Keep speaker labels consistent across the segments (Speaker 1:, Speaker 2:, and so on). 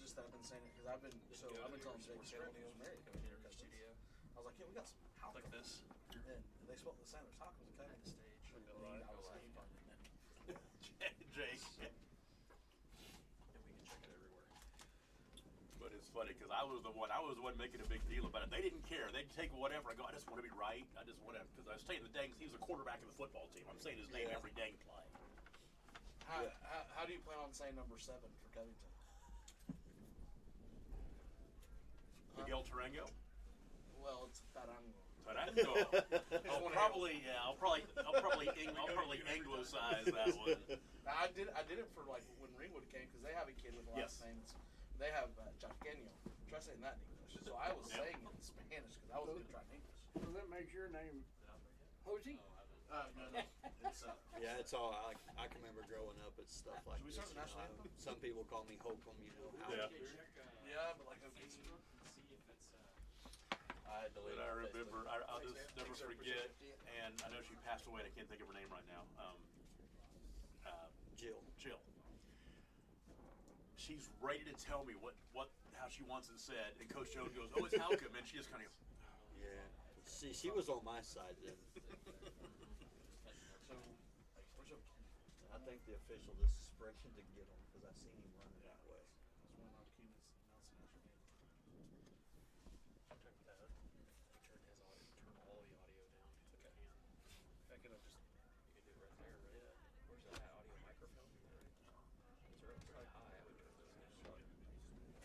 Speaker 1: just that I've been saying it because I've been telling Jake when he was married coming here to studio. I was like, yeah, we got some house like this, and they spoke the same. They're talking to Kevin the stage. I was like,
Speaker 2: Jake.
Speaker 3: And we can check it everywhere.
Speaker 2: But it's funny because I was the one making a big deal about it. They didn't care. They'd take whatever. I go, I just want to be right. I just want to, because I was saying he was a quarterback of the football team. I'm saying his name every dang play.
Speaker 1: How do you plan on saying number 7 for Covington?
Speaker 2: Miguel Tarango?
Speaker 1: Well, it's Tarango.
Speaker 2: Tarango. I'll probably anglicize that one.
Speaker 1: Now, I did it for like when Ringwood came because they have a kid with the last name. They have Chaqueño. Try saying that in English. So I was saying it in Spanish because I was going to try in English.
Speaker 4: So that makes your name Hosey?
Speaker 1: No. It's
Speaker 5: Yeah, it's all. I can remember growing up. It's stuff like
Speaker 1: Should we
Speaker 5: this.
Speaker 1: start the national anthem?
Speaker 5: Some people call me Hokum.
Speaker 2: Yeah.
Speaker 1: Yeah, but like Okeene.
Speaker 2: But I remember, I'll just never forget, and I know she passed away, and I can't think of her name right now. Jill. She's ready to tell me how she wants it said, and Coach Jones goes, "Oh, it's Halcom," and she just kind of goes,
Speaker 5: Yeah. See, she was on my side then.
Speaker 1: So, where's Okeene?
Speaker 5: I think the official this spring to get him because I seen him running that way.
Speaker 1: That's when Okeene is announcing national anthem.
Speaker 3: Turn all the audio down if you can.
Speaker 1: I could have just.
Speaker 3: You can do it right there, right? Where's that audio microphone? Is there really high? I would turn those down.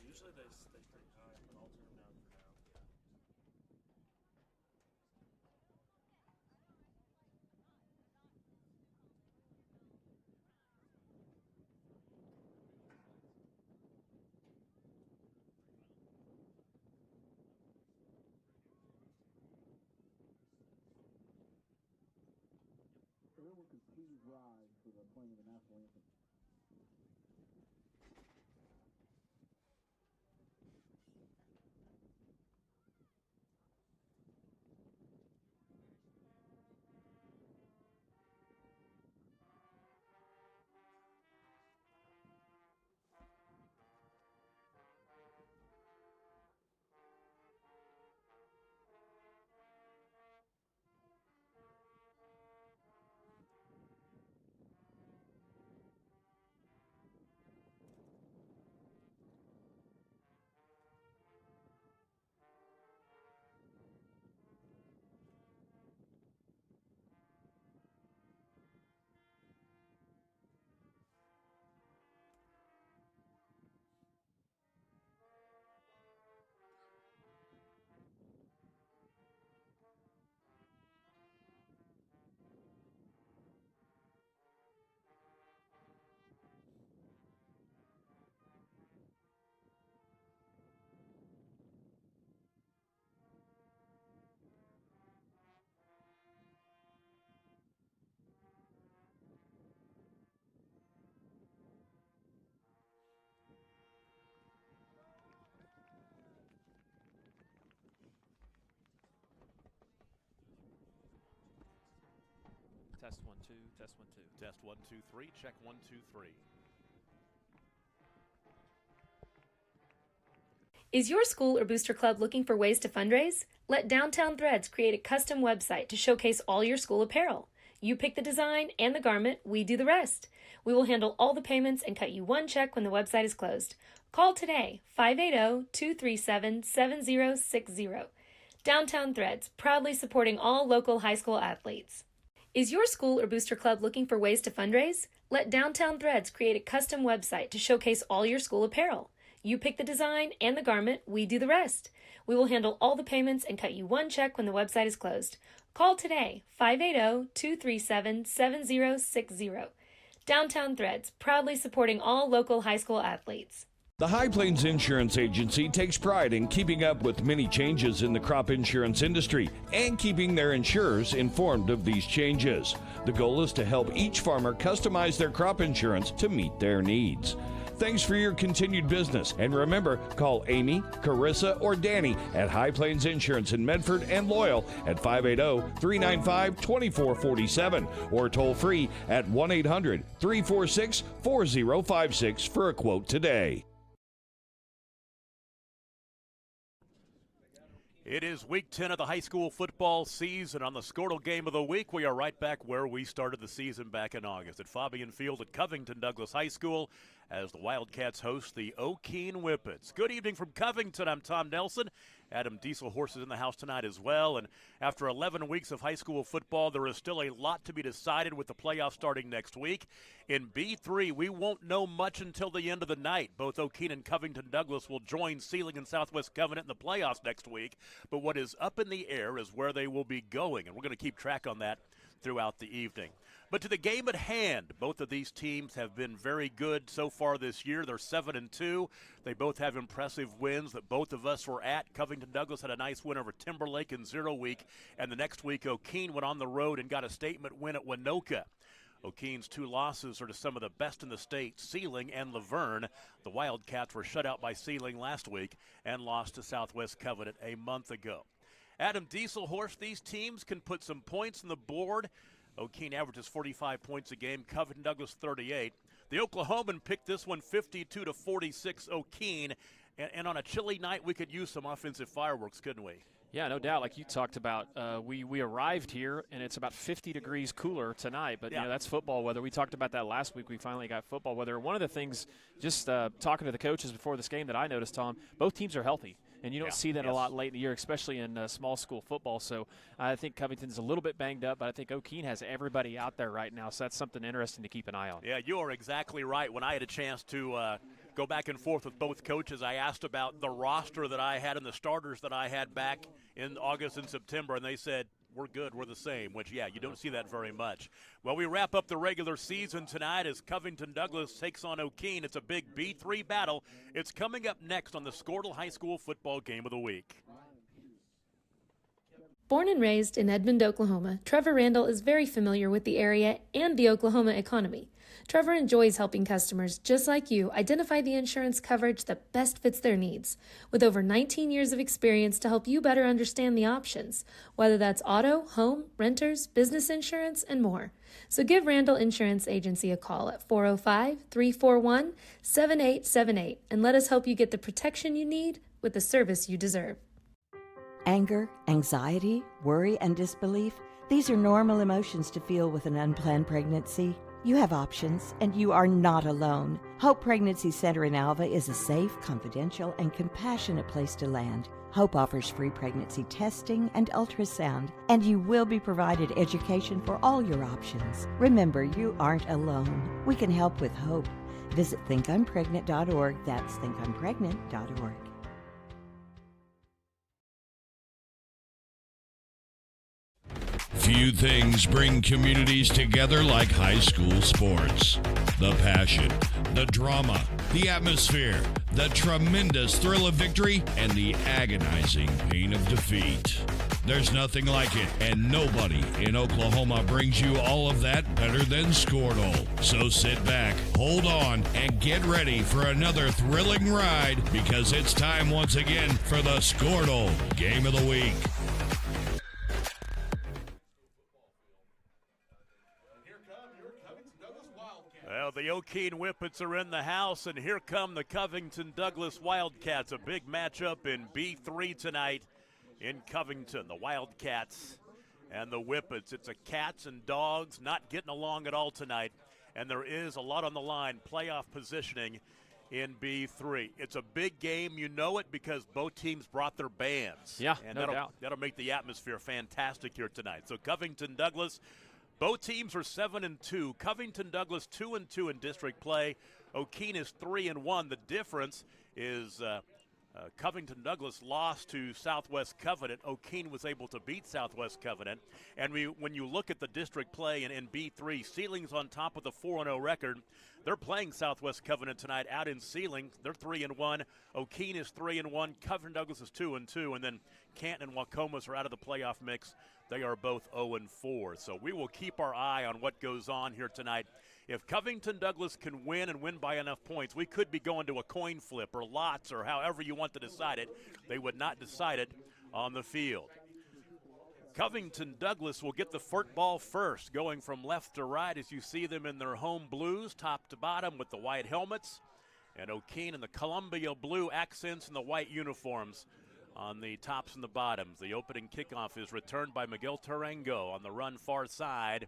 Speaker 1: Usually they stay pretty high, but I'll turn them down for now.
Speaker 6: Everyone can please rise for the playing of the national anthem.
Speaker 3: Test 1 2. Test 1 2.
Speaker 2: Test 1 2 3. Check 1 2 3.
Speaker 7: Is your school or booster club looking for ways to fundraise? Let Downtown Threads create a custom website to showcase all your school apparel. You pick the design and the garment, we do the rest. We will handle all the payments and cut you one check when the website is closed. Call today, 580-237-7060. Downtown Threads, proudly supporting all local high school athletes. Is your school or booster club looking for ways to fundraise? Let Downtown Threads create a custom website to showcase all your school apparel. You pick the design and the garment, we do the rest. We will handle all the payments and cut you one check when the website is closed. Call today, 580-237-7060. Downtown Threads, proudly supporting all local high school athletes.
Speaker 8: The High Plains Insurance Agency takes pride in keeping up with many changes in the crop insurance industry and keeping their insurers informed of these changes. The goal is to help each farmer customize their crop insurance to meet their needs. Thanks for your continued business, and remember, call Amy, Carissa, or Danny at High Plains Insurance in Medford and Loyal at 580-395-2447 or toll free at 1-800-346-4056 for a quote today.
Speaker 2: It is week 10 of the high school football season. On the Squirtle Game of the Week, we are right back where we started the season back in August at Fabian Field at Covington Douglas High School as the Wildcats host the Okeene Whippets. Good evening from Covington. I'm Tom Nelson. Adam Dieselhorse is in the house tonight as well. And after 11 weeks of high school football, there is still a lot to be decided with the playoffs starting next week. In B3, we won't know much until the end of the night. Both Okeene and Covington Douglas will join Sealing and Southwest Covenant in the playoffs next week. But what is up in the air is where they will be going, and we're going to keep track on that throughout the evening. But to the game at hand, both of these teams have been very good so far this year. They're 7-2. They both have impressive wins that both of us were at. Covington Douglas had a nice win over Timberlake in 0 week, and the next week Okeene went on the road and got a statement win at Winoka. Okeene's 2 losses are to some of the best in the state, Sealing and Laverne. The Wildcats were shut out by Sealing last week and lost to Southwest Covenant a month ago. Adam Dieselhorse, these teams can put some points on the board. Okeene averages 45 points a game, Covington Douglas 38. The Oklahoman picked this one 52-46 Okeene, and on a chilly night we could use some offensive fireworks, couldn't we?
Speaker 3: Yeah, no doubt. Like you talked about, we arrived here, and it's about 50 degrees cooler tonight. But, you know, that's football weather. We talked about that last week. We finally got football weather. One of the things, just talking to the coaches before this game that I noticed, Tom, both teams are healthy. And you don't see that a lot late in the year, especially in small school football. So I think Covington's a little bit banged up, but I think Okeene has everybody out there right now. So that's something interesting to keep an eye on.
Speaker 2: Yeah, you are exactly right. When I had a chance to go back and forth with both coaches, I asked about the roster that I had and the starters that I had back in August and September, and they said, we're good, we're the same, which, yeah, you don't see that very much. Well, we wrap up the regular season tonight as Covington Douglas takes on Okeene. It's a big B3 battle. It's coming up next on the Squirtle High School Football Game of the Week.
Speaker 7: Born and raised in Edmond, Oklahoma, Trevor Randall is very familiar with the area and the Oklahoma economy. Trevor enjoys helping customers just like you identify the insurance coverage that best fits their needs, with over 19 years of experience to help you better understand the options, whether that's auto, home, renters, business insurance, and more. So give Randall Insurance Agency a call at 405-341-7878 and let us help you get the protection you need with the service you deserve.
Speaker 9: Anger, anxiety, worry, and disbelief, these are normal emotions to feel with an unplanned pregnancy. You have options, and you are not alone. Hope Pregnancy Center in Alva is a safe, confidential, and compassionate place to land. Hope offers free pregnancy testing and ultrasound, and you will be provided education for all your options. Remember, you aren't alone. We can help with hope. Visit thinkimpregnant.org. That's thinkimpregnant.org.
Speaker 8: Few things bring communities together like high school sports. The passion, the drama, the atmosphere, the tremendous thrill of victory, and the agonizing pain of defeat. There's nothing like it, and nobody in Oklahoma brings you all of that better than Squirtle. So sit back, hold on, and get ready for another thrilling ride, because it's time once again for the Squirtle Game of the Week.
Speaker 2: Well, the Okeene Whippets are in the house, and here come the Covington Douglas Wildcats. A big matchup in B3 tonight in Covington. The Wildcats and the Whippets. It's a cats and dogs not getting along at all tonight, and there is a lot on the line. Playoff positioning in B3. It's a big game. You know it because both teams brought their bands.
Speaker 3: Yeah,
Speaker 2: and
Speaker 3: no doubt.
Speaker 2: That'll make the atmosphere fantastic here tonight. So Covington Douglas, both teams are 7-2. Covington Douglas 2-2 in district play. Okeene is 3-1. The difference is Covington Douglas lost to Southwest Covenant. Okeene was able to beat Southwest Covenant. And when you look at the district play in B3, Sealing's on top of the 4-0 record. They're playing Southwest Covenant tonight out in Sealing. They're 3-1. Okeene is 3-1. Covington Douglas is 2-2. And then Canton and Wacomas are out of the playoff mix. They are both 0-4. So we will keep our eye on what goes on here tonight. If Covington Douglas can win and win by enough points, we could be going to a coin flip or lots or however you want to decide it. They would not decide it on the field. Covington Douglas will get the football first, going from left to right as you see them in their home blues, top to bottom with the white helmets. And Okeene in the Columbia blue accents and the white uniforms on the tops and the bottoms. The opening kickoff is returned by Miguel Tarango on the run far side,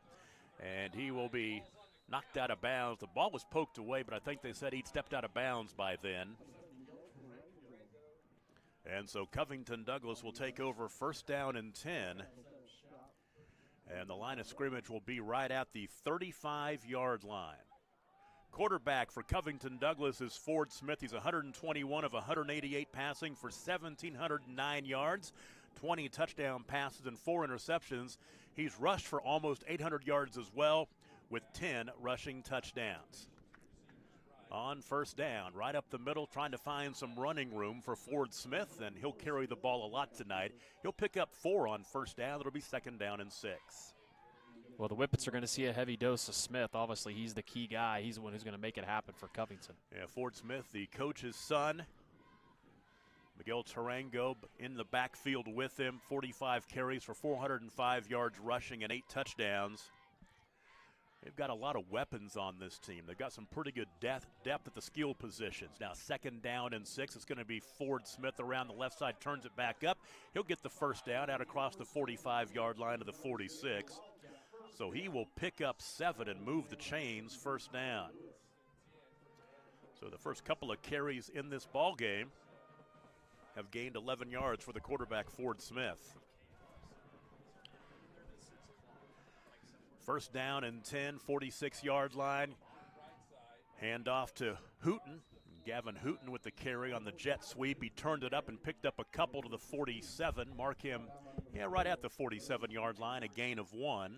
Speaker 2: and he will be knocked out of bounds. The ball was poked away, but I think they said he'd stepped out of bounds by then. And so Covington Douglas will take over first down and 10. And the line of scrimmage will be right at the 35-yard line. Quarterback for Covington Douglas is Ford Smith. He's 121 of 188 passing for 1,709 yards, 20 touchdown passes and 4 interceptions. He's rushed for almost 800 yards as well with 10 rushing touchdowns. On first down, right up the middle, trying to find some running room for Ford Smith, and he'll carry the ball a lot tonight. He'll pick up 4 on first down. It'll be second down and 6.
Speaker 3: Well, the Whippets are going to see a heavy dose of Smith. Obviously, he's the key guy. He's the one who's going to make it happen for Covington.
Speaker 2: Yeah, Ford Smith, the coach's son. Miguel Tarango in the backfield with him. 45 carries for 405 yards rushing and 8 touchdowns. They've got a lot of weapons on this team. They've got some pretty good depth at the skill positions. Now, second down and 6. It's going to be Ford Smith around the left side, turns it back up. He'll get the first down out across the 45-yard line to the 46. So he will pick up 7 and move the chains first down. So the first couple of carries in this ball game have gained 11 yards for the quarterback, Ford Smith. First down and 10, 46-yard line. Hand off to Hooten. Gavin Hooten with the carry on the jet sweep. He turned it up and picked up a couple to the 47. Mark him, right at the 47-yard line, a gain of 1.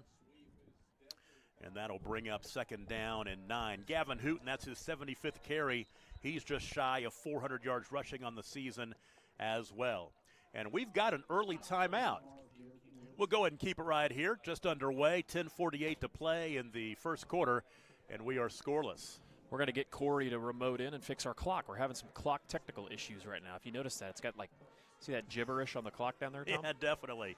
Speaker 2: And that'll bring up second down and 9. Gavin Hooten, that's his 75th carry. He's just shy of 400 yards rushing on the season as well. And we've got an early timeout. We'll go ahead and keep it right here. Just underway, 10:48 to play in the first quarter, and we are scoreless.
Speaker 3: We're going to get Corey to remote in and fix our clock. We're having some clock technical issues right now. If you notice that, it's got see that gibberish on the clock down there, Tom?
Speaker 2: Yeah, definitely.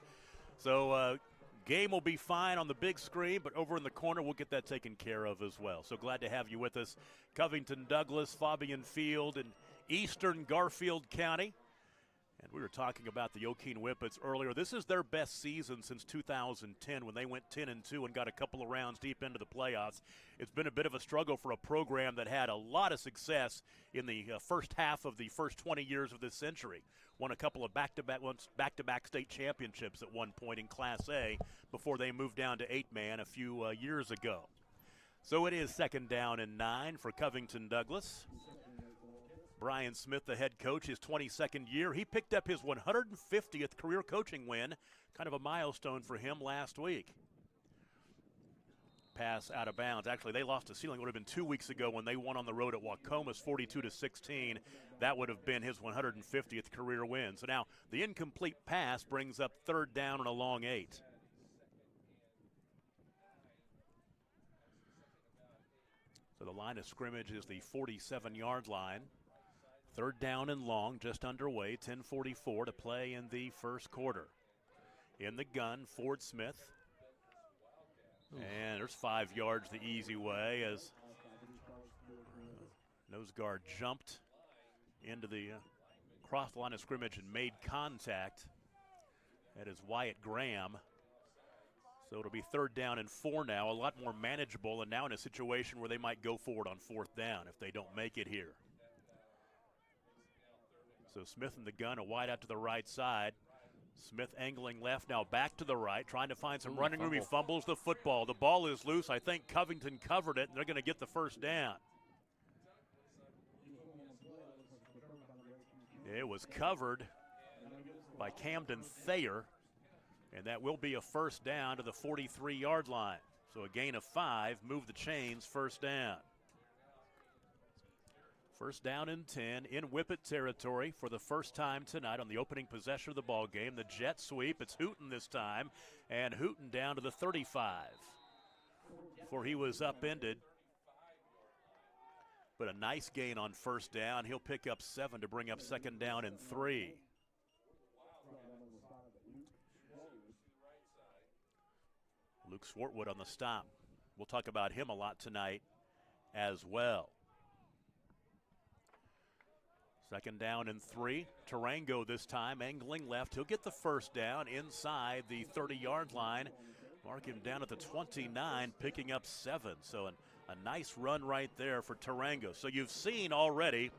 Speaker 2: So game will be fine on the big screen, but over in the corner, we'll get that taken care of as well. So glad to have you with us. Covington Douglas, Fabian Field in eastern Garfield County. And we were talking about the Okeene Whippets earlier. This is their best season since 2010 when they went 10-2 and got a couple of rounds deep into the playoffs. It's been a bit of a struggle for a program that had a lot of success in the first half of the first 20 years of this century. Won a couple of back-to-back state championships at one point in Class A before they moved down to 8-man a few years ago. So it is second down and 9 for Covington Douglas. Brian Smith, the head coach, his 22nd year. He picked up his 150th career coaching win, kind of a milestone for him last week. Pass out of bounds. Actually, they lost to Sealing. It would have been 2 weeks ago when they won on the road at Wacomas 42-16. That would have been his 150th career win. So now the incomplete pass brings up third down and a long 8. So the line of scrimmage is the 47-yard line. Third down and long, just underway, 10:44 to play in the first quarter. In the gun, Ford Smith. And there's 5 yards the easy way as nose guard jumped into the cross line of scrimmage and made contact. That is Wyatt Graham. So it'll be third down and 4 now, a lot more manageable, and now in a situation where they might go for it on fourth down if they don't make it here. So Smith in the gun, a wide out to the right side. Smith angling left, now back to the right, trying to find some running room. He fumbles the football. The ball is loose. I think Covington covered it, and they're going to get the first down. It was covered by Camden Thayer, and that will be a first down to the 43-yard line. So a gain of 5, move the chains, first down. First down and 10 in Whippet territory for the first time tonight on the opening possession of the ball game. The jet sweep, it's Hooten this time, and Hooten down to the 35 before he was upended. But a nice gain on first down. He'll pick up 7 to bring up second down and 3. Luke Swartwood on the stop. We'll talk about him a lot tonight as well. Second down and 3. Tarango this time, angling left. He'll get the first down inside the 30-yard line. Mark him down at the 29, picking up 7. So a nice run right there for Tarango. So you've seen already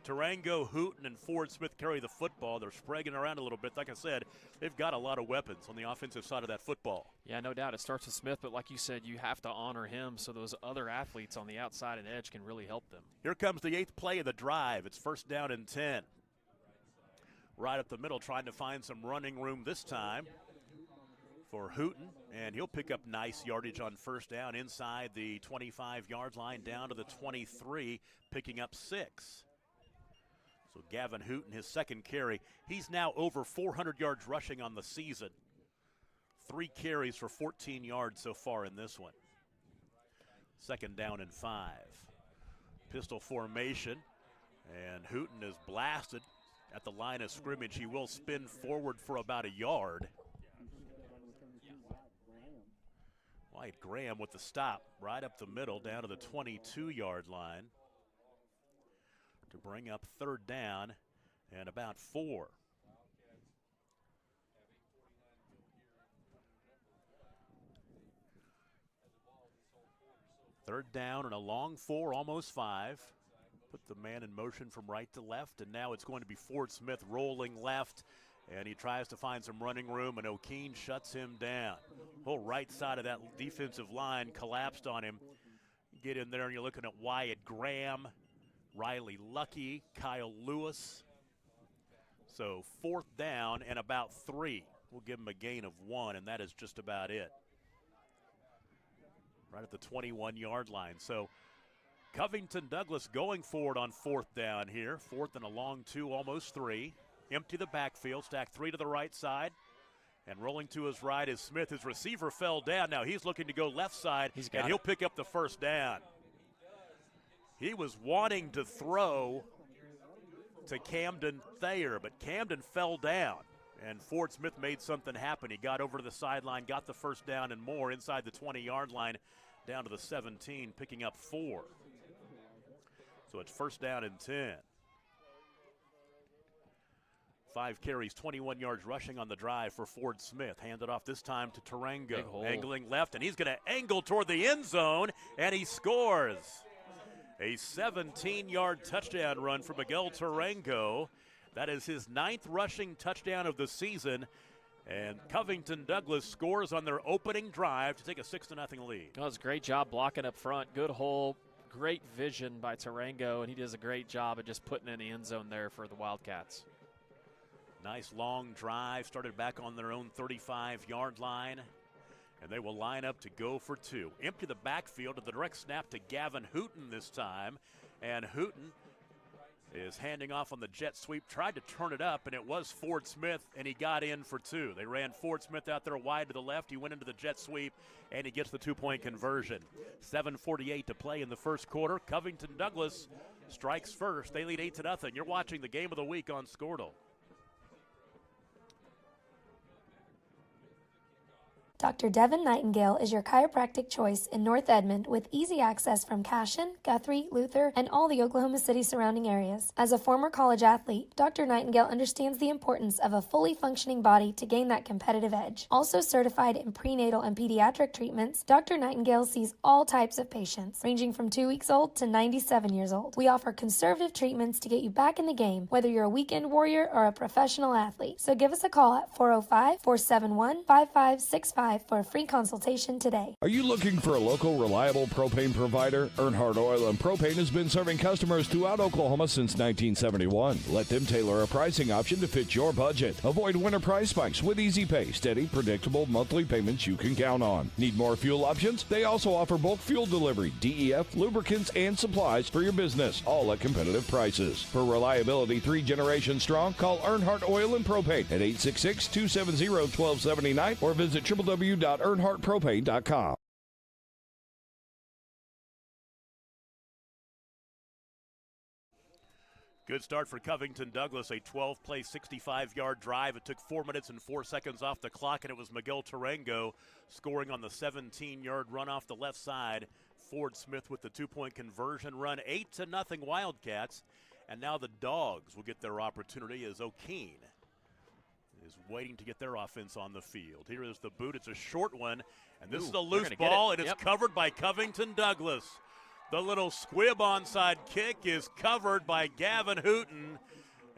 Speaker 2: Tarango, Hooten, and Ford Smith carry the football. They're spreading around a little bit. Like I said, they've got a lot of weapons on the offensive side of that football.
Speaker 3: Yeah, no doubt. It starts with Smith, but like you said, you have to honor him so those other athletes on the outside and edge can really help them.
Speaker 2: Here comes the 8th play of the drive. It's first down and 10. Right up the middle, trying to find some running room this time for Hooten, and he'll pick up nice yardage on first down inside the 25-yard line down to the 23, picking up 6. So Gavin Hooten, his second carry. He's now over 400 yards rushing on the season. 3 carries for 14 yards so far in this one. Second down and 5. Pistol formation, and Hooten is blasted at the line of scrimmage. He will spin forward for about a yard. White Graham with the stop right up the middle down to the 22-yard line to bring up third down and about 4. Third down and a long 4, almost 5. Put the man in motion from right to left, and now it's going to be Ford Smith rolling left, and he tries to find some running room, and Okeene shuts him down. Whole right side of that defensive line collapsed on him. Get in there, and you're looking at Wyatt Graham, Riley Lucky, Kyle Lewis. So 4th down and about 3. We'll give him a gain of 1, and that is just about it. Right at the 21-yard line. So Covington Douglas going forward on 4th down here. 4th and a long 2, almost 3. Empty the backfield, stack 3 to the right side. And rolling to his right is Smith. His receiver fell down. Now he's looking to go left side, and he'll pick up the first down. He was wanting to throw to Camden Thayer, but Camden fell down, and Ford Smith made something happen. He got over to the sideline, got the first down and more inside the 20-yard line down to the 17, picking up 4. So it's first down and 10. 5 carries, 21 yards rushing on the drive for Ford Smith. Handed off this time to Tarango. Angling left, and he's going to angle toward the end zone, and he scores. A 17-yard touchdown run for Miguel Tarango. That is his 9th rushing touchdown of the season. And Covington Douglas scores on their opening drive to take a 6-0 lead.
Speaker 3: That was a great job blocking up front. Good hole, great vision by Tarango, and he does a great job of just putting in the end zone there for the Wildcats.
Speaker 2: Nice long drive, started back on their own 35-yard line. And they will line up to go for 2. Empty the backfield to the direct snap to Gavin Hooten this time. And Hooten is handing off on the jet sweep, tried to turn it up, and it was Ford Smith, and he got in for 2. They ran Ford Smith out there wide to the left. He went into the jet sweep, and he gets the 2-point conversion. 7:48 to play in the first quarter. Covington Douglas strikes first. They lead 8-0. You're watching the game of the week on Squirtle.
Speaker 7: Dr. Devin Nightingale is your chiropractic choice in North Edmond with easy access from Cashion, Guthrie, Luther, and all the Oklahoma City surrounding areas. As a former college athlete, Dr. Nightingale understands the importance of a fully functioning body to gain that competitive edge. Also certified in prenatal and pediatric treatments, Dr. Nightingale sees all types of patients, ranging from 2 weeks old to 97 years old. We offer conservative treatments to get you back in the game, whether you're a weekend warrior or a professional athlete. So give us a call at 405-471-5565 for a free consultation today.
Speaker 8: Are you looking for a local, reliable propane provider? Earnhardt Oil and Propane has been serving customers throughout Oklahoma since 1971. Let them tailor a pricing option to fit your budget. Avoid winter price spikes with easy pay, steady, predictable monthly payments you can count on. Need more fuel options? They also offer bulk fuel delivery, DEF, lubricants, and supplies for your business, all at competitive prices. For reliability 3 generations strong, call Earnhardt Oil and Propane at 866-270-1279 or visit www.earnhardtpropane.com.
Speaker 2: Good start for Covington Douglas, a 12-play, 65-yard drive. It took 4 minutes and 4 seconds off the clock, and it was Miguel Tarango scoring on the 17-yard run off the left side. Ford Smith with the 2-point conversion run, 8-0 Wildcats. And now the Dogs will get their opportunity as Okeene is waiting to get their offense on the field. Here is the boot. It's a short one, and this is a loose ball, and it's covered by Covington Douglas. The little squib onside kick is covered by Gavin Hooten,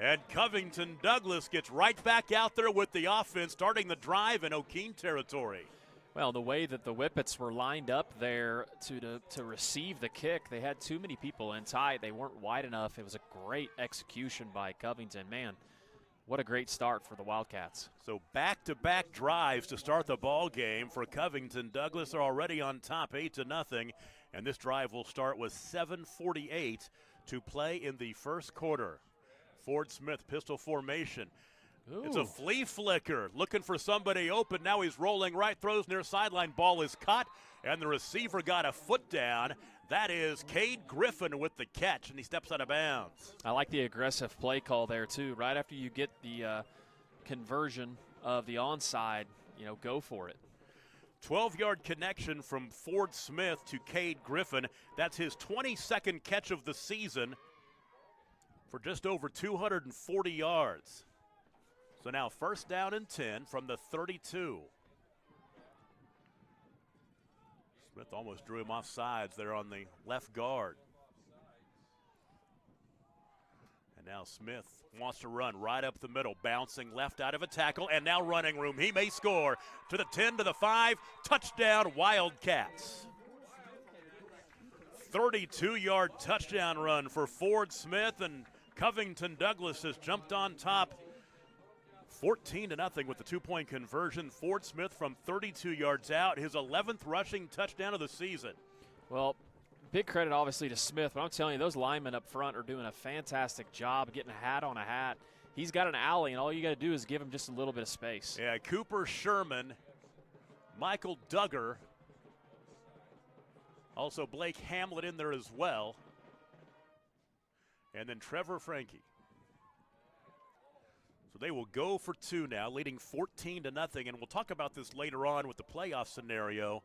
Speaker 2: and Covington Douglas gets right back out there with the offense, starting the drive in Okeene territory.
Speaker 3: Well, the way that the Whippets were lined up there to receive the kick, they had too many people in tight. They weren't wide enough. It was a great execution by Covington. Man, what a great start for the Wildcats.
Speaker 2: So back-to-back drives to start the ball game for Covington Douglas. They're already on top 8-0, and this drive will start with 7:48 to play in the first quarter. Ford Smith pistol formation.
Speaker 3: Ooh.
Speaker 2: It's a flea flicker, looking for somebody open. Now he's rolling right, throws near sideline. Ball is caught, and the receiver got a foot down. That is Cade Griffin with the catch, and he steps out of bounds.
Speaker 3: I like the aggressive play call there, too. Right after you get the conversion of the onside, go for it.
Speaker 2: 12-yard connection from Ford Smith to Cade Griffin. That's his 22nd catch of the season for just over 240 yards. So now first down and 10 from the 32. Smith almost drew him off sides there on the left guard. And now Smith wants to run right up the middle, bouncing left out of a tackle, and now running room. He may score to the 10, to the 5. Touchdown, Wildcats. 32-yard touchdown run for Ford Smith, and Covington Douglas has jumped on top 14-0 with the two-point conversion. Ford Smith from 32 yards out, his 11th rushing touchdown of the season.
Speaker 3: Well, big credit obviously to Smith, but I'm telling you, those linemen up front are doing a fantastic job getting a hat on a hat. He's got an alley, and all you got to do is give him just a little bit of space.
Speaker 2: Yeah, Cooper Sherman, Michael Duggar, also Blake Hamlet in there as well, and then Trevor Franke. So they will go for two now, leading 14-0, and we'll talk about this later on with the playoff scenario.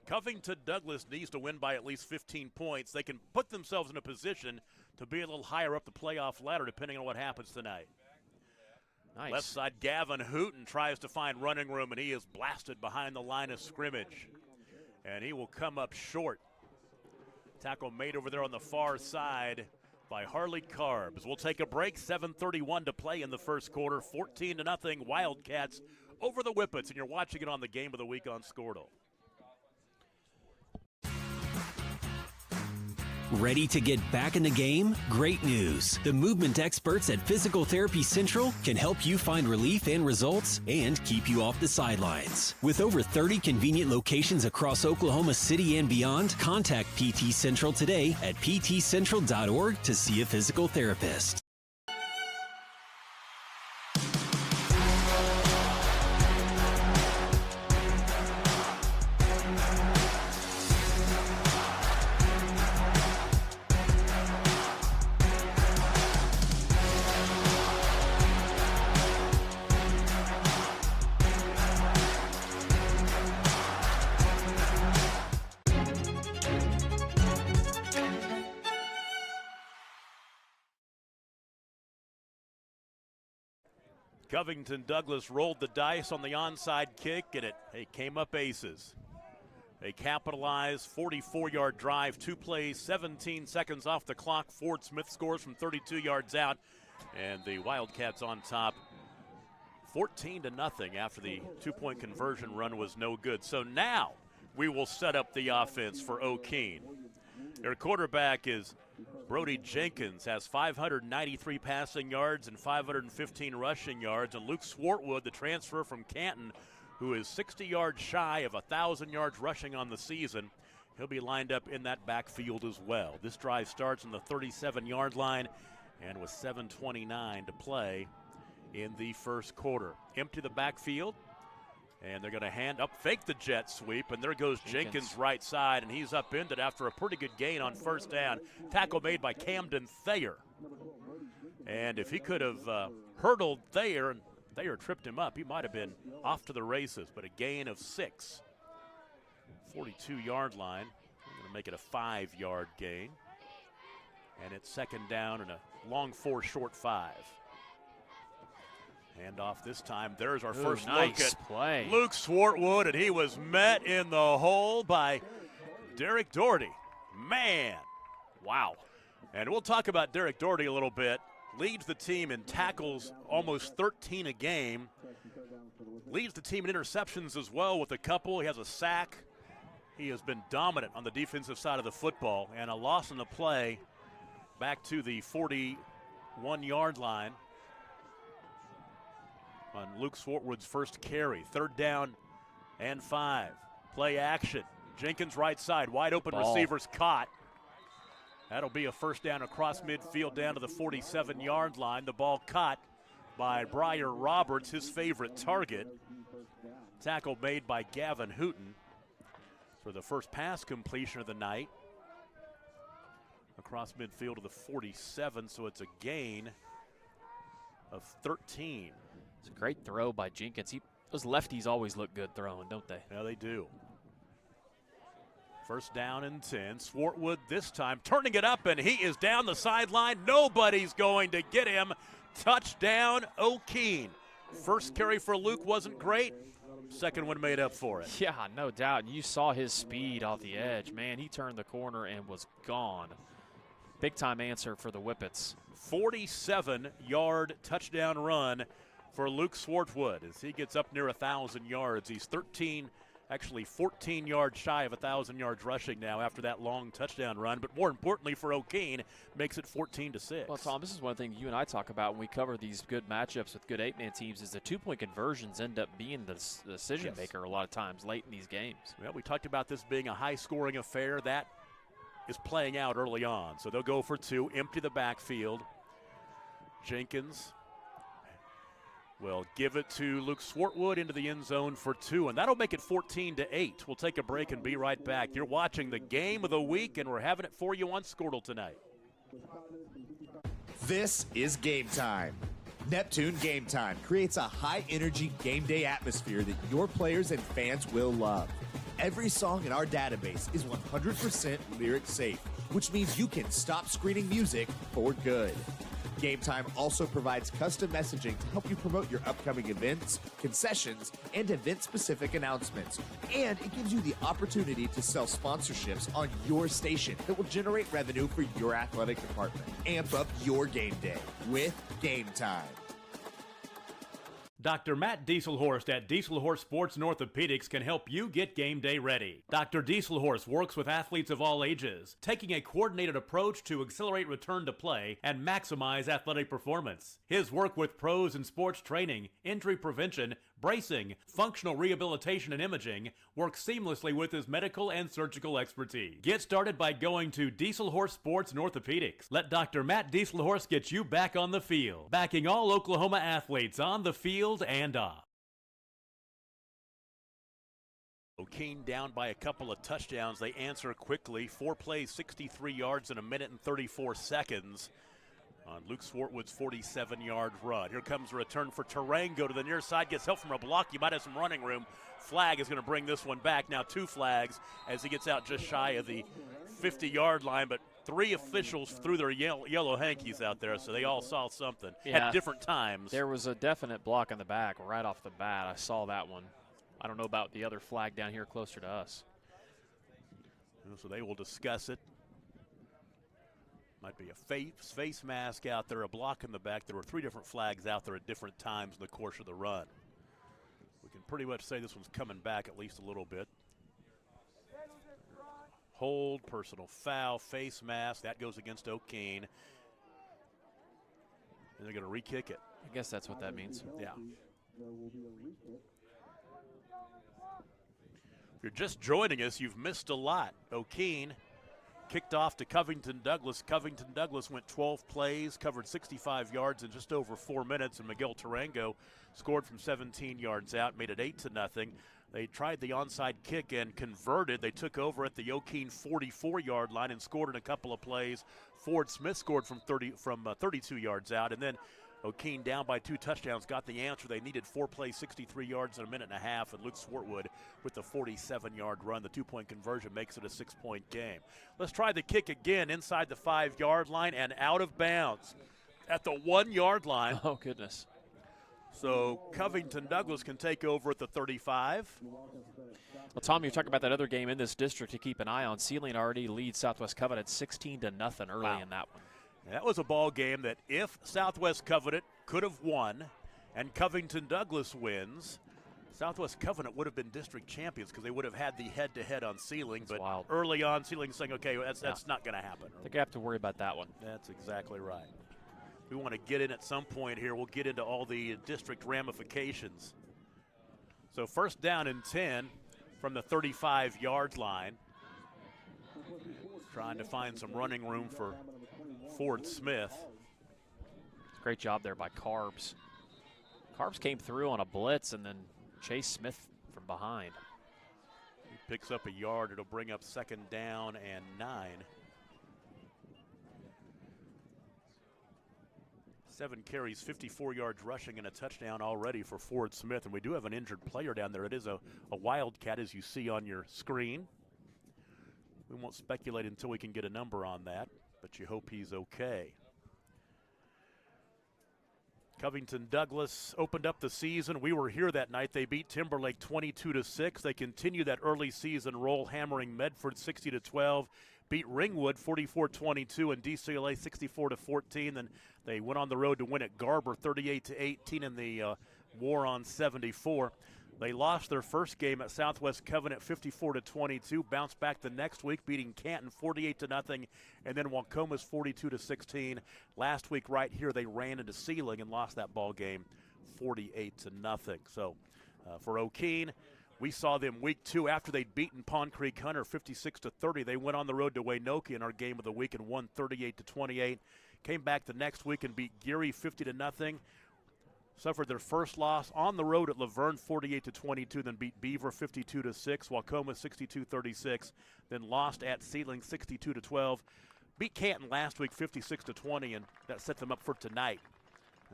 Speaker 2: Covington Douglas needs to win by at least 15 points. They can put themselves in a position to be a little higher up the playoff ladder depending on what happens tonight.
Speaker 3: Nice.
Speaker 2: Left side, Gavin Hooten tries to find running room, and he is blasted behind the line of scrimmage. And he will come up short. Tackle made over there on the far side by Harley Carbs. We'll take a break. 7:31 to play in the first quarter. 14-0 Wildcats over the Whippets, and you're watching it on the Game of the Week on Scortal.
Speaker 10: Ready to get back in the game? Great news. The movement experts at Physical Therapy Central can help you find relief and results and keep you off the sidelines. With over 30 convenient locations across Oklahoma City and beyond, contact PT Central today at ptcentral.org to see a physical therapist.
Speaker 2: Covington Douglas rolled the dice on the onside kick, and it came up aces. A capitalized 44-yard drive, 2 plays, 17 seconds off the clock. Ford Smith scores from 32 yards out, and the Wildcats on top 14-0 after the two-point conversion run was no good. So now we will set up the offense for Okeene. Their quarterback is Brody Jenkins, has 593 passing yards and 515 rushing yards. And Luke Swartwood, the transfer from Canton, who is 60 yards shy of 1,000 yards rushing on the season, he'll be lined up in that backfield as well. This drive starts on the 37-yard line, and with 7:29 to play in the first quarter. Empty the backfield, and they're going to hand up, fake the jet sweep, and there goes Jenkins right side, and he's upended after a pretty good gain on first down. Tackle made by Camden Thayer. And if he could have hurdled Thayer, and Thayer tripped him up, he might have been off to the races, but a gain of 6. 42-yard line. We're going to make it a 5-yard gain. And it's second down and a long 4, short 5. Hand off this time. There's our first
Speaker 3: nice
Speaker 2: look at
Speaker 3: play.
Speaker 2: Luke Swartwood, and he was met in the hole by Derek Doherty. Man, wow. And we'll talk about Derek Doherty a little bit. Leads the team in tackles, almost 13 a game. Leads the team in interceptions as well with a couple. He has a sack. He has been dominant on the defensive side of the football. And a loss in the play back to the 41-yard line on Luke Swartwood's first carry. 3rd down and 5. Play action. Jenkins right side, wide open receivers caught. That'll be a first down across midfield down to the 47-yard line. The ball caught by Briar Roberts, his favorite target. Tackle made by Gavin Hooten for the first pass completion of the night. Across midfield to the 47, so it's a gain of 13.
Speaker 3: It's a great throw by Jenkins. Those lefties always look good throwing, don't they?
Speaker 2: Yeah, they do. First down and 10. Swartwood this time turning it up, and he is down the sideline. Nobody's going to get him. Touchdown, Okeene. First carry for Luke wasn't great. Second one made up for it.
Speaker 3: Yeah, no doubt. And you saw his speed off the edge. Man, he turned the corner and was gone. Big-time answer for the Whippets.
Speaker 2: 47-yard touchdown run for Luke Swartwood as he gets up near 1,000 yards. He's 14 yards shy of 1,000 yards rushing now after that long touchdown run. But more importantly for Okeene, makes it 14-6.
Speaker 3: Well, Tom, this is one thing you and I talk about when we cover these good matchups with good 8-man teams is the 2-point conversions end up being the decision maker a lot of times late in these games.
Speaker 2: Well, we talked about this being a high-scoring affair. That is playing out early on. So they'll go for 2, empty the backfield. Jenkins will give it to Luke Swartwood into the end zone for 2, and that'll make it 14-8. We'll take a break and be right back. You're watching the game of the week, and we're having it for you on Squirtle tonight.
Speaker 11: This is Game Time. Neptune Game Time creates a high-energy game day atmosphere that your players and fans will love. Every song in our database is 100% lyric safe, which means you can stop screening music for good. Game Time also provides custom messaging to help you promote your upcoming events, concessions, and event-specific announcements. And it gives you the opportunity to sell sponsorships on your station that will generate revenue for your athletic department. Amp up your game day with Game Time.
Speaker 2: Dr. Matt Dieselhorst at Dieselhorst Sports and Orthopedics can help you get game day ready. Dr. Dieselhorst works with athletes of all ages, taking a coordinated approach to accelerate return to play and maximize athletic performance. His work with pros in sports training, injury prevention, bracing, functional rehabilitation, and imaging works seamlessly with his medical and surgical expertise. Get started by going to Dieselhorst Sports and Orthopedics. Let Dr. Matt Dieselhorst get you back on the field, backing all Oklahoma athletes on the field and off. Okeene down by a couple of touchdowns. They answer quickly. 4 plays, 63 yards in a minute and 34 seconds. On Luke Swartwood's 47-yard run. Here comes a return for Tarango to the near side. Gets help from a block. You might have some running room. Flag is going to bring this one back. Now 2 flags as he gets out just shy of the 50-yard line. But 3 officials threw their yellow hankies out there, so they all saw something at different times.
Speaker 3: There was a definite block in the back right off the bat. I saw that one. I don't know about the other flag down here closer to us.
Speaker 2: So they will discuss it. Might be a face mask out there, a block in the back. There were 3 different flags out there at different times in the course of the run. We can pretty much say this one's coming back at least a little bit. Hold, personal foul, face mask. That goes against Okeene. And they're going to re-kick it.
Speaker 3: I guess that's what that means.
Speaker 2: Yeah. If you're just joining us, you've missed a lot. Okeene kicked off to Covington Douglas. Covington Douglas went 12 plays, covered 65 yards in just over 4 minutes, and Miguel Tarango scored from 17 yards out, made it 8-0. They tried the onside kick and converted. They took over at the Okeene 44-yard line and scored in a couple of plays. Ford Smith scored from 32 yards out, and then Okeene down by 2 touchdowns got the answer. They needed 4 plays, 63 yards in a minute and a half, and Luke Swartwood with the 47-yard run. The 2-point conversion makes it a 6-point game. Let's try the kick again inside the 5-yard line and out of bounds. at the 1 yard line.
Speaker 3: Oh, goodness.
Speaker 2: So Covington Douglas can take over at the 35.
Speaker 3: Well, Tom, you're talking about that other game in this district to keep an eye on. Sealing already leads Southwest Covenant 16-0 early in that one.
Speaker 2: That was a ball game that if Southwest Covenant could have won and Covington Douglas wins, Southwest Covenant would have been district champions because they would have had the head-to-head on Sealing.
Speaker 3: That's wild.
Speaker 2: Early on, Sealing saying, okay, that's not going to happen.
Speaker 3: I think I have to worry about that one.
Speaker 2: That's exactly right. We want to get in at some point here. We'll get into all the district ramifications. So first down and 10 from the 35-yard line. Trying to find some running room for Ford Smith.
Speaker 3: Great job there by Carbs. Carbs came through on a blitz and then Chase Smith from behind.
Speaker 2: He picks up a yard. It'll bring up second down and 9. 7 carries, 54 yards rushing, and a touchdown already for Ford Smith. And we do have an injured player down there. It is a Wildcat, as you see on your screen. We won't speculate until we can get a number on that, but you hope he's okay. Covington Douglas opened up the season. We were here that night. They beat Timberlake 22-6. They continue that early season roll, hammering Medford 60-12. Beat Ringwood 44-22 and DCLA 64-14. Then they went on the road to win at Garber 38-18 in the war on 74. They lost their first game at Southwest Covenant 54-22. Bounced back the next week, beating Canton 48-0, and then Wacomas 42-16. Last week, right here, they ran into Sealing and lost that ball game 48-0. So for Okeene, we saw them week 2 after they'd beaten Pond Creek Hunter 56-30. They went on the road to Waynoki in our game of the week and won 38-28. Came back the next week and beat Geary 50-0. Suffered their first loss on the road at Laverne 48-22, then beat Beaver 52-6, Wacoma 62-36, then lost at Sealing 62-12. Beat Canton last week 56-20, and that set them up for tonight.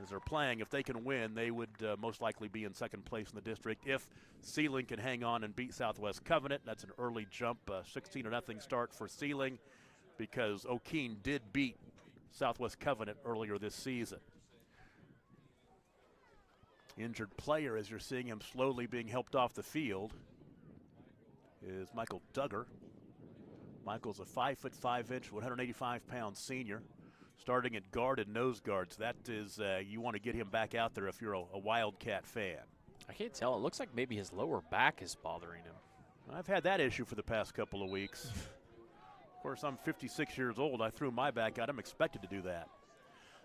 Speaker 2: As they're playing, if they can win, they would most likely be in second place in the district. If Sealing can hang on and beat Southwest Covenant, that's an early jump, 16-0 start for Sealing, because Okeene did beat Southwest Covenant earlier this season. Injured player, as you're seeing him slowly being helped off the field, is Michael Duggar. Michael's a 5'5", 185-pound senior, starting at guard and nose guards. That is, you want to get him back out there if you're a Wildcat fan.
Speaker 3: I can't tell. It looks like maybe his lower back is bothering him.
Speaker 2: I've had that issue for the past couple of weeks. Of course, I'm 56 years old. I threw my back out. I'm expected to do that.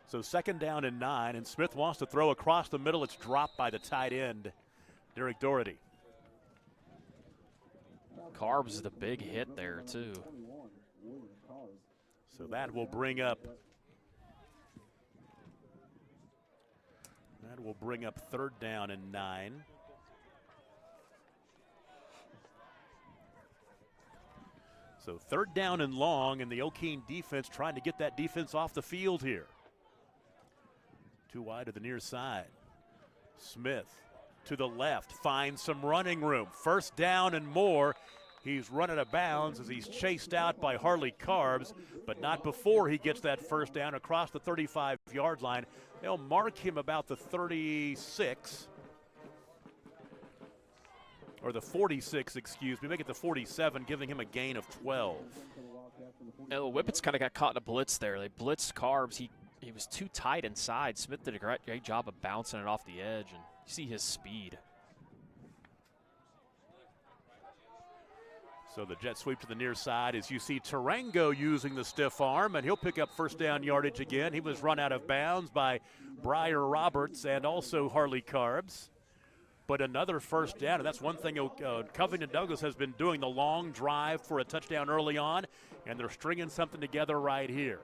Speaker 2: So second down and 9, and Smith wants to throw across the middle. It's dropped by the tight end, Derek Doherty.
Speaker 3: Carbs is the big hit there, too.
Speaker 2: So that will bring up third down and 9. So third down and long, and the Okeene defense trying to get that defense off the field here. Too wide to the near side. Smith to the left, finds some running room. First down and more. He's run out of bounds as he's chased out by Harley Carbs, but not before he gets that first down across the 35-yard line. They'll mark him about the 36, or the 46, excuse me, make it the 47, giving him a gain of 12.
Speaker 3: Oh, Whippets kind of got caught in a blitz there. They blitzed Carbs. He was too tight inside. Smith did a great job of bouncing it off the edge, and you see his speed.
Speaker 2: So the jet sweep to the near side as you see Tarango using the stiff arm, and he'll pick up first down yardage again. He was run out of bounds by Briar Roberts and also Harley Carbs. But another first down, and that's one thing Covington Douglas has been doing, the long drive for a touchdown early on, and they're stringing something together right here.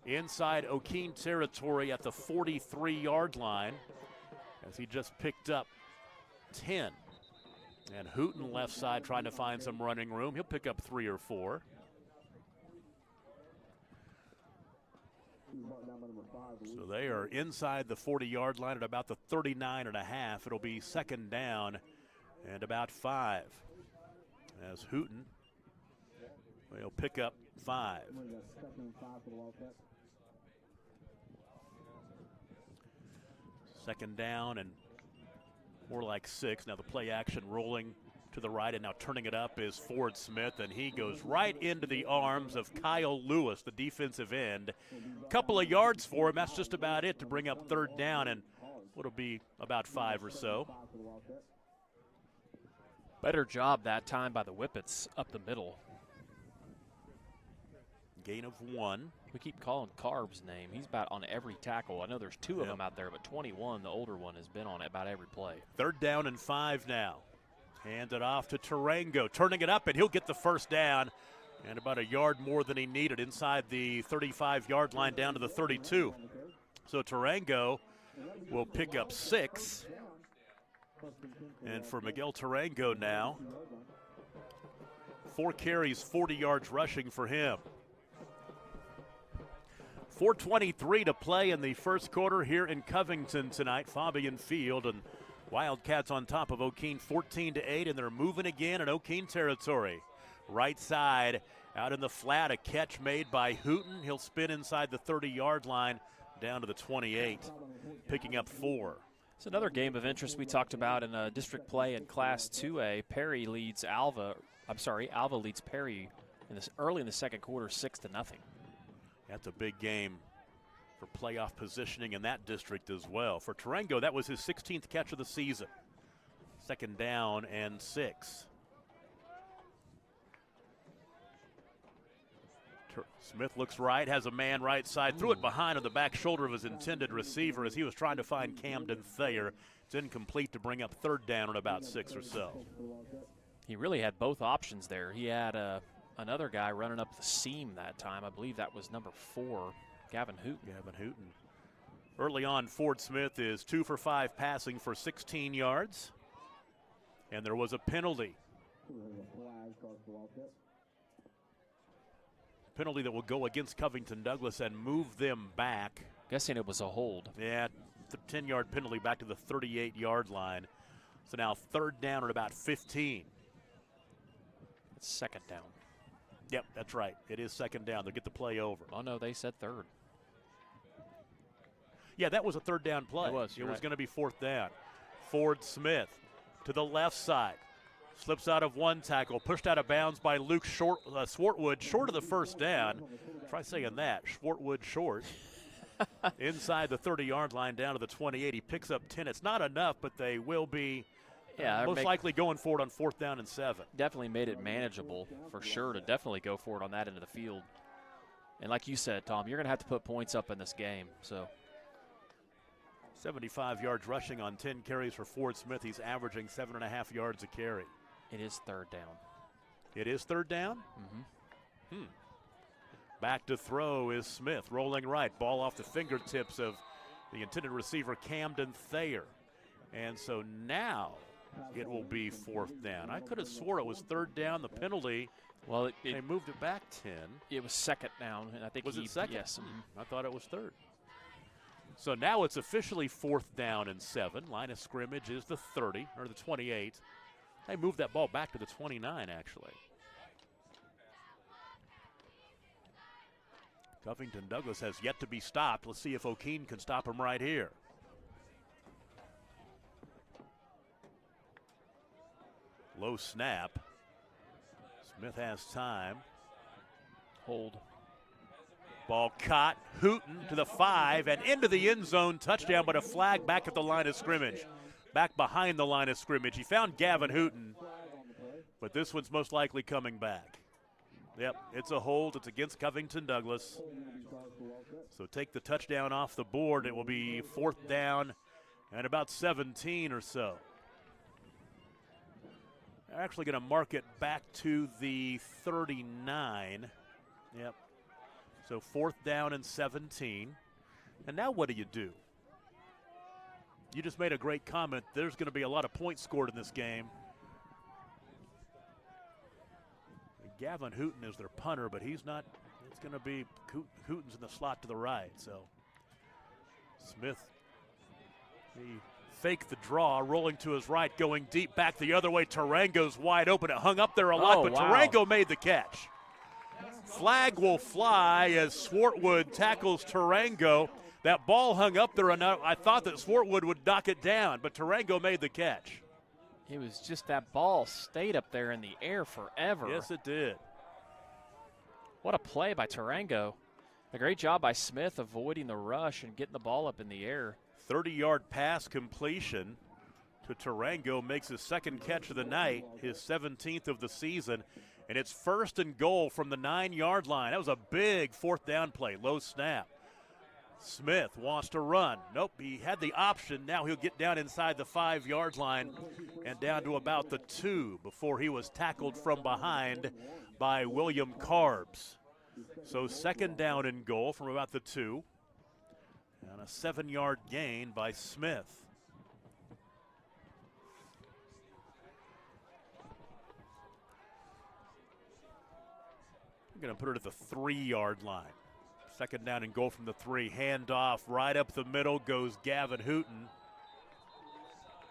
Speaker 2: Inside Okeene territory at the 43-yard line as he just picked up 10. And Hooten left side trying to find some running room. He'll pick up 3 or 4. So they are inside the 40-yard line at about the 39.5. It'll be second down and about 5. As Hooten will pick up 5. Second down and more like 6. Now the play action rolling to the right and now turning it up is Ford Smith, and he goes right into the arms of Kyle Lewis, the defensive end. Couple of yards for him. That's just about it to bring up third down and what'll be about 5 or so.
Speaker 3: Better job that time by the Whippets up the middle.
Speaker 2: Gain of 1.
Speaker 3: We keep calling Carb's name. He's about on every tackle. I know there's 2 of them out there, but 21, the older one, has been on about every play.
Speaker 2: Third down and 5 now. Hand it off to Tarango, turning it up, and he'll get the first down. And about a yard more than he needed inside the 35-yard line down to the 32. So Tarango will pick up 6. And for Miguel Tarango now, 4 carries, 40 yards rushing for him. 4:23 to play in the first quarter here in Covington tonight. Fabian Field, and Wildcats on top of Okeene 14-8, and they're moving again in Okeene territory. Right side out in the flat, a catch made by Hooten. He'll spin inside the 30-yard line down to the 28, picking up 4.
Speaker 3: It's another game of interest we talked about in district play in Class 2A. Alva leads Perry early in the second quarter, 6-0.
Speaker 2: That's a big game for playoff positioning in that district as well. For Tarango, that was his 16th catch of the season. Second down and 6. Smith looks right, has a man right side, threw it behind on the back shoulder of his intended receiver as he was trying to find Camden Thayer. It's incomplete to bring up third down on about 6 or so.
Speaker 3: He really had both options there. He had another guy running up the seam that time. I believe that was number 4, Gavin Hooten.
Speaker 2: Early on, Ford Smith is 2 for 5 passing for 16 yards. And there was a penalty. Penalty that will go against Covington Douglas and move them back.
Speaker 3: Guessing it was a hold.
Speaker 2: Yeah, the 10-yard penalty back to the 38-yard line. So now third down at about 15.
Speaker 3: It's second down.
Speaker 2: Yep, that's right. It is second down. They'll get the play over.
Speaker 3: Oh, no, they said third.
Speaker 2: Yeah, that was a third down play.
Speaker 3: It was
Speaker 2: going to be fourth down. Ford Smith to the left side. Slips out of one tackle, pushed out of bounds by Luke Swartwood, short of the first down. Try saying that, Swartwood short. Inside the 30-yard line down to the 28. He picks up 10. It's not enough, but they will be most likely going for it on 4th down and 7.
Speaker 3: Definitely made it manageable for sure to definitely go for it on that end of the field. And like you said, Tom, you're going to have to put points up in this game. So
Speaker 2: 75 yards rushing on 10 carries for Ford Smith. He's averaging 7.5 yards a carry.
Speaker 3: It is third down.
Speaker 2: It is third down?
Speaker 3: Mm-hmm.
Speaker 2: Back to throw is Smith, rolling right. Ball off the fingertips of the intended receiver, Camden Thayer. And so now it will be 4th down. I could have swore it was third down. The penalty,
Speaker 3: well,
Speaker 2: they moved it back 10.
Speaker 3: It was second down, and I think
Speaker 2: was it second?
Speaker 3: Yes.
Speaker 2: I thought it was third. So now it's officially 4th down and 7. Line of scrimmage is the 30, or the 28. They moved that ball back to the 29, actually. Covington Douglas has yet to be stopped. Let's see if Okeene can stop him right here. Low snap. Smith has time.
Speaker 3: Hold.
Speaker 2: Ball caught. Hooten to the 5 and into the end zone. Touchdown, but a flag back at the line of scrimmage. Back behind the line of scrimmage. He found Gavin Hooten, but this one's most likely coming back. Yep, it's a hold. It's against Covington Douglas. So take the touchdown off the board. It will be 4th down and about 17 or so. They're actually going to mark it back to the 39. Yep. So 4th down and 17. And now what do? You just made a great comment. There's going to be a lot of points scored in this game. Gavin Hooten is their punter, but he's not. It's going to be Hooten's in the slot to the right. So Smith, he faked the draw, rolling to his right, going deep back the other way. Tarango's wide open. It hung up there a lot, but wow. Tarango made the catch. Flag will fly as Swartwood tackles Tarango. That ball hung up there, and I thought that Swartwood would knock it down, but Tarango made the catch.
Speaker 3: It was just that ball stayed up there in the air forever.
Speaker 2: Yes, it did.
Speaker 3: What a play by Tarango. A great job by Smith avoiding the rush and getting the ball up in the air.
Speaker 2: 30-yard pass completion to Tarango, makes his second catch of the night, his 17th of the season, and it's 1st and goal from the 9-yard line. That was a big fourth down play, low snap. Smith wants to run. Nope, he had the option. Now he'll get down inside the 5-yard line and down to about the 2 before he was tackled from behind by William Carbs. So 2nd down and goal from about the 2. And a 7-yard gain by Smith. We're going to put it at the 3-yard line. 2nd down and goal from the 3. Handoff right up the middle goes Gavin Hooten.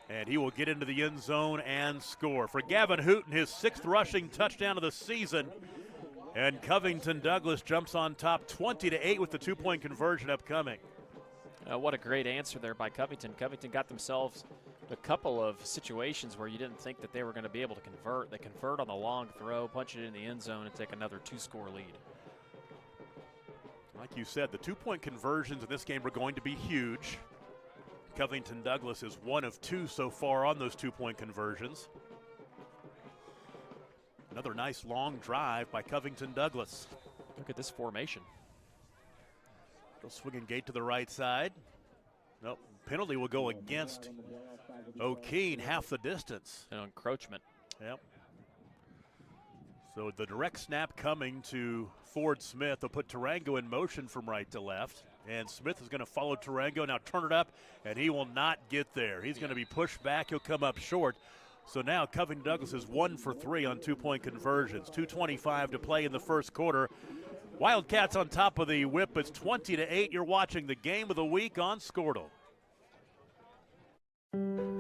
Speaker 2: And he will get into the end zone and score. For Gavin Hooten, his 6th rushing touchdown of the season. And Covington Douglas jumps on top 20-8 with the 2-point conversion upcoming.
Speaker 3: What a great answer there by Covington. Covington got themselves a couple of situations where you didn't think that they were going to be able to convert. They convert on the long throw, punch it in the end zone, and take another 2-score lead.
Speaker 2: Like you said, the 2-point conversions in this game are going to be huge. Covington Douglas is 1 of 2 so far on those 2-point conversions. Another nice long drive by Covington Douglas.
Speaker 3: Look at this formation.
Speaker 2: Swinging gate to the right side. Nope, penalty will go against Okeene, half the distance.
Speaker 3: An encroachment.
Speaker 2: Yep. So the direct snap coming to Ford Smith. They'll put Tarango in motion from right to left. And Smith is going to follow Tarango. Now turn it up, and he will not get there. He's going to be pushed back. He'll come up short. So now Covington Douglas is 1 for 3 on 2-point conversions. 2:25 to play in the first quarter. Wildcats on top of the whip. It's 20-8. You're watching the game of the week on Squirtle.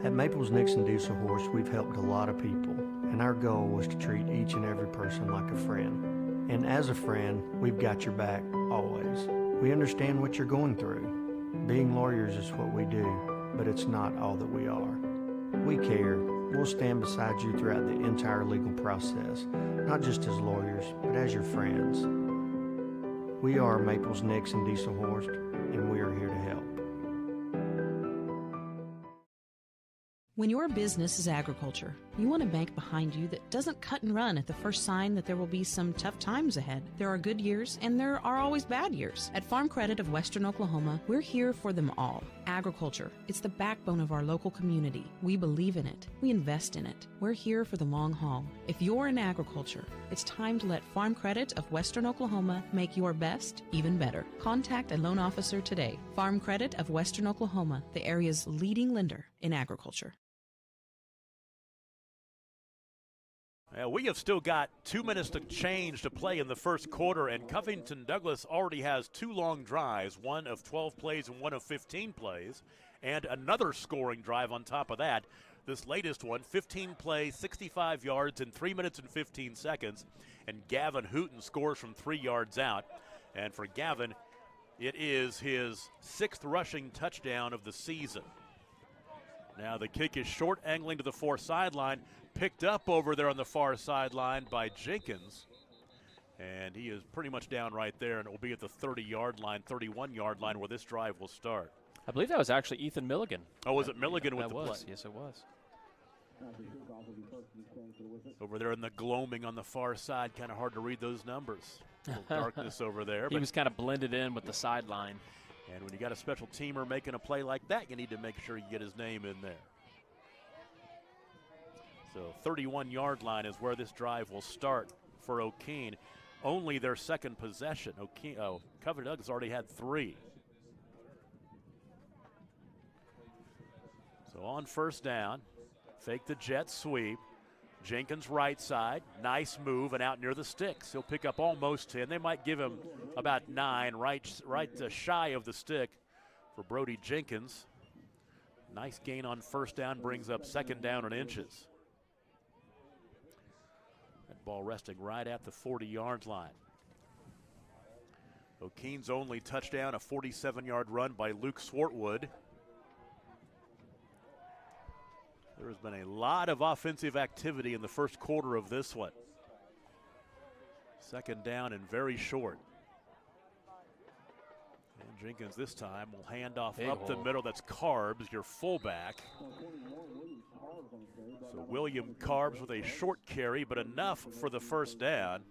Speaker 12: At Maples Nixon Diesel Horse, we've helped a lot of people, and our goal was to treat each and every person like a friend. And as a friend, we've got your back always. We understand what you're going through. Being lawyers is what we do, but it's not all that we are. We care. We'll stand beside you throughout the entire legal process, not just as lawyers, but as your friends. We are Maples Nixon Diesel Horse, and we are here to help.
Speaker 13: When your business is agriculture, you want a bank behind you that doesn't cut and run at the first sign that there will be some tough times ahead. There are good years, and there are always bad years. At Farm Credit of Western Oklahoma, we're here for them all. Agriculture, it's the backbone of our local community. We believe in it. We invest in it. We're here for the long haul. If you're in agriculture, it's time to let Farm Credit of Western Oklahoma make your best even better. Contact a loan officer today. Farm Credit of Western Oklahoma, the area's leading lender in agriculture.
Speaker 2: We have still got 2 minutes to change to play in the first quarter, and Covington Douglas already has 2 long drives, one of 12 plays and one of 15 plays, and another scoring drive on top of that. This latest one, 15 plays, 65 yards in 3 minutes and 15 seconds, and Gavin Hooten scores from 3 yards out. And for Gavin, it is his 6th rushing touchdown of the season. Now the kick is short, angling to the far sideline. Picked up over there on the far sideline by Jenkins. And he is pretty much down right there, and it will be at the 30-yard line, 31-yard line where this drive will start.
Speaker 3: I believe that was actually Ethan Milligan.
Speaker 2: Oh, was it Milligan with the play?
Speaker 3: Yes, it was.
Speaker 2: Over there in the gloaming on the far side, kind of hard to read those numbers. A little darkness over there.
Speaker 3: He was kind of blended in with the sideline.
Speaker 2: And when you got a special teamer making a play like that, you need to make sure you get his name in there. So 31-yard line is where this drive will start for Okeene. Only their second possession. Covington Douglas already had 3. So on first down, fake the jet sweep. Jenkins right side, nice move and out near the sticks. He'll pick up almost 10. They might give him about 9, right shy of the stick for Brody Jenkins. Nice gain on first down, brings up 2nd down and inches. That ball resting right at the 40-yard line. Okeene's only touchdown, a 47-yard run by Luke Swartwood. There has been a lot of offensive activity in the first quarter of this one. Second down and very short. And Jenkins this time will hand off up the middle. That's Carbs, your fullback. So William Carbs with a short carry, but enough for the first down.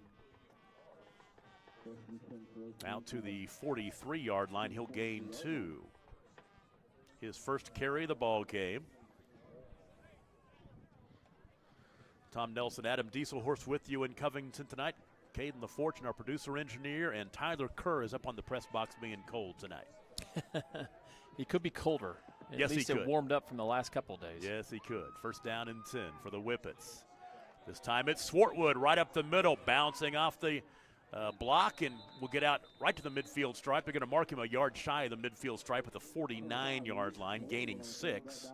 Speaker 2: Out to the 43-yard line, he'll gain 2. His first carry of the ball game. Tom Nelson, Adam Dieselhorst with you in Covington tonight. Caden LaFortune, our producer engineer, and Tyler Kerr is up on the press box being cold tonight.
Speaker 3: He could be colder.
Speaker 2: Yes,
Speaker 3: At least
Speaker 2: he could.
Speaker 3: It warmed up from the last couple of days.
Speaker 2: Yes, he could. First down and 10 for the Whippets. This time it's Swartwood right up the middle, bouncing off the block, and will get out right to the midfield stripe. They're going to mark him a yard shy of the midfield stripe at the 49-yard line, gaining 6.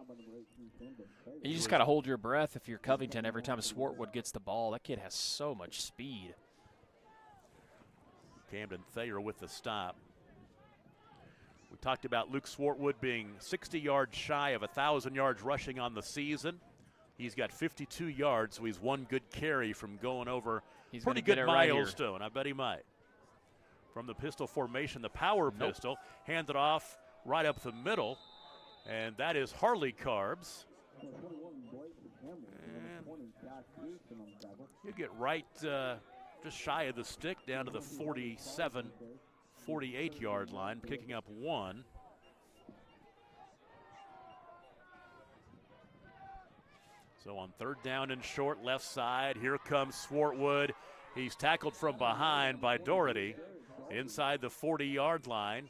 Speaker 3: You just got to hold your breath if you're Covington every time Swartwood gets the ball. That kid has so much speed.
Speaker 2: Camden Thayer with the stop. We talked about Luke Swartwood being 60 yards shy of 1,000 yards rushing on the season. He's got 52 yards, so he's one good carry from going over pretty good milestone. I bet he might. From the pistol formation, the power pistol, handed off right up the middle, and that is Harley Carbs. You get right just shy of the stick down to the 47, 48-yard line, kicking up 1. So on third down and short, left side, here comes Swartwood. He's tackled from behind by Doherty inside the 40-yard line.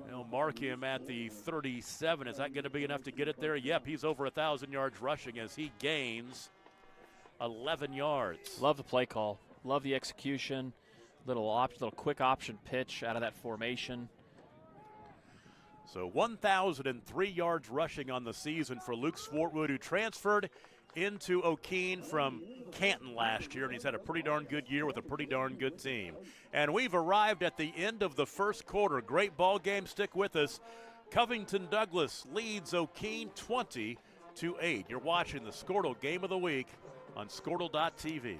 Speaker 2: They'll mark him at the 37. Is that going to be enough to get it there? Yep, he's over 1,000 yards rushing as he gains 11 yards.
Speaker 3: Love the play call. Love the execution. Little quick option pitch out of that formation.
Speaker 2: So 1,003 yards rushing on the season for Luke Swartwood, who transferred into Okeene from Canton last year, and he's had a pretty darn good year with a pretty darn good team. And we've arrived at the end of the first quarter. Great ball game. Stick with us. Covington Douglas leads Okeene 20-8. You're watching the Squirtle Game of the Week on Squirtle.tv.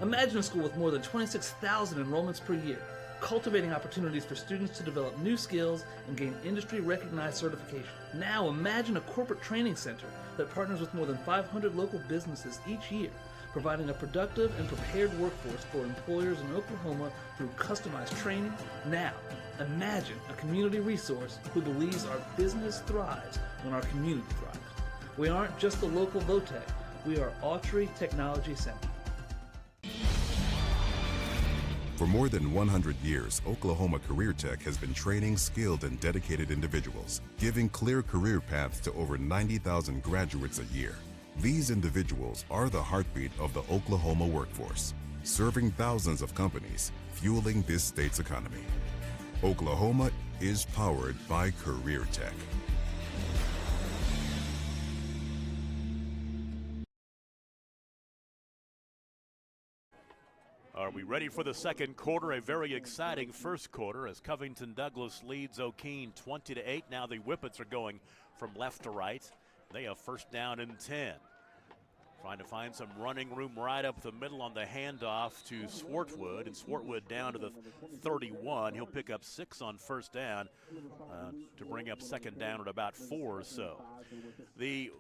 Speaker 14: Imagine a school with more than 26,000 enrollments per year, cultivating opportunities for students to develop new skills and gain industry-recognized certification. Now imagine a corporate training center that partners with more than 500 local businesses each year, providing a productive and prepared workforce for employers in Oklahoma through customized training. Now, imagine a community resource who believes our business thrives when our community thrives. We aren't just the local Votech, we are Autry Technology Center.
Speaker 15: For more than 100 years, Oklahoma Career Tech has been training skilled and dedicated individuals, giving clear career paths to over 90,000 graduates a year. These individuals are the heartbeat of the Oklahoma workforce, serving thousands of companies, fueling this state's economy. Oklahoma is powered by Career Tech.
Speaker 2: Are we ready for the second quarter? A very exciting first quarter as Covington Douglas leads Okeene 20-8. Now the Whippets are going from left to right. They have first down and 10. Trying to find some running room right up the middle on the handoff to Swartwood, and Swartwood down to the 31. He'll pick up 6 on first down to bring up second down at about 4 or so. The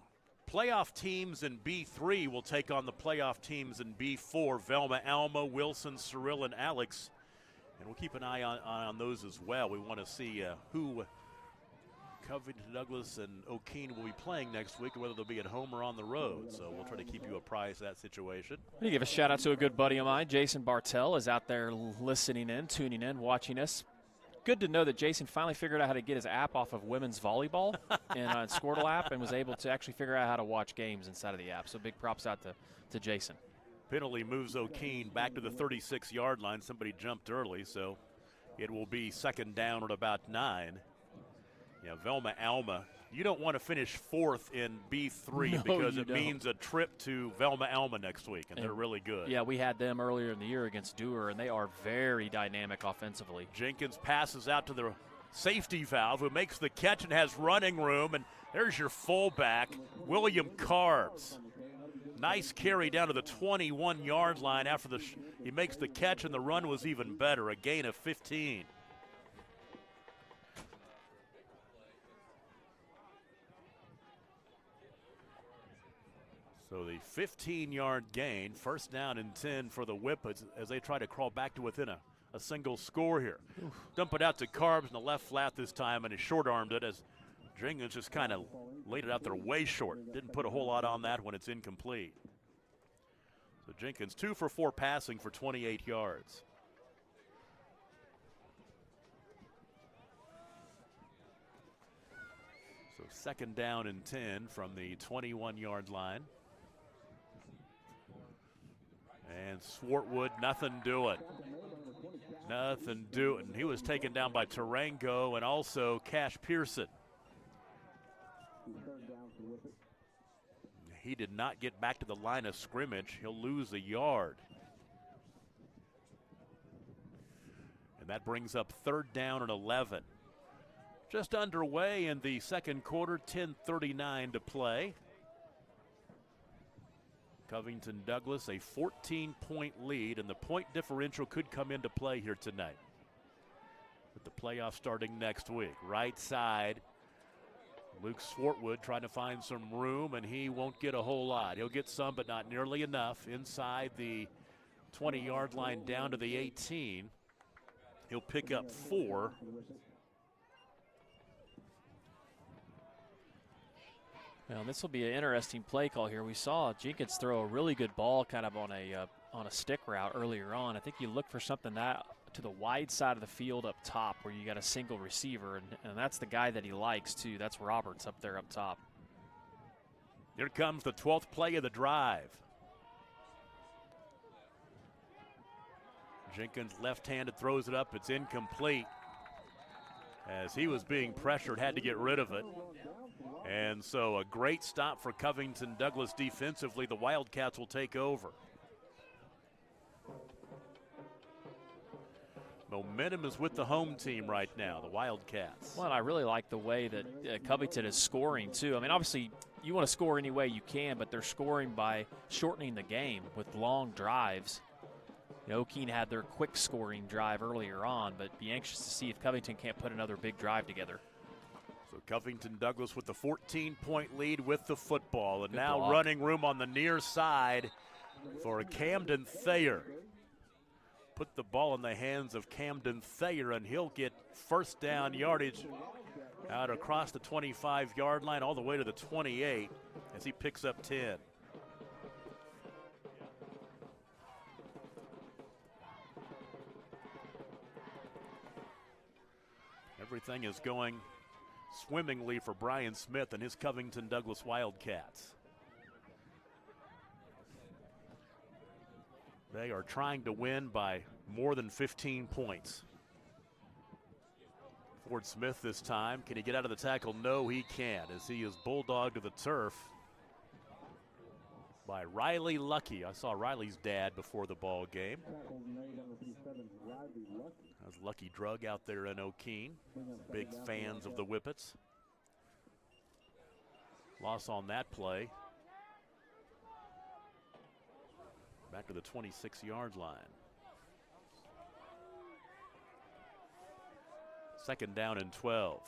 Speaker 2: playoff teams in B3 will take on the playoff teams in B4. Velma, Alma, Wilson, Cyril, and Alex. And we'll keep an eye on those as well. We want to see who Covington Douglas and Okeene will be playing next week, and whether they'll be at home or on the road. So we'll try to keep you apprised of that situation.
Speaker 3: Let me give a shout out to a good buddy of mine. Jason Bartell is out there listening in, tuning in, watching us. Good to know that Jason finally figured out how to get his app off of women's volleyball and Squirtle app, and was able to actually figure out how to watch games inside of the app. So big props out to Jason.
Speaker 2: Penalty moves Okeene back to the 36-yard line. Somebody jumped early, so it will be second down at about 9. Yeah, Velma Alma You don't want to finish 4th in B3
Speaker 3: No,
Speaker 2: because
Speaker 3: you
Speaker 2: it
Speaker 3: don't.
Speaker 2: means a trip to Velma-Alma next week, and they're really good.
Speaker 3: Yeah, we had them earlier in the year against Dewar, and they are very dynamic offensively.
Speaker 2: Jenkins passes out to the safety valve, who makes the catch and has running room, and there's your fullback, William Carbs. Nice carry down to the 21-yard line after he makes the catch, and the run was even better, a gain of 15. So the 15-yard gain, first down and 10 for the Whippets as they try to crawl back to within a single score here. Dump it out to Carbs in the left flat this time, and he short-armed it as Jenkins just kind of laid it out there way short. Didn't put a whole lot on that when it's incomplete. So Jenkins 2 for 4 passing for 28 yards. So second down and 10 from the 21-yard line. And Swartwood, nothing doing. Nothing doing. He was taken down by Tarango and also Cash Pearson. He did not get back to the line of scrimmage. He'll lose a yard. And that brings up third down and 11. Just underway in the second quarter, 10:39 to play. Covington Douglas, a 14-point lead, and the point differential could come into play here tonight, with the playoffs starting next week. Right side, Luke Swartwood trying to find some room, and he won't get a whole lot. He'll get some, but not nearly enough. Inside the 20-yard line down to the 18. He'll pick up 4.
Speaker 3: Well, this will be an interesting play call here. We saw Jenkins throw a really good ball kind of on a stick route earlier on. I think you look for something that to the wide side of the field up top where you got a single receiver, and that's the guy that he likes too. That's Roberts up there up top.
Speaker 2: Here comes the 12th play of the drive. Jenkins left-handed throws it up. It's incomplete. As he was being pressured, had to get rid of it. And so a great stop for Covington Douglas defensively. The Wildcats will take over. Momentum is with the home team right now, the Wildcats.
Speaker 3: Well, I really like the way that Covington is scoring too. I mean, obviously you want to score any way you can, but they're scoring by shortening the game with long drives. You know, Okeene had their quick scoring drive earlier on, but be anxious to see if Covington can't put another big drive together.
Speaker 2: So Covington Douglas with the 14-point lead with the football, and
Speaker 3: Good
Speaker 2: now
Speaker 3: block.
Speaker 2: running room on the near side for Camden Thayer. Put the ball in the hands of Camden Thayer, and he'll get first down yardage out across the 25-yard line all the way to the 28 as he picks up 10. Everything is going swimmingly for Brian Smith and his Covington Douglas Wildcats. They are trying to win by more than 15 points. Ford Smith this time. Can he get out of the tackle? No, he can't, as he is bulldogged to the turf by Riley Lucky. I saw Riley's dad before the ball game. That's Lucky Drug out there in Okeene. Big fans of the Whippets. Loss on that play. Back to the 26-yard line. Second down and 12.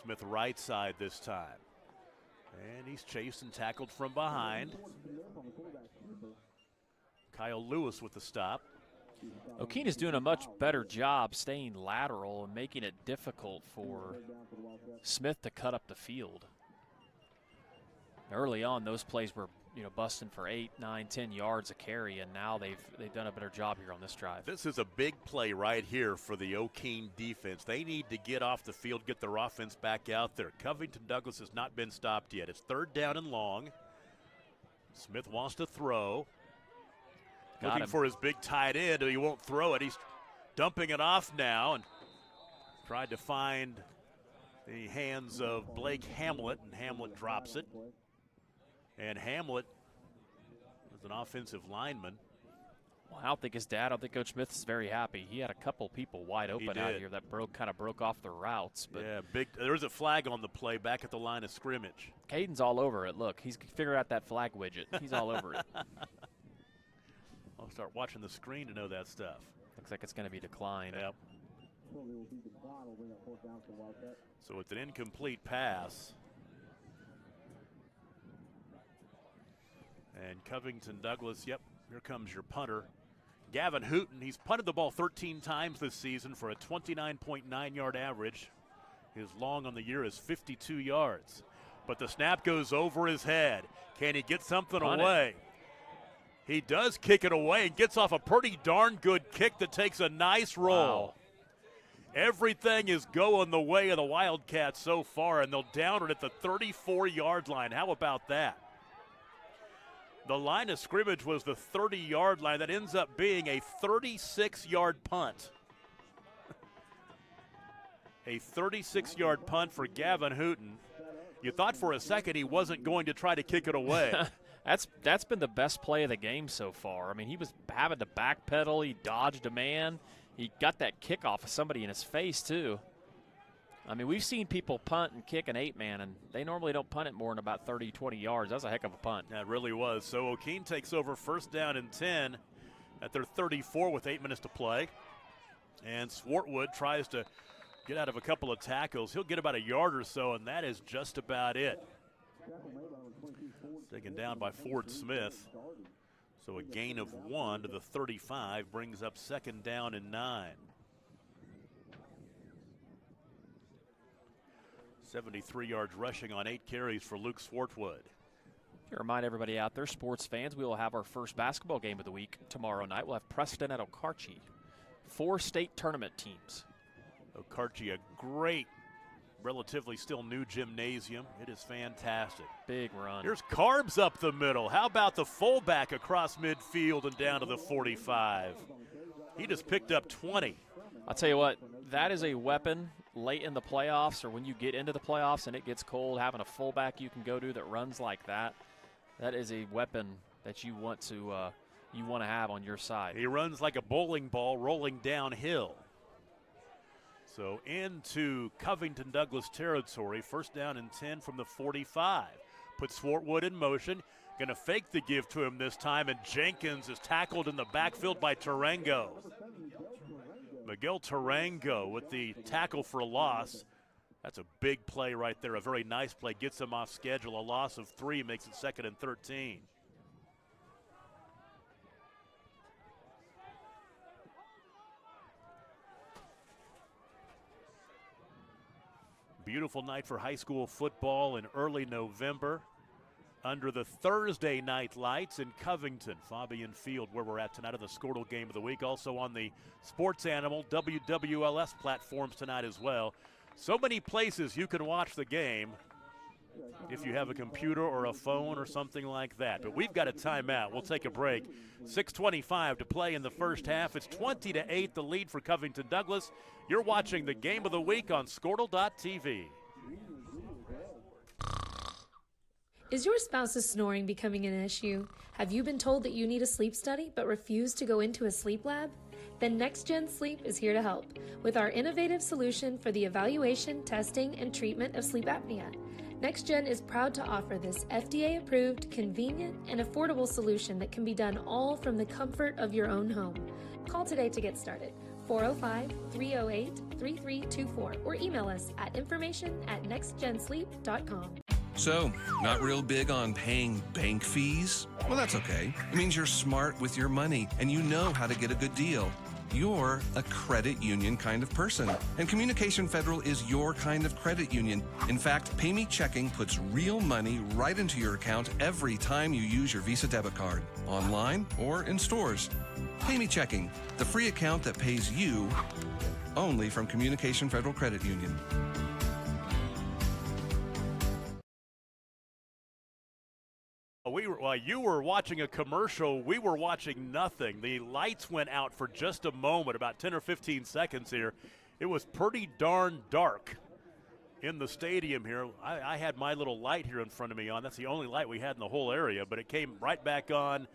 Speaker 2: Smith right side this time. And he's chased and tackled from behind. Kyle Lewis with the stop.
Speaker 3: Okeene is doing a much better job staying lateral and making it difficult for Smith to cut up the field. Early on, those plays were, busting for 8, 9, 10 yards a carry, and now they've done a better job here on this drive.
Speaker 2: This is a big play right here for the Okeene defense. They need to get off the field, get their offense back out there. Covington Douglas has not been stopped yet. It's third down and long. Smith wants to throw. Looking for his big tight end. He won't throw it. He's dumping it off now and tried to find the hands of Blake Hamlet, and Hamlet drops it. And Hamlet is an offensive lineman.
Speaker 3: Well, I don't think his dad, I don't think Coach Smith is very happy. He had a couple people wide open out here that kind of broke off the routes. But
Speaker 2: yeah, there's a flag on the play back at the line of scrimmage.
Speaker 3: Caden's all over it. Look, he's figured out that flag widget. He's all over it.
Speaker 2: I'll start watching the screen to know that stuff.
Speaker 3: Looks like it's going to be declined.
Speaker 2: Yep. So it's an incomplete pass. And Covington Douglas, yep, here comes your punter. Gavin Hooten, he's punted the ball 13 times this season for a 29.9-yard average. His long on the year is 52 yards. But the snap goes over his head. Can he get something away? He does kick it away and gets off a pretty darn good kick that takes a nice roll.
Speaker 3: Wow.
Speaker 2: Everything is going the way of the Wildcats so far, and they'll down it at the 34-yard line. How about that? The line of scrimmage was the 30-yard line. That ends up being a 36-yard punt. A 36-yard punt for Gavin Hooten. You thought for a second he wasn't going to try to kick it away.
Speaker 3: That's been the best play of the game so far. I mean, he was having to backpedal. He dodged a man. He got that kick off of somebody in his face, too. I mean, we've seen people punt and kick an 8-man, and they normally don't punt it more than about 30, 20 yards. That was a heck of a punt.
Speaker 2: That really was. So Okeene takes over first down and 10 at their 34 with 8 minutes to play. And Swartwood tries to get out of a couple of tackles. He'll get about a yard or so, and that is just about it. Taken down by Ford Smith. So a gain of 1 to the 35 brings up second down and 9. 73 yards rushing on 8 carries for Luke Swartwood.
Speaker 3: To remind everybody out there, sports fans, we will have our first basketball game of the week tomorrow night. We'll have Preston at Okarche. 4 state tournament teams.
Speaker 2: Okarche, a great, relatively still new gymnasium. It is fantastic.
Speaker 3: Big run.
Speaker 2: Here's Carbs up the middle. How about the fullback across midfield and down to the 45? He just picked up 20.
Speaker 3: I'll tell you what, that is a weapon late in the playoffs or when you get into the playoffs and it gets cold, having a fullback you can go to that runs like that, that is a weapon that you want to have on your side.
Speaker 2: He runs like a bowling ball rolling downhill. So into Covington Douglas territory, first down and 10 from the 45. Put Swartwood in motion, going to fake the give to him this time, and Jenkins is tackled in the backfield by Tarango. Miguel Tarango with the tackle for a loss. That's a big play right there, a very nice play. Gets him off schedule. A loss of 3 makes it second and 13. Beautiful night for high school football in early November. Under the Thursday night lights in Covington, Fabian Field, where we're at tonight of the Squirtle Game of the Week. Also on the Sports Animal WWLS platforms tonight as well. So many places you can watch the game if you have a computer or a phone or something like that. But we've got a timeout. We'll take a break. 6:25 to play in the first half. It's 20-8, the lead for Covington Douglas. You're watching the Game of the Week on Squirtle.tv.
Speaker 7: Is your spouse's snoring becoming an issue? Have you been told that you need a sleep study but refuse to go into a sleep lab? Then Next Gen Sleep is here to help with our innovative solution for the evaluation, testing, and treatment of sleep apnea. Next Gen is proud to offer this FDA-approved, convenient, and affordable solution that can be done all from the comfort of your own home. Call today to get started. 405-308-3324 or email us at information@nextgensleep.com.
Speaker 16: So, not real big on paying bank fees? Well, that's okay. It means you're smart with your money and you know how to get a good deal. You're a credit union kind of person, and Communication Federal is your kind of credit union. In fact, Pay Me Checking puts real money right into your account every time you use your Visa debit card, online or in stores. Pay Me Checking, the free account that pays you only from Communication Federal Credit Union.
Speaker 2: While you were watching a commercial, we were watching nothing. The lights went out for just a moment, about 10 or 15 seconds here. It was pretty darn dark in the stadium here. I had my little light here in front of me on. That's the only light we had in the whole area, but it came right back on.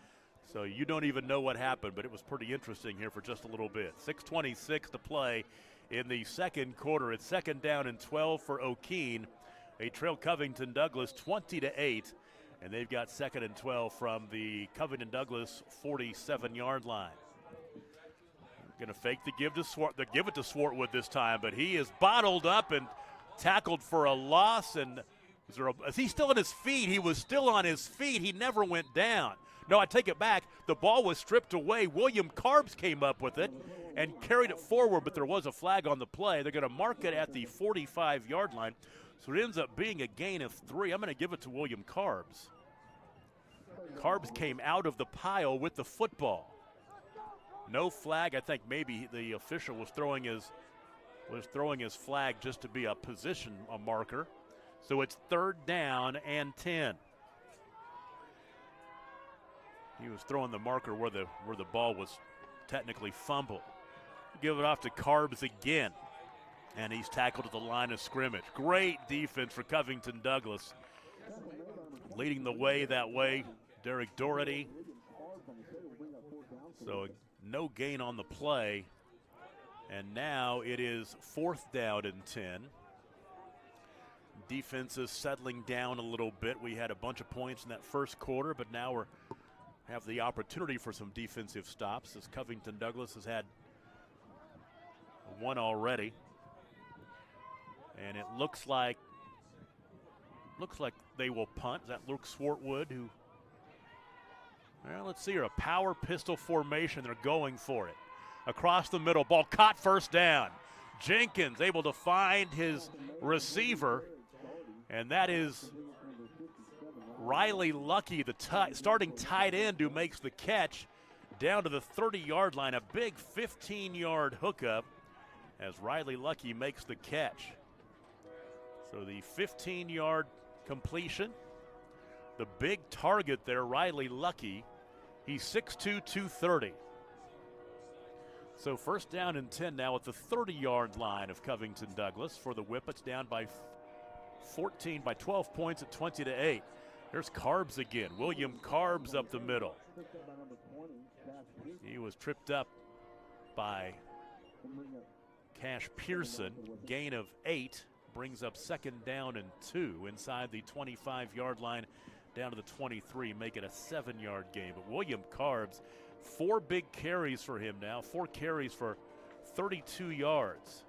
Speaker 2: So you don't even know what happened, but it was pretty interesting here for just a little bit. 6:26 to play in the second quarter. It's second down and 12 for Okeene. They trail Covington Douglas 20-8, and they've got second and 12 from the Covington Douglas 47-yard line. Going to fake the give to Swart. They give it to Swartwood this time, but he is bottled up and tackled for a loss. And is he still on his feet? He was still on his feet. He never went down. No, I take it back. The ball was stripped away. William Carbs came up with it and carried it forward, but there was a flag on the play. They're going to mark it at the 45-yard line. So it ends up being a gain of 3. I'm going to give it to William Carbs. Carbs came out of the pile with the football. No flag. I think maybe the official was throwing his flag just to be a marker. So it's third down and 10. He was throwing the marker where the ball was technically fumbled. Give it off to Carbs again, and he's tackled at the line of scrimmage. Great defense for Covington Douglas. Leading the way that way, Derek Doherty. So no gain on the play, and now it is fourth down and 10. Defense is settling down a little bit. We had a bunch of points in that first quarter, but now we're have the opportunity for some defensive stops, as Covington Douglas has had one already. And it looks like they will punt. Is that Luke Swartwood who, well, let's see here, a power pistol formation. They're going for it. Across the middle, ball caught, first down. Jenkins able to find his receiver, and that is Riley Lucky, the starting tight end, who makes the catch down to the 30-yard line. A big 15-yard hookup as Riley Lucky makes the catch. So the 15-yard completion. The big target there, Riley Lucky. He's 6'2", 230. So first down and 10 now at the 30-yard line of Covington Douglas for the Whippets, down by 12 points at 20-8. There's Carbs again. William Carbs up the middle. He was tripped up by Cash Pearson. Gain of 8 brings up second down and 2 inside the 25-yard line down to the 23, make it a 7-yard gain. But William Carbs, 4 big carries for him now, 4 carries for 32 yards.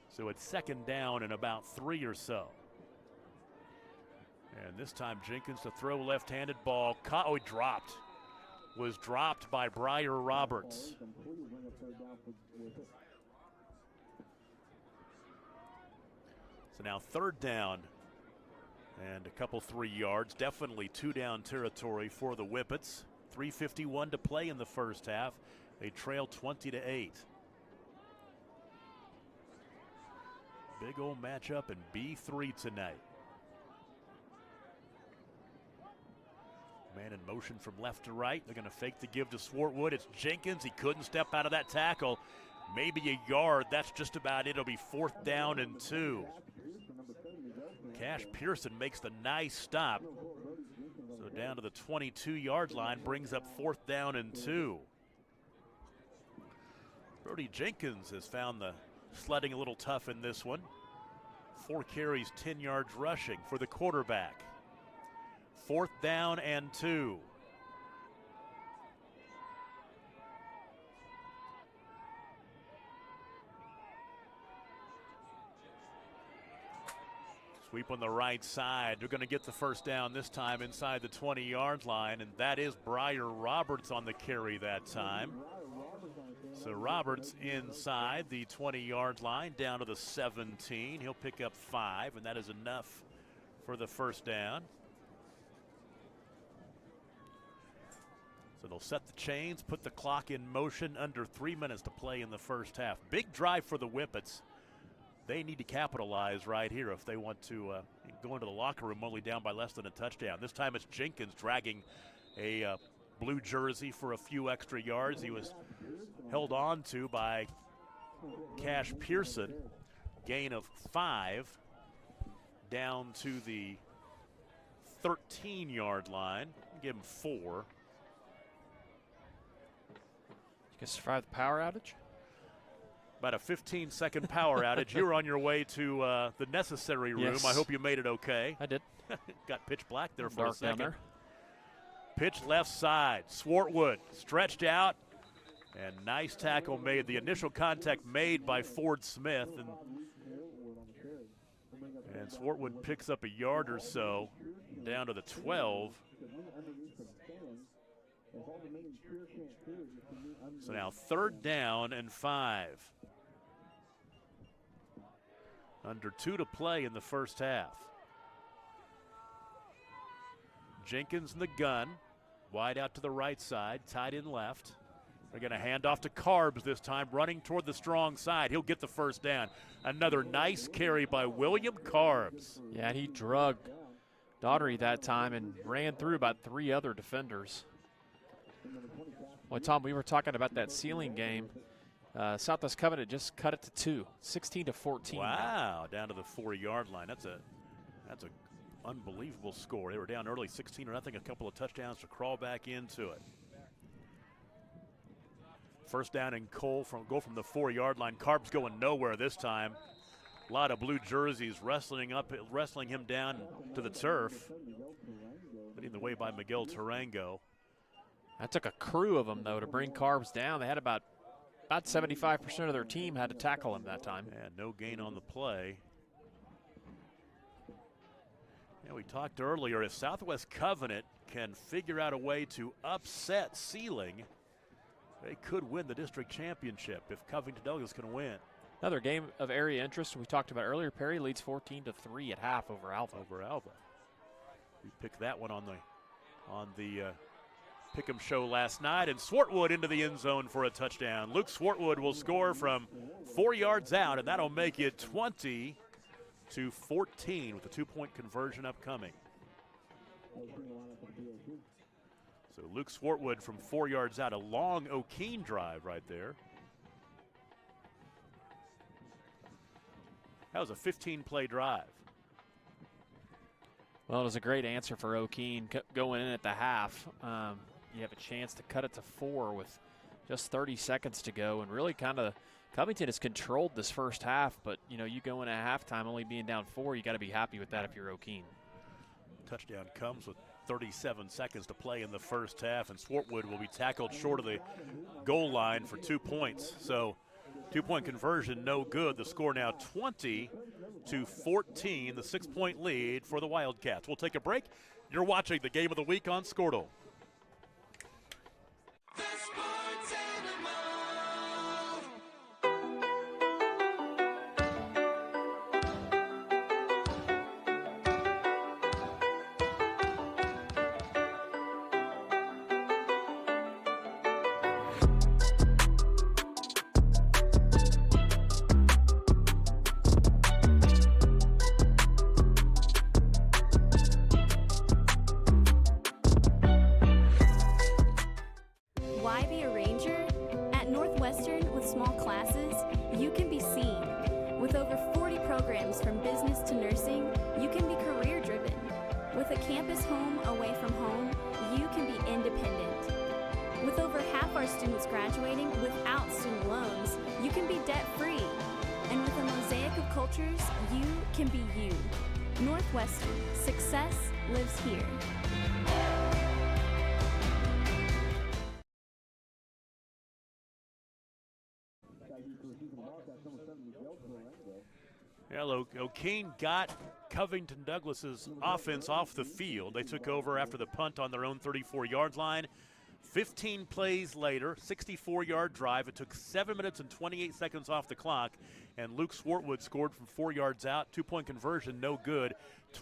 Speaker 2: So it's second down and about 3 or so. And this time Jenkins to throw, left-handed ball. He dropped. Was dropped by Briar Roberts. So now third down and a couple 3 yards. Definitely 2-down territory for the Whippets. 3:51 to play in the first half. They trail 20-8. Big old matchup in B3 tonight. Man in motion from left to right. They're going to fake the give to Swartwood. It's Jenkins. He couldn't step out of that tackle. Maybe a yard. That's just about it. It'll be fourth down and 2. Cash Pearson makes the nice stop. So down to the 22-yard line, brings up fourth down and 2. Brody Jenkins has found the sledding a little tough in this one. 4 carries, 10 yards rushing for the quarterback. Fourth down and 2. Sweep on the right side. They're going to get the first down this time inside the 20-yard line, and that is Briar Roberts on the carry that time. So Roberts inside the 20-yard line down to the 17. He'll pick up 5, and that is enough for the first down. So they'll set the chains, put the clock in motion, under 3 minutes to play in the first half. Big drive for the Whippets. They need to capitalize right here if they want to go into the locker room only down by less than a touchdown. This time it's Jenkins dragging a blue jersey for a few extra yards. He was held on to by Cash Pearson. Gain of 5 down to the 13-yard line. Give him 4.
Speaker 3: You can survive the power outage?
Speaker 2: About a 15-second power outage. You were on your way to the necessary room.
Speaker 3: Yes.
Speaker 2: I hope you made it okay.
Speaker 3: I did.
Speaker 2: Got pitch black there for
Speaker 3: Dark
Speaker 2: a second.
Speaker 3: down there.
Speaker 2: Pitch left side. Swartwood stretched out. And nice tackle made. The initial contact made by Ford Smith. And Swartwood picks up a yard or so down to the 12. So now 3rd down and 5. Under 2 to play in the first half. Jenkins in the gun. Wide out to the right side, tight end left. They're going to hand off to Carbs this time, running toward the strong side. He'll get the first down. Another nice carry by William Carbs.
Speaker 3: Yeah, he drug Daugherty that time and ran through about 3 other defenders. Well, Tom, we were talking about that ceiling game. Southwest Covenant just cut it to 2, 16-14.
Speaker 2: Wow, down to the 4-yard line. That's a unbelievable score. They were down early 16-0, a couple of touchdowns to crawl back into it. First down and Cole go from the 4-yard line. Carbs going nowhere this time. A lot of blue jerseys wrestling him down to the turf. Leading the way by Miguel Tarango.
Speaker 3: That took a crew of them, though, to bring Carbs down. They had about 75% of their team had to tackle him that time.
Speaker 2: Yeah, no gain on the play. Yeah, we talked earlier, if Southwest Covenant can figure out a way to upset Ceiling, they could win the district championship if Covington Douglas can win.
Speaker 3: Another game of area interest we talked about earlier. Perry leads 14-3 at half over Alva.
Speaker 2: We picked that one on the Pick'em show last night, and Swartwood into the end zone for a touchdown. Luke Swartwood will score from 4 yards out, and that'll make it 20-14 with a 2-point conversion upcoming. So Luke Swartwood from 4 yards out, a long Okeene drive right there. That was a 15-play drive.
Speaker 3: Well, it was a great answer for Okeene going in at the half. You have a chance to cut it to 4 with just 30 seconds to go, and really kind of Covington has controlled this first half, but you go in at halftime only being down 4, you got to be happy with that if you're Okeene.
Speaker 2: Touchdown comes with 37 seconds to play in the first half, and Swartwood will be tackled short of the goal line for 2 points. So 2-point conversion, no good. The score now 20-14, the 6-point lead for the Wildcats. We'll take a break. You're watching the Game of the Week on Squirtle. Okeene got Covington Douglas's offense off the field. They took over after the punt on their own 34-yard line. 15 plays later, 64-yard drive. It took 7 minutes and 28 seconds off the clock, and Luke Swartwood scored from 4 yards out. 2-point conversion, no good.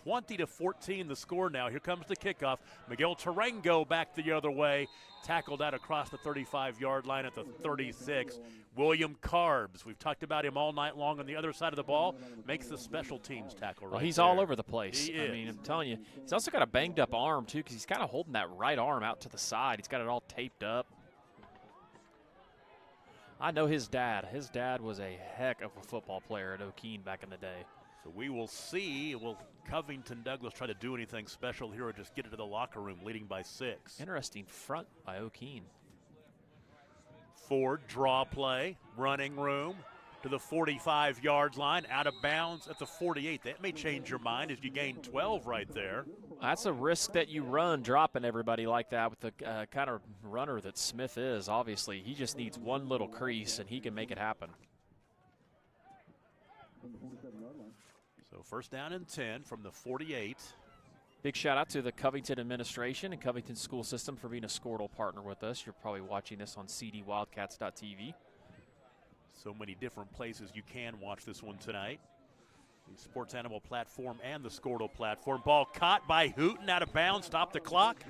Speaker 2: 20-14 the score now. Here comes the kickoff. Miguel Tarango back the other way. Tackled out across the 35-yard line at the 36. William Carbs, we've talked about him all night long on the other side of the ball, makes the special teams tackle right.
Speaker 3: Well, he's
Speaker 2: there.
Speaker 3: all over the place.
Speaker 2: He is.
Speaker 3: I mean, I'm telling you. He's also got a banged-up arm, too, because he's kind of holding that right arm out to the side. He's got it all taped up. I know his dad. His dad was a heck of a football player at Okeene back in the day.
Speaker 2: So we will see. Will Covington Douglas try to do anything special here or just get into the locker room leading by 6?
Speaker 3: Interesting front by Okeene.
Speaker 2: Ford, draw play, running room to the 45-yard line, out of bounds at the 48. That may change your mind as you gain 12 right there.
Speaker 3: That's a risk that you run, dropping everybody like that with the kind of runner that Smith is. Obviously, he just needs one little crease, and he can make it happen.
Speaker 2: So first down and 10 from the 48.
Speaker 3: Big shout out to the Covington administration and Covington school system for being a Squirtle partner with us. You're probably watching this on cdwildcats.tv.
Speaker 2: So many different places you can watch this one tonight. The Sports Animal platform and the Squirtle platform. Ball caught by Hooten, out of bounds, stop the clock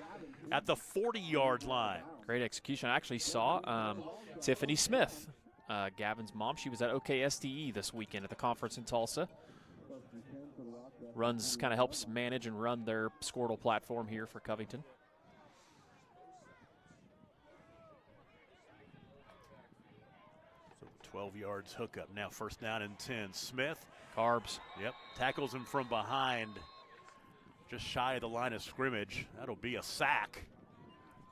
Speaker 2: at the 40-yard line.
Speaker 3: Great execution. I actually saw Tiffany Smith, Gavin's mom. She was at OKSTE this weekend at the conference in Tulsa. Kind of helps manage and run their Squirtle platform here for Covington.
Speaker 2: So 12 yards hookup. Now first down and 10. Smith.
Speaker 3: Carbs.
Speaker 2: Yep. Tackles him from behind. Just shy of the line of scrimmage. That'll be a sack.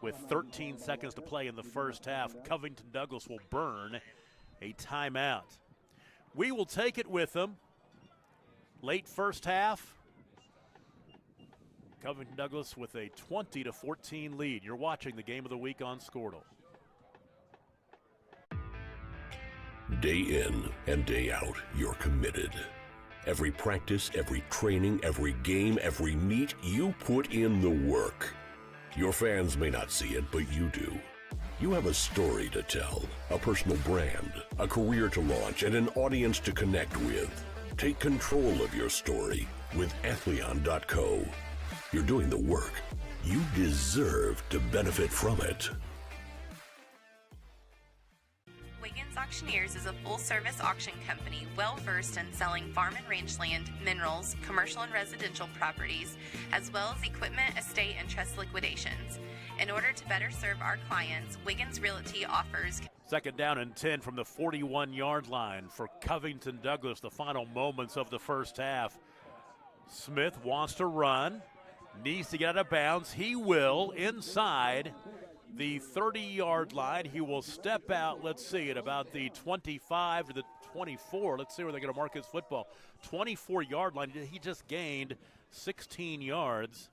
Speaker 2: With 13 seconds to play in the first half, Covington Douglas will burn a timeout. We will take it with them. Late first half, Covington Douglas with a 20-14 lead. You're watching the Game of the Week on Squirtle.
Speaker 17: Day in and day out, you're committed. Every practice, every training, every game, every meet, you put in the work. Your fans may not see it, but you do. You have a story to tell, a personal brand, a career to launch, and an audience to connect with. Take control of your story with Athleon.co. You're doing the work. You deserve to benefit from it.
Speaker 18: Wiggins Auctioneers is a full-service auction company well-versed in selling farm and range land, minerals, commercial and residential properties, as well as equipment, estate, and trust liquidations. In order to better serve our clients, Wiggins Realty offers...
Speaker 2: Second down and 10 from the 41-yard line for Covington Douglas, the final moments of the first half. Smith wants to run, needs to get out of bounds. He will inside the 30-yard line. He will step out, let's see, at about the 25 to the 24. Let's see where they're going to mark his football. 24-yard line. He just gained 16 yards.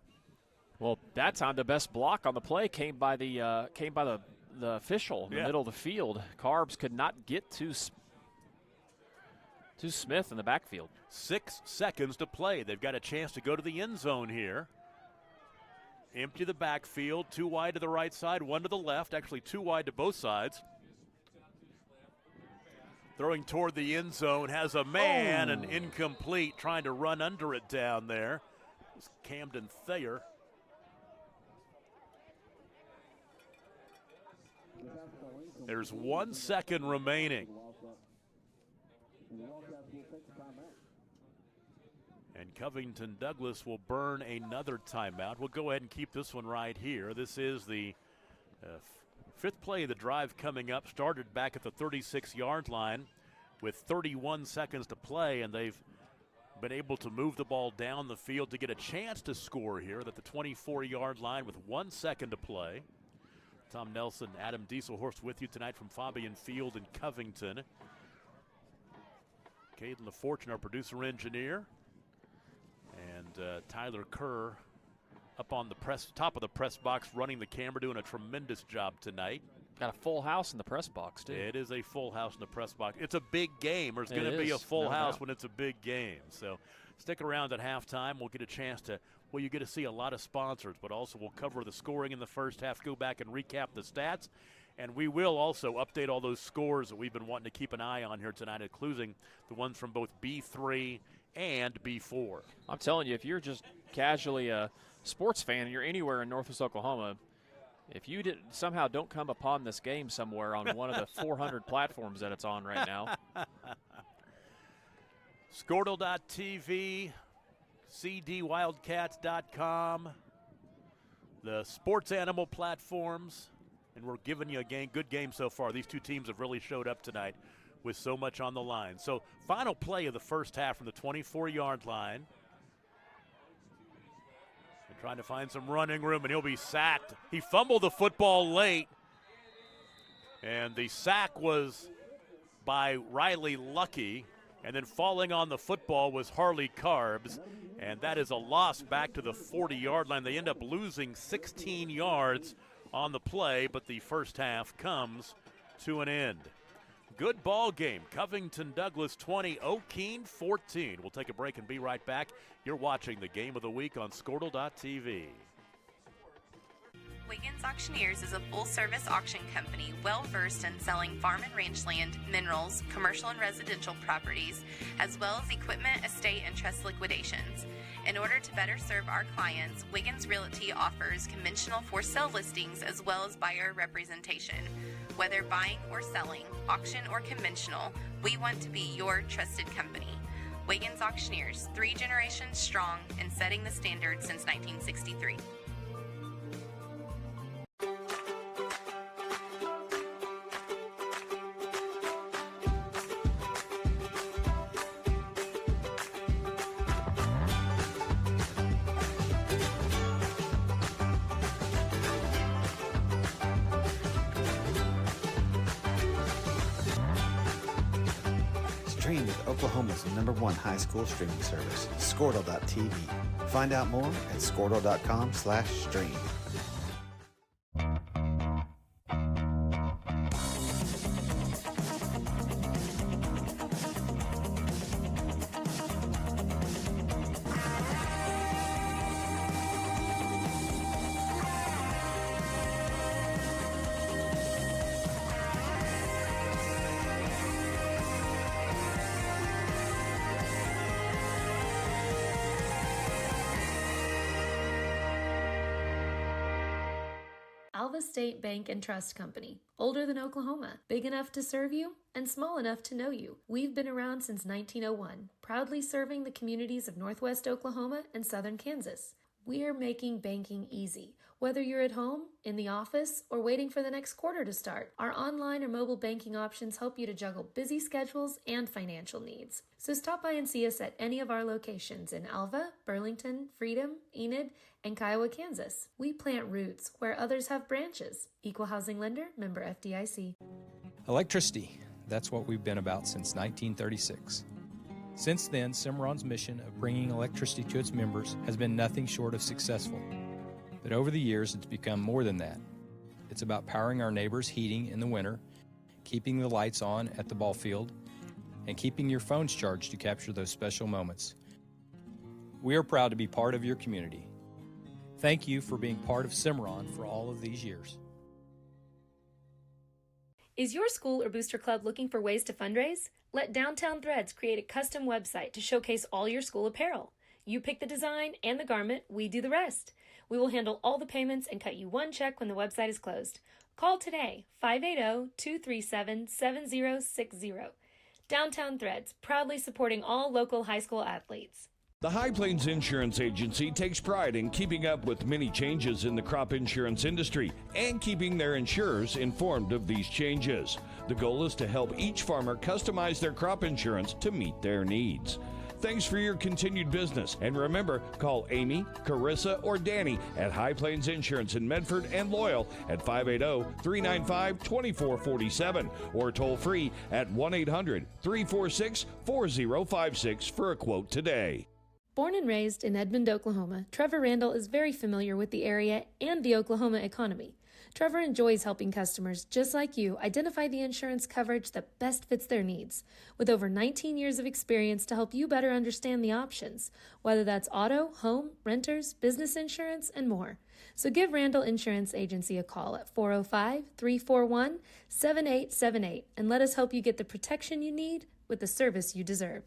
Speaker 3: Well, that time the best block on the play came by the official in the middle of the field. Carbs could not get to Smith in the backfield.
Speaker 2: 6 seconds to play. They've got a chance to go to the end zone here. Empty the backfield. 2 wide to the right side, 1 to the left. Actually 2 wide to both sides. Throwing toward the end zone. Has a man, and incomplete. Trying to run under it down there. It's Camden Thayer. There's 1 second remaining. And Covington Douglas will burn another timeout. We'll go ahead and keep this one right here. This is the 5th play of the drive coming up. Started back at the 36-yard line with 31 seconds to play, and they've been able to move the ball down the field to get a chance to score here at the 24-yard line with 1 second to play. Tom Nelson, Adam Dieselhorst with you tonight from Fabian Field in Covington. Caden LaFortune, our producer-engineer. And Tyler Kerr up on the top of the press box running the camera, doing a tremendous job tonight.
Speaker 3: Got a full house in the press box, too.
Speaker 2: It is a full house in the press box. It's a big game. There's going to be a full house when it's a big game. So stick around at halftime. We'll get a chance to, well, you get to see a lot of sponsors, but also we'll cover the scoring in the first half, go back and recap the stats. And we will also update all those scores that we've been wanting to keep an eye on here tonight, including the ones from both B3 and B4.
Speaker 3: I'm telling you, if you're just casually a sports fan and you're anywhere in Northwest Oklahoma, if you somehow don't come upon this game somewhere on one of the 400 platforms that it's on right now.
Speaker 2: Squirtle.tv, cdwildcats.com, the sports animal platforms, and we're giving you a good game so far. These two teams have really showed up tonight with so much on the line. So final play of the first half from the 24-yard line. They're trying to find some running room, and he'll be sacked. He fumbled the football late, and the sack was by Riley Lucky, and then falling on the football was Harley Carbs, and that is a loss back to the 40-yard line. They end up losing 16 yards on the play, but the first half comes to an end. Good ball game. Covington Douglas 20, Okeene 14. We'll take a break and be right back. You're watching the Game of the Week on Squirtle.tv.
Speaker 18: Wiggins Auctioneers is a full-service auction company well-versed in selling farm and rangeland, minerals, commercial and residential properties, as well as equipment, estate, and trust liquidations. In order to better serve our clients, Wiggins Realty offers conventional for-sale listings as well as buyer representation. Whether buying or selling, auction or conventional, we want to be your trusted company. Wiggins Auctioneers, 3 generations strong and setting the standard since 1963.
Speaker 19: Stream with Oklahoma's #1 high school streaming service, Squirtle.tv. Find out more at Squirtle.com/stream.
Speaker 7: Alva State Bank and Trust Company. Older than Oklahoma, big enough to serve you, and small enough to know you. We've been around since 1901, proudly serving the communities of Northwest Oklahoma and Southern Kansas. We're making banking easy. Whether you're at home, in the office, or waiting for the next quarter to start, our online or mobile banking options help you to juggle busy schedules and financial needs. So stop by and see us at any of our locations in Alva, Burlington, Freedom, Enid, and Kiowa, Kansas. We plant roots where others have branches. Equal Housing Lender, member FDIC.
Speaker 20: Electricity, that's what we've been about since 1936. Since then, Cimarron's mission of bringing electricity to its members has been nothing short of successful. But over the years, it's become more than that. It's about powering our neighbors' heating in the winter, keeping the lights on at the ball field, and keeping your phones charged to capture those special moments. We are proud to be part of your community. Thank you for being part of Cimarron for all of these years.
Speaker 7: Is your school or booster club looking for ways to fundraise? Let Downtown Threads create a custom website to showcase all your school apparel. You pick the design and the garment, we do the rest. We will handle all the payments and cut you one check when the website is closed. Call today, 580-237-7060. Downtown Threads, proudly supporting all local high school athletes.
Speaker 8: The High Plains Insurance Agency takes pride in keeping up with many changes in the crop insurance industry and keeping their insurers informed of these changes. The goal is to help each farmer customize their crop insurance to meet their needs. Thanks for your continued business. And remember, call Amy, Carissa, or Danny at High Plains Insurance in Medford and Loyal at 580-395-2447 or toll free at 1-800-346-4056 for a quote today.
Speaker 7: Born and raised in Edmond, Oklahoma, Trevor Randall is very familiar with the area and the Oklahoma economy. Trevor enjoys helping customers just like you identify the insurance coverage that best fits their needs, with over 19 years of experience to help you better understand the options, whether that's auto, home, renters, business insurance, and more. So give Randall Insurance Agency a call at 405-341-7878 and let us help you get the protection you need with the service you deserve.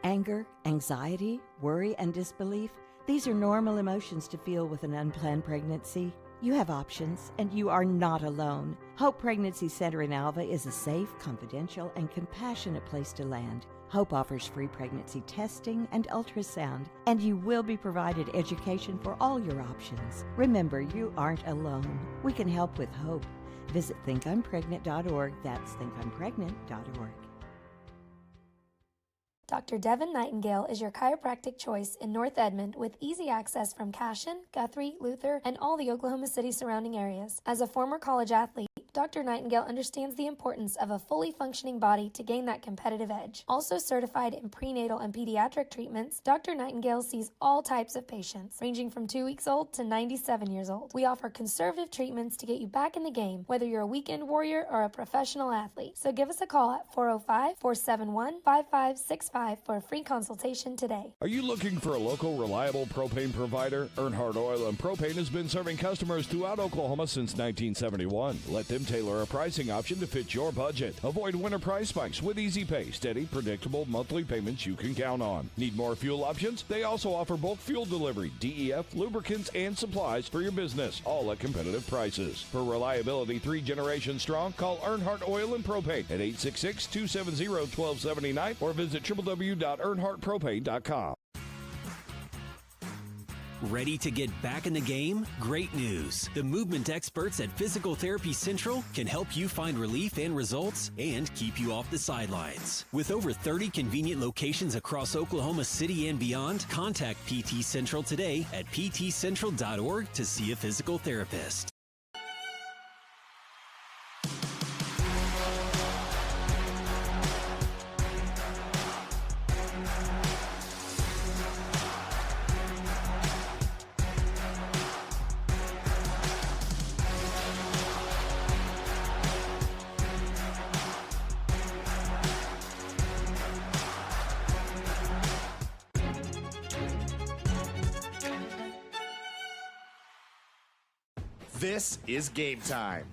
Speaker 9: Anger, anxiety, worry, and disbelief, these are normal emotions to feel with an unplanned pregnancy. You have options, and you are not alone. Hope Pregnancy Center in Alva is a safe, confidential, and compassionate place to land. Hope offers free pregnancy testing and ultrasound, and you will be provided education for all your options. Remember, you aren't alone. We can help with hope. Visit thinKI'mPregnant.org. That's thinKI'mPregnant.org.
Speaker 7: Dr. Devin Nightingale is your chiropractic choice in North Edmond with easy access from Cashion, Guthrie, Luther, and all the Oklahoma City surrounding areas. As a former college athlete, Dr. Nightingale understands the importance of a fully functioning body to gain that competitive edge. Also certified in prenatal and pediatric treatments, Dr. Nightingale sees all types of patients, ranging from 2 weeks old to 97 years old. We offer conservative treatments to get you back in the game, whether you're a weekend warrior or a professional athlete. So give us a call at 405-471-5565 for a free consultation today.
Speaker 8: Are you looking for a local, reliable propane provider? Earnhardt Oil and Propane has been serving customers throughout Oklahoma since 1971. Let them tailor a pricing option to fit your budget. Avoid winter price spikes with easy pay, steady, predictable monthly payments you can count on. Need more fuel options? They also offer bulk fuel delivery, DEF, lubricants, and supplies for your business, all at competitive prices. For reliability 3 generations strong, call Earnhardt Oil and Propane at 866-270-1279 or visit www.earnhardtpropane.com.
Speaker 10: Ready to get back in the game? Great news. The movement experts at Physical Therapy Central can help you find relief and results and keep you off the sidelines. With over 30 convenient locations across Oklahoma City and beyond, contact PT Central today at ptcentral.org to see a physical therapist.
Speaker 11: This is Game Time.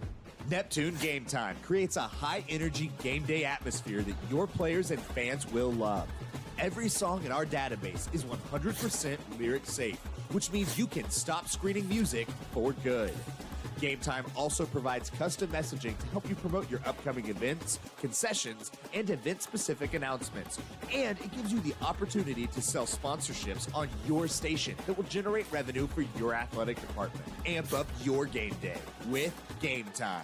Speaker 11: Neptune Game Time creates a high-energy game day atmosphere that your players and fans will love. Every song in our database is 100% lyric safe, which means you can stop screening music for good. Game Time also provides custom messaging to help you promote your upcoming events, concessions, and event-specific announcements. And it gives you the opportunity to sell sponsorships on your station that will generate revenue for your athletic department. Amp up your game day with Game Time.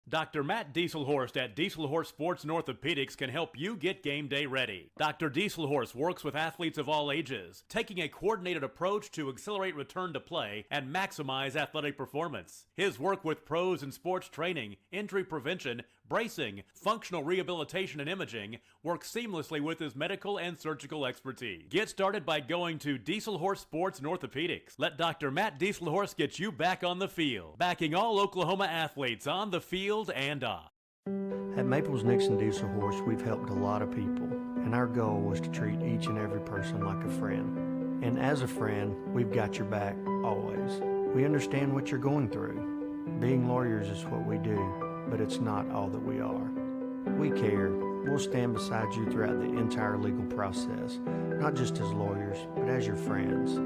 Speaker 2: Dr. Matt Dieselhorst at Dieselhorst Sports and Orthopedics can help you get game day ready. Dr. Dieselhorst works with athletes of all ages, taking a coordinated approach to accelerate return to play and maximize athletic performance. His work with pros in sports training, injury prevention, bracing, functional rehabilitation, and imaging works seamlessly with his medical and surgical expertise. Get started by going to Dieselhorst Sports and Orthopedics. Let Dr. Matt Dieselhorst get you back on the field, backing all Oklahoma athletes on the field and off.
Speaker 12: At Maples Nixon Dieselhorst, we've helped a lot of people, and our goal was to treat each and every person like a friend. And as a friend, we've got your back always. We understand what you're going through. Being lawyers is what we do, but it's not all that we are. We care. We'll stand beside you throughout the entire legal process, not just as lawyers, but as your friends.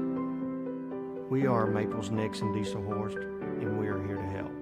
Speaker 12: We are Maples Nixon Dieselhorst, and we are here to help.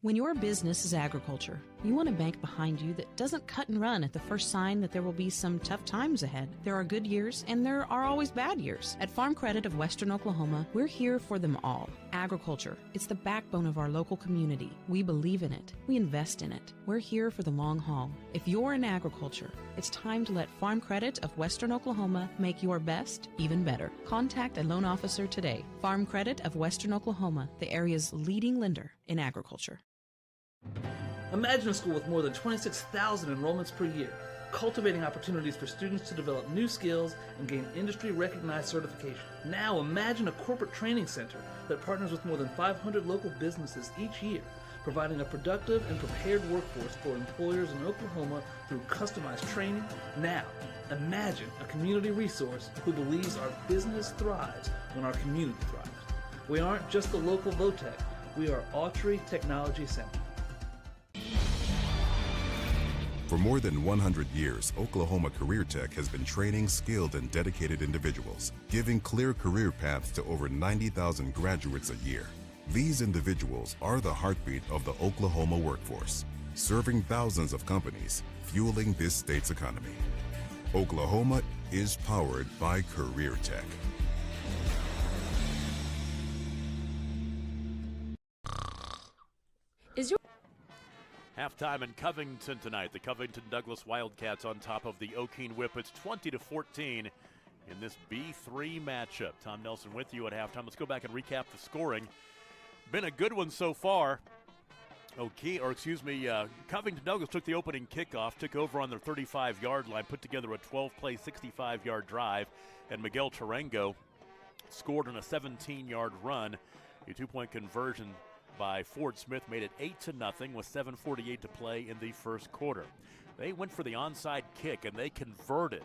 Speaker 13: When your business is agriculture, you want a bank behind you that doesn't cut and run at the first sign that there will be some tough times ahead. There are good years and there are always bad years. At Farm Credit of Western Oklahoma, we're here for them all. Agriculture, it's the backbone of our local community. We believe in it. We invest in it. We're here for the long haul. If you're in agriculture, it's time to let Farm Credit of Western Oklahoma make your best even better. Contact a loan officer today. Farm Credit of Western Oklahoma, the area's leading lender in agriculture.
Speaker 14: Imagine a school with more than 26,000 enrollments per year, cultivating opportunities for students to develop new skills and gain industry-recognized certification. Now imagine a corporate training center that partners with more than 500 local businesses each year, providing a productive and prepared workforce for employers in Oklahoma through customized training. Now, imagine a community resource who believes our business thrives when our community thrives. We aren't just the local Votech, we are Autry Technology Center.
Speaker 15: For more than 100 years, Oklahoma Career Tech has been training skilled and dedicated individuals, giving clear career paths to over 90,000 graduates a year. These individuals are the heartbeat of the Oklahoma workforce, serving thousands of companies, fueling this state's economy. Oklahoma is powered by Career Tech.
Speaker 2: Halftime in Covington tonight. The Covington Douglas Wildcats on top of the Okeene Whippets, 20-14 in this B3 matchup. Tom Nelson with you at halftime. Let's go back and recap the scoring. Been a good one so far. Covington Douglas took the opening kickoff, took over on their 35-yard line, put together a 12-play, 65-yard drive, and Miguel Tarango scored on a 17-yard run. A two-point conversion by Ford Smith made it 8-0 with 7:48 to play in the first quarter. They went for the onside kick, and they converted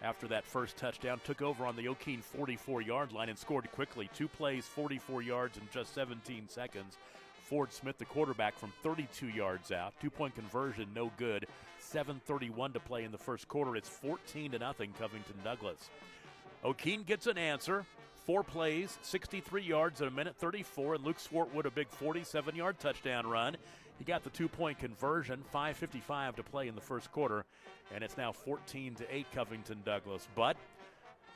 Speaker 2: after that first touchdown, took over on the Okeene 44-yard line and scored quickly. 2 plays, 44 yards in just 17 seconds. Ford Smith, the quarterback, from 32 yards out. Two-point conversion, no good. 7:31 to play in the first quarter. It's 14-0 Covington Douglas. Okeene gets an answer. 4 plays, 63 yards in a minute 34, and Luke Swartwood a big 47-yard touchdown run. He got the two-point conversion, 5:55 to play in the first quarter, and it's now 14-8 Covington Douglas. But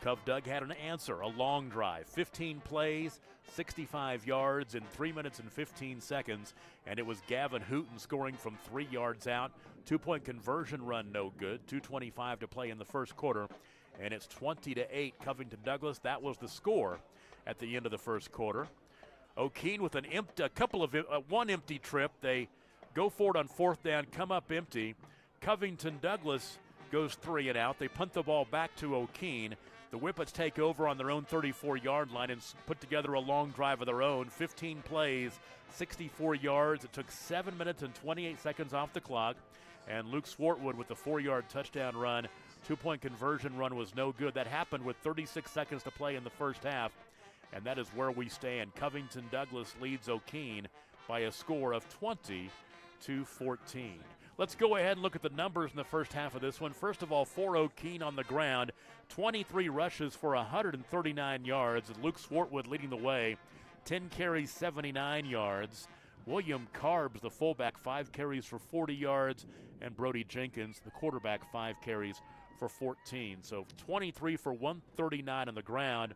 Speaker 2: Cov Doug had an answer, a long drive, 15 plays, 65 yards in 3 minutes and 15 seconds, and it was Gavin Hooten scoring from 3 yards out. Two-point conversion run, no good, 2:25 to play in the first quarter. And it's 20-8 Covington Douglas. That was the score at the end of the first quarter. Okeene with one empty trip. They go for it on fourth down, come up empty. Covington Douglas goes 3 and out. They punt the ball back to Okeene. The Whippets take over on their own 34-yard line and put together a long drive of their own. 15 plays, 64 yards. It took 7 minutes and 28 seconds off the clock. And Luke Swartwood with the 4-yard touchdown run. Two-point conversion run was no good. That happened with 36 seconds to play in the first half, and that is where we stand. Covington Douglas leads Okeene by a score of 20-14. Let's go ahead and look at the numbers in the first half of this one. First of all, for Okeene on the ground, 23 rushes for 139 yards. Luke Swartwood leading the way, 10 carries, 79 yards. William Carbs, the fullback, 5 carries for 40 yards, and Brody Jenkins, the quarterback, 5 carries for 14. So 23 for 139 on the ground.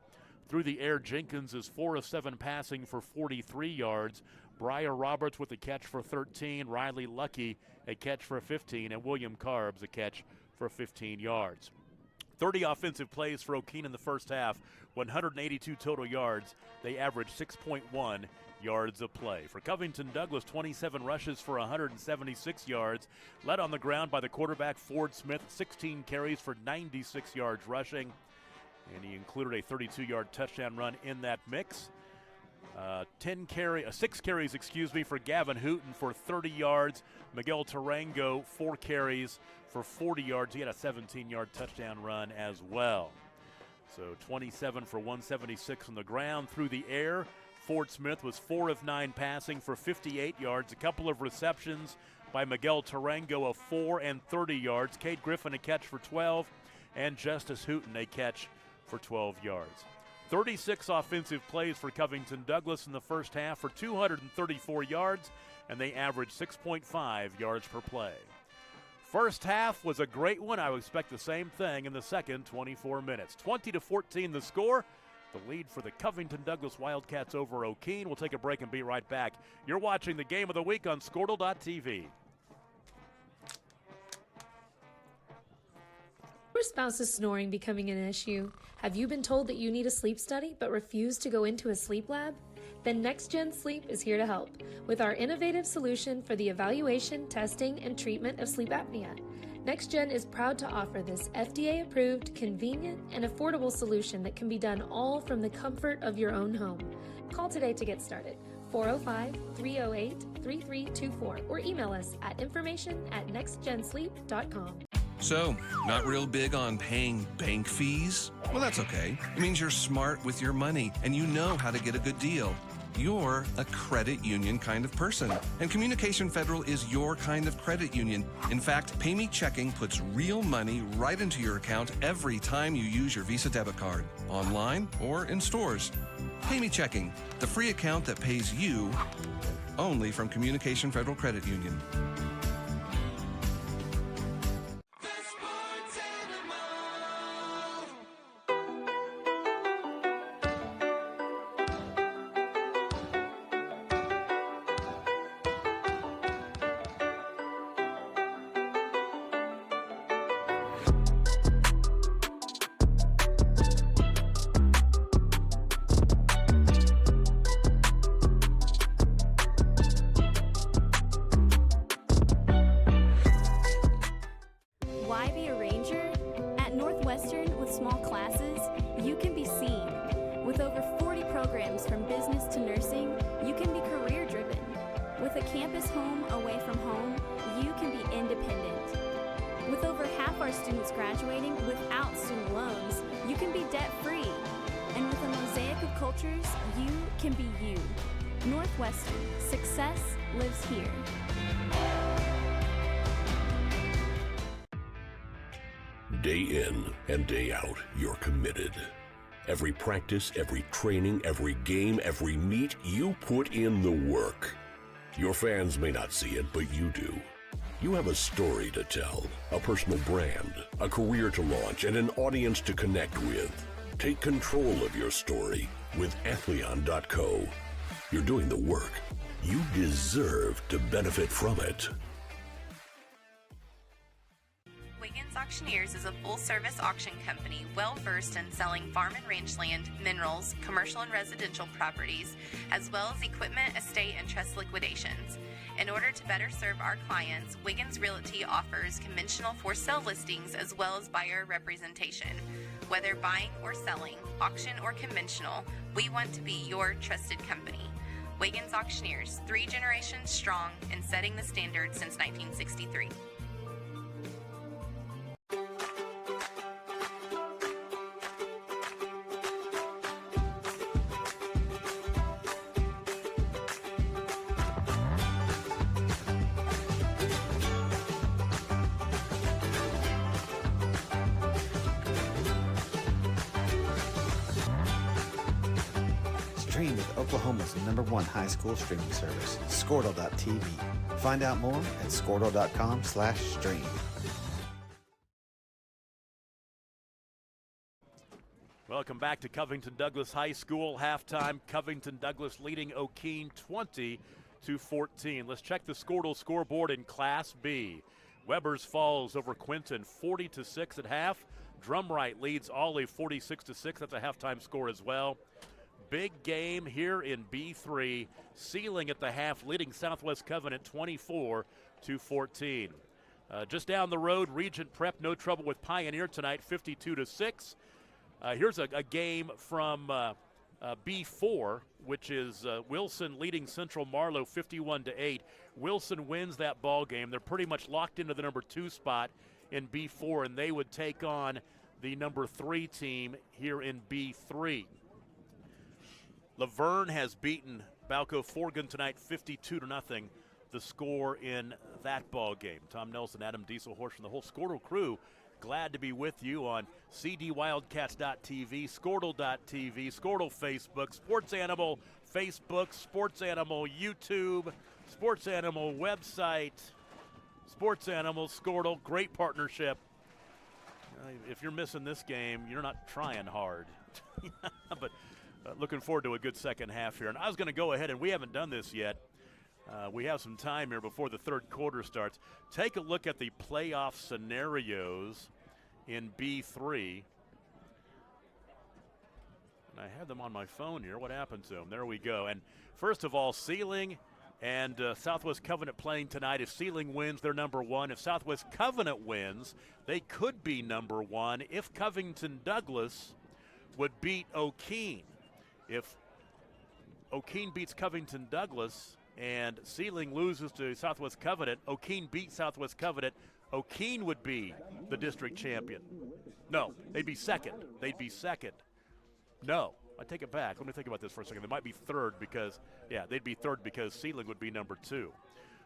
Speaker 2: Through the air, Jenkins is 4 of 7 passing for 43 yards. Briar Roberts with a catch for 13. Riley Lucky a catch for 15. And William Carbs a catch for 15 yards. 30 offensive plays for Okeene in the first half. 182 total yards. They averaged 6.1 yards of play. For Covington Douglas, 27 rushes for 176 yards, led on the ground by the quarterback Ford Smith, 16 carries for 96 yards rushing, and he included a 32-yard touchdown run in that mix. 6 carries for Gavin Hooten for 30 yards. Miguel Tarango, 4 carries for 40 yards. He had a 17-yard touchdown run as well. So 27 for 176 on the ground. Through the air, Ford Smith was 4 of 9 passing for 58 yards. A couple of receptions by Miguel Tarango of 4 and 30 yards. Cade Griffin a catch for 12, and Justice Hooten a catch for 12 yards. 36 offensive plays for Covington Douglas in the first half for 234 yards, and they averaged 6.5 yards per play. First half was a great one. I would expect the same thing in the second 24 minutes. 20-14 the score. The lead for the Covington Douglas Wildcats over Okeene. We'll take a break and be right back. You're watching the Game of the Week on Squirtle.tv.
Speaker 7: Your spouse's snoring becoming an issue? Have you been told that you need a sleep study but refuse to go into a sleep lab? Then Next Gen Sleep is here to help with our innovative solution for the evaluation, testing, and treatment of sleep apnea. Next Gen is proud to offer this FDA-approved, convenient, and affordable solution that can be done all from the comfort of your own home. Call today to get started. 405-308-3324 or email us at information@nextgensleep.com.
Speaker 16: So, not real big on paying bank fees? Well, that's okay. It means you're smart with your money and you know how to get a good deal. You're a credit union kind of person, and Communication Federal is your kind of credit union. In fact, Pay Me Checking puts real money right into your account every time you use your Visa debit card, online or in stores. Pay Me Checking, the free account that pays you only from Communication Federal Credit Union.
Speaker 21: Why be a ranger? At Northwestern, with small classes, you can be seen. With over 40 programs from business to nursing, you can be career-driven. With a campus home away from home, you can be independent. With over half our students graduating without student loans, you can be debt-free. And with a mosaic of cultures, you can be you. Northwestern, success lives here.
Speaker 17: Day in and day out, you're committed. Every practice, every training, every game, every meet, you put in the work. Your fans may not see it, but you do. You have a story to tell, a personal brand, a career to launch, and an audience to connect with. Take control of your story with Athleon.co. You're doing the work. You deserve to benefit from it.
Speaker 18: Wiggins Auctioneers is a full-service auction company well-versed in selling farm and rangeland, minerals, commercial and residential properties, as well as equipment, estate, and trust liquidations. In order to better serve our clients, Wiggins Realty offers conventional for-sale listings as well as buyer representation. Whether buying or selling, auction or conventional, we want to be your trusted company. Wiggins Auctioneers, 3 generations strong and setting the standard since 1963.
Speaker 19: Stream with Oklahoma's #1 high school streaming service, Squirtle.tv. Find out more at Squirtle.com/stream.
Speaker 2: Welcome back to Covington Douglas High School. Halftime, Covington Douglas leading Okeene 20-14. Let's check the Squirtle scoreboard in Class B. Webbers falls over Quinton 40-6 at half. Drumright leads Olive 46-6. That's a halftime score as well. Big game here in B3. Sealing at the half, leading Southwest Covenant 24-14. Just down the road, Regent Prep, no trouble with Pioneer tonight, 52-6. Here's a game from B4, which is Wilson leading Central Marlowe 51-8. Wilson wins that ball game. They're pretty much locked into the number 2 spot in B4, and they would take on the number 3 team here in B3. Laverne has beaten Balco Forgan tonight 52-0. The score in that ball game. Tom Nelson, Adam Dieselhorst, and the whole Squirtle crew glad to be with you on cdwildcats.tv, Squirtle.tv, Squirtle Facebook, Sports Animal Facebook, Sports Animal YouTube, Sports Animal website, Sports Animal Squirtle. Great partnership. If you're missing this game, you're not trying hard. But looking forward to a good second half here. And I was going to go ahead, and we haven't done this yet. We have some time here before the third quarter starts. Take a look at the playoff scenarios in B3. And I had them on my phone here. What happened to them? There we go. And first of all, Sealing and Southwest Covenant playing tonight. If Sealing wins, they're number 1. If Southwest Covenant wins, they could be number 1 if Covington Douglas would beat Okeene. If Okeene beats Covington Douglas and Sealing loses to Southwest Covenant, Okeene beats Southwest Covenant, Okeene would be the district champion. No, they'd be second. They'd be second. No, I take it back. Let me think about this for a second. They might be third because, they'd be third because Sealing would be number 2.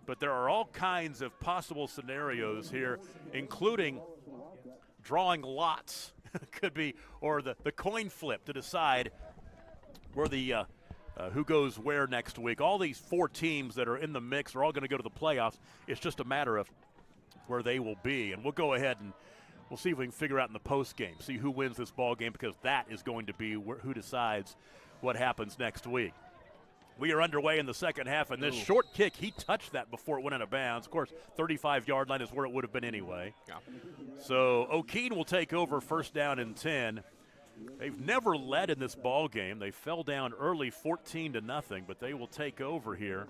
Speaker 2: But there are all kinds of possible scenarios here, including drawing lots. Could be, or the coin flip to decide where the who goes where next week. All these 4 teams that are in the mix are all going to go to the playoffs. It's just a matter of where they will be. And we'll go ahead and we'll see if we can figure out in the post game, see who wins this ball game, because that is going to be who decides what happens next week. We are underway in the second half, and this short kick, he touched that before it went out of bounds. Of course, 35-yard line is where it would have been anyway.
Speaker 3: Yeah.
Speaker 2: So Okeene will take over, first down and 10. They've never led in this ball game. They fell down early 14-0, but they will take over here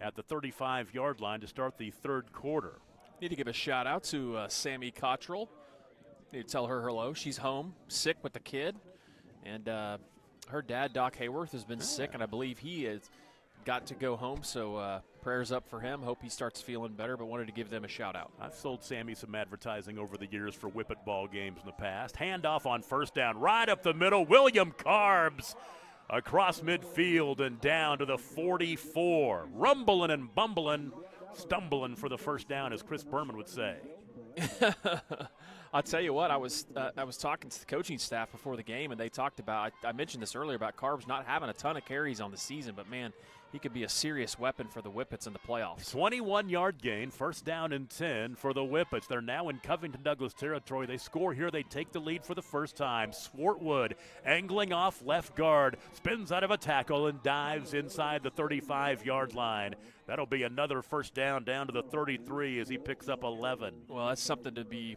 Speaker 2: at the 35-yard line to start the third quarter.
Speaker 3: Need to give a shout-out to Sammy Cottrell. Need to tell her hello. She's home, sick with the kid, and her dad, Doc Hayworth, has been sick, and I believe he has got to go home, so prayers up for him. Hope he starts feeling better, but wanted to give them a shout-out.
Speaker 2: I've sold Sammy some advertising over the years for Whippet ball games in the past. Handoff on first down, right up the middle. William Carbs across midfield and down to the 44. Rumbling and bumbling, stumbling for the first down, as Chris Berman would say.
Speaker 3: I'll tell you what, I was talking to the coaching staff before the game, and they talked about, I mentioned this earlier, about Carbs not having a ton of carries on the season, but, man, he could be a serious weapon for the Whippets in the playoffs.
Speaker 2: 21-yard gain, first down and 10 for the Whippets. They're now in Covington Douglas territory. They score here. They take the lead for the first time. Swartwood angling off left guard, spins out of a tackle and dives inside the 35-yard line. That'll be another first down to the 33 as he picks up 11.
Speaker 3: Well, that's something to be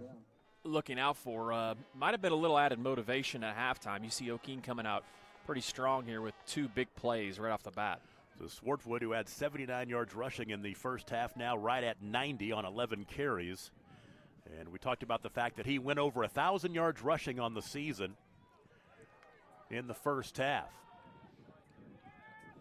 Speaker 3: looking out for. Might have been a little added motivation at halftime. You see Okeene coming out pretty strong here with 2 big plays right off the bat.
Speaker 2: So Swartwood, who had 79 yards rushing in the first half, now right at 90 on 11 carries. And we talked about the fact that he went over 1,000 yards rushing on the season in the first half.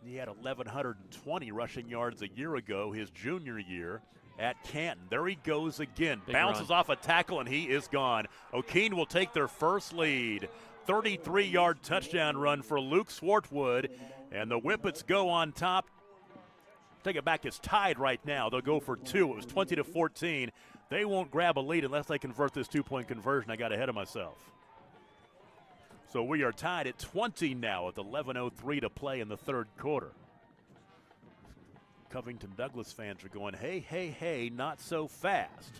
Speaker 2: He had 1,120 rushing yards a year ago, his junior year at Canton. There he goes again.
Speaker 3: Big
Speaker 2: bounces
Speaker 3: run
Speaker 2: off a tackle, and he is gone. Okeene will take their first lead. 33-yard touchdown run for Luke Swartwood, and the Whippets go on top. Take it back, it's tied right now. They'll go for 2. It was 20-14. They won't grab a lead unless they convert this 2-point conversion. I got ahead of myself. So we are tied at 20 now with 11:03 to play in the third quarter. Covington Douglas fans are going, hey, hey, hey, not so fast.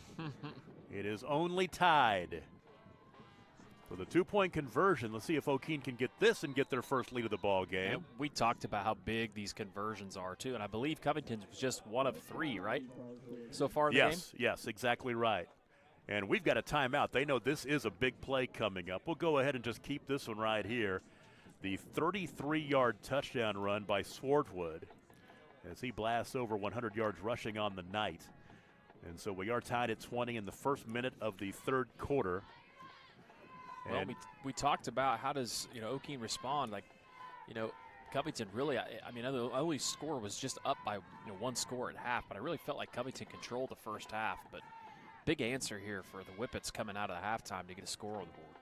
Speaker 2: It is only tied. For the 2-point conversion, let's see if Okeene can get this and get their first lead of the ball game.
Speaker 3: And we talked about how big these conversions are, too, and I believe Covington was just one of 3, right, so far in the game?
Speaker 2: Yes, exactly right. And we've got a timeout. They know this is a big play coming up. We'll go ahead and just keep this one right here. The 33-yard touchdown run by Swartwood as he blasts over 100 yards rushing on the night. And so we are tied at 20 in the first minute of the third quarter.
Speaker 3: Well, we talked about how does, Okeene respond. Like, Covington really, I mean, the only score was just up by 1 score at half, but I really felt like Covington controlled the first half. But big answer here for the Whippets coming out of the halftime to get a score on the board.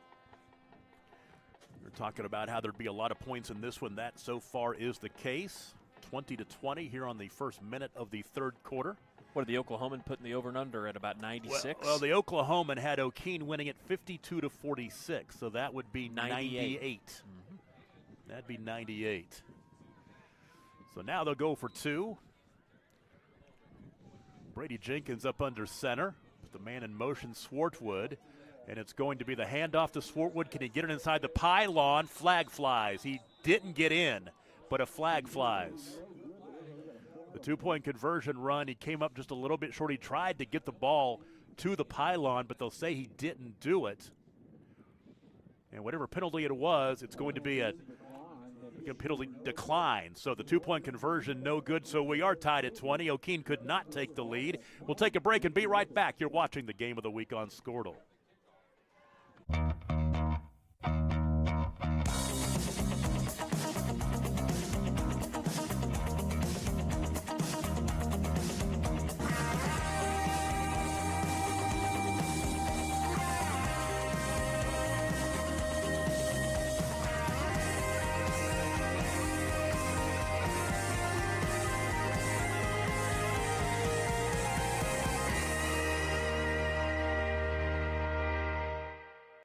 Speaker 2: We're talking about how there'd be a lot of points in this one. That so far is the case. 20-20 here on the first minute of the third quarter.
Speaker 3: What did the Oklahoman put in the over and under at about 96?
Speaker 2: Well, the Oklahoman had Okeene winning at 52-46, so that would be 98. Mm-hmm. That'd be 98. So now they'll go for 2. Brady Jenkins up under center. The man in motion, Swartwood. And it's going to be the handoff to Swartwood. Can he get it inside the pylon? Flag flies. He didn't get in, but a flag flies. The 2-point conversion run, he came up just a little bit short. He tried to get the ball to the pylon, but they'll say he didn't do it. And whatever penalty it was, it's going to be a penalty decline. So the 2-point conversion, no good. So we are tied at 20. Okeene could not take the lead. We'll take a break and be right back. You're watching the Game of the Week on Squirtle.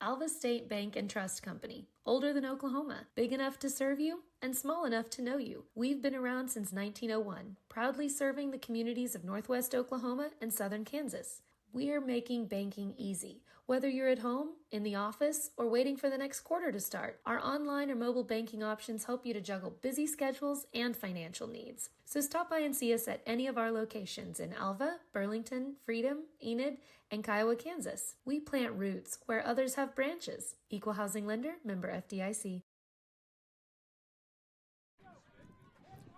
Speaker 7: Alva State Bank and Trust Company. Older than Oklahoma, big enough to serve you, and small enough to know you. We've been around since 1901, proudly serving the communities of Northwest Oklahoma and Southern Kansas. We're making banking easy. Whether you're at home, in the office, or waiting for the next quarter to start, our online or mobile banking options help you to juggle busy schedules and financial needs. So stop by and see us at any of our locations in Alva, Burlington, Freedom, Enid, and Kiowa, Kansas. We plant roots where others have branches. Equal Housing Lender, member FDIC.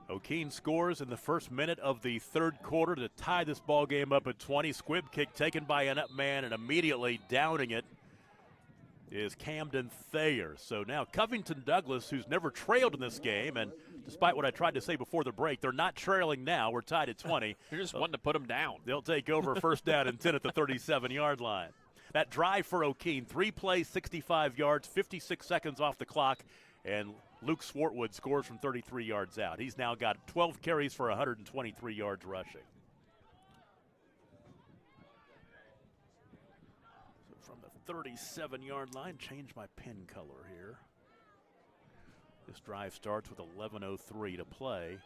Speaker 2: Okeene scores in the first minute of the third quarter to tie this ball game up at 20. Squib kick taken by an up man, and immediately downing it is Camden Thayer. So now Covington Douglas, who's never trailed in this game, and despite what I tried to say before the break, they're not trailing now. We're tied at 20.
Speaker 3: You're just wanting to put them down.
Speaker 2: They'll take over first down and 10 at the 37-yard line. That drive for Okeene, 3 plays, 65 yards, 56 seconds off the clock, and Luke Swartwood scores from 33 yards out. He's now got 12 carries for 123 yards rushing. So from the 37-yard line, change my pin color here. This drive starts with 11:03 to play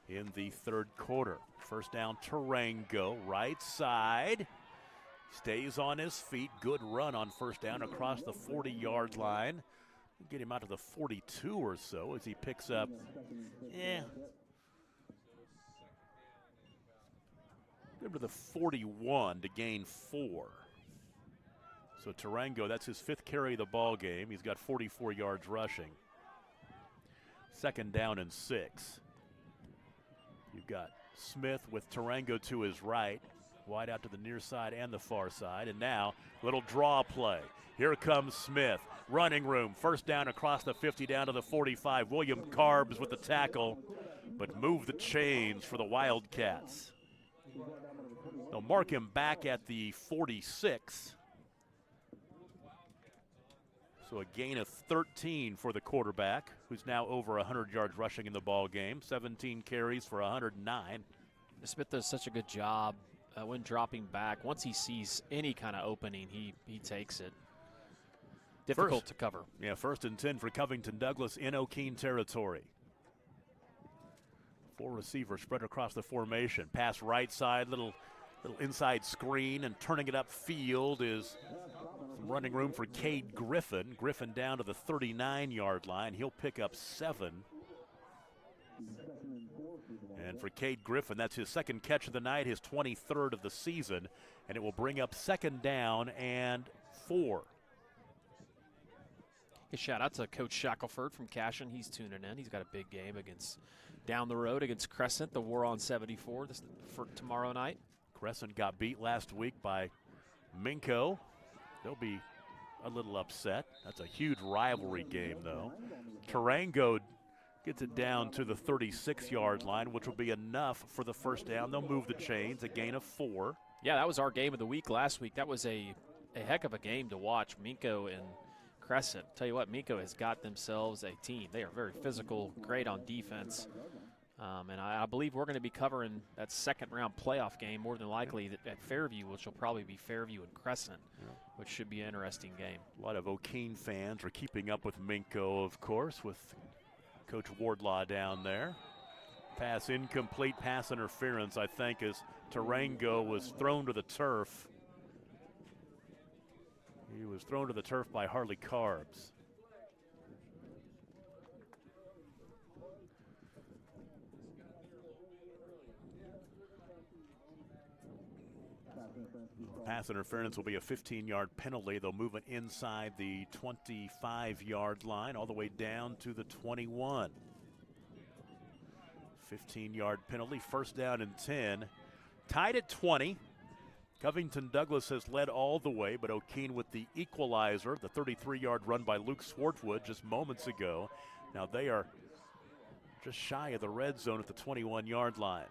Speaker 2: in the third quarter. First down, Tarango, right side. Stays on his feet. Good run on first down across the 40-yard line. Get him out to the 42 or so as he picks up, Get to the 41 to gain 4. So Tarango, that's his 5th carry of the ball game. He's got 44 yards rushing. Second down and 6. You've got Smith with Tarango to his right. Wide out to the near side and the far side. And now, little draw play. Here comes Smith. Running room. First down across the 50 down to the 45. William Carbs with the tackle, but move the chains for the Wildcats. They'll mark him back at the 46. So a gain of 13 for the quarterback, who's now over 100 yards rushing in the ball game. 17 carries for 109.
Speaker 3: Smith does such a good job when dropping back. Once he sees any kind of opening, he takes it. Difficult to cover.
Speaker 2: Yeah, 1st and 10 for Covington Douglas in Okeene territory. 4 receivers spread across the formation. Pass right side, little inside screen, and turning it upfield is some running room for Cade Griffin. Griffin down to the 39-yard line. He'll pick up 7. And for Cade Griffin, that's his 2nd catch of the night, his 23rd of the season, and it will bring up 2nd down and 4.
Speaker 3: A shout out to Coach Shackelford from Cashin. He's tuning in. He's got a big game down the road against Crescent, the War on 74 for tomorrow night.
Speaker 2: Crescent got beat last week by Minco. They'll be a little upset. That's a huge rivalry game, though. Tarango gets it down to the 36-yard line, which will be enough for the first down. They'll move the chains, a gain of 4.
Speaker 3: Yeah, that was our game of the week last week. That was a heck of a game to watch. Minco and Crescent. Tell you what, Minco has got themselves a team. They are very physical, great on defense. And I believe we're going to be covering that 2nd-round playoff game more than likely at Fairview, which will probably be Fairview and Crescent, which should be an interesting game.
Speaker 2: A lot of Okeene fans are keeping up with Minco, of course, with Coach Wardlaw down there. Pass incomplete, pass interference, I think, as Tarango was thrown to the turf. He was thrown to the turf by Harley Carbs. Pass interference will be a 15-yard penalty. They'll move it inside the 25-yard line all the way down to the 21. 15-yard penalty, first down and 10. Tied at 20. Covington Douglas has led all the way, but Okeene with the equalizer, the 33-yard run by Luke Swartwood just moments ago. Now they are just shy of the red zone at the 21-yard line.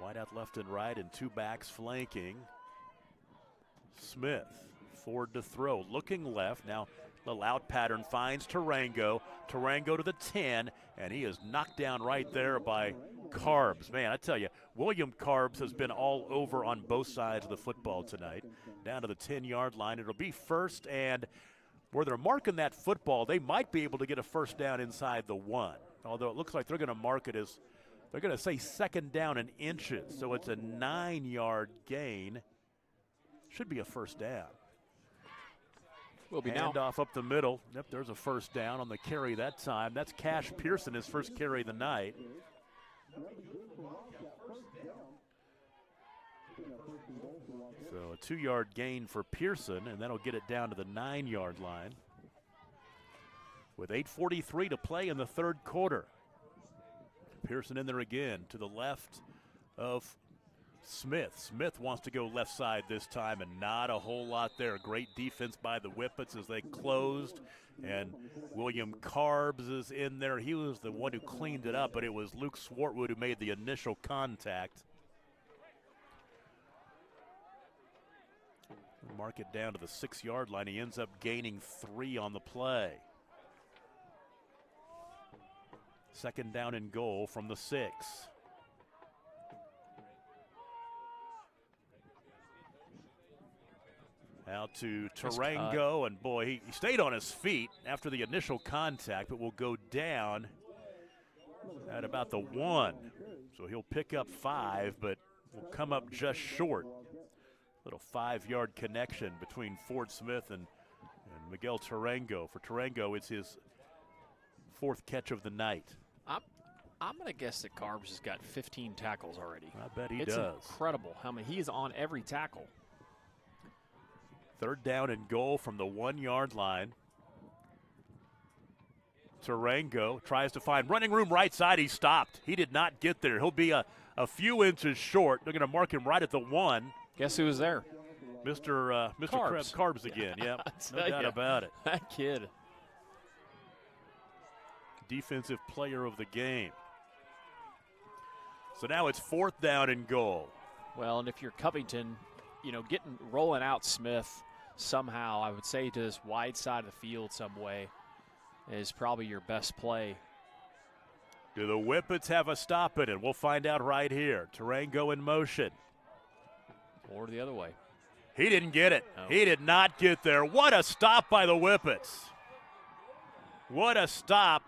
Speaker 2: Wide out left and right, and 2 backs flanking. Smith, forward to throw, looking left. Now, little out pattern finds Tarango. Tarango to the 10, and he is knocked down right there by Carbs. Man, I tell you, William Carbs has been all over on both sides of the football tonight. Down to the 10-yard line. It'll be first, and where they're marking that football, they might be able to get a first down inside the 1. Although it looks like they're going to mark it as, they're going to say second down in inches. So it's a 9-yard gain. Should be a first down.
Speaker 3: Will be now.
Speaker 2: Handoff up the middle. Yep, there's a first down on the carry that time. That's Cash Pearson, his first carry of the night. So a 2-yard gain for Pearson, and that'll get it down to the 9-yard line. With 8:43 to play in the third quarter. Pearson in there again to the left of Smith. Smith wants to go left side this time, and not a whole lot there. Great defense by the Whippets as they closed, and William Carbs is in there. He was the one who cleaned it up, but it was Luke Swartwood who made the initial contact. Mark it down to the 6-yard line. He ends up gaining 3 on the play. Second down and goal from the 6. Out to Tarango, and boy, he stayed on his feet after the initial contact, but will go down at about the 1. So he'll pick up 5, but will come up just short. Little 5-yard connection between Ford Smith and Miguel Tarango. For Tarango, it's his 4th catch of the night.
Speaker 3: I'm going to guess that Carbs has got 15 tackles already.
Speaker 2: I bet he
Speaker 3: does.
Speaker 2: It's
Speaker 3: incredible how many. He is on every tackle.
Speaker 2: Third down and goal from the 1-yard line. Tarango tries to find running room right side. He stopped. He did not get there. He'll be a few inches short. They're going to mark him right at the 1.
Speaker 3: Guess who was there?
Speaker 2: Mr. Carbs again. Yep, no doubt about it.
Speaker 3: That kid.
Speaker 2: Defensive player of the game. So now it's 4th down and goal.
Speaker 3: Well, and if you're Covington, rolling out Smith somehow, I would say to this wide side of the field some way, is probably your best play.
Speaker 2: Do the Whippets have a stop in it? We'll find out right here. Tarango in motion.
Speaker 3: Or the other way.
Speaker 2: He didn't get it. No. He did not get there. What a stop by the Whippets. What a stop.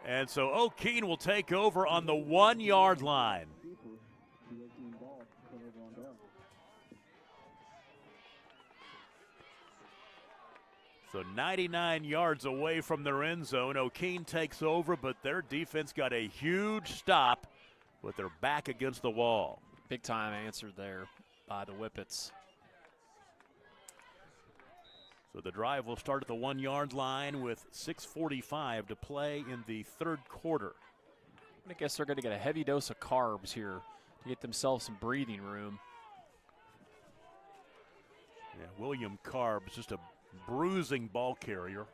Speaker 2: And so Okeene will take over on the 1-yard line. So 99 yards away from their end zone. Okeene takes over, but their defense got a huge stop with their back against the wall.
Speaker 3: Big time answer there by the Whippets.
Speaker 2: So the drive will start at the 1-yard line with 6:45 to play in the third quarter.
Speaker 3: I guess they're going to get a heavy dose of carbs here to get themselves some breathing room.
Speaker 2: Yeah, William Carbs, just a bruising ball carrier.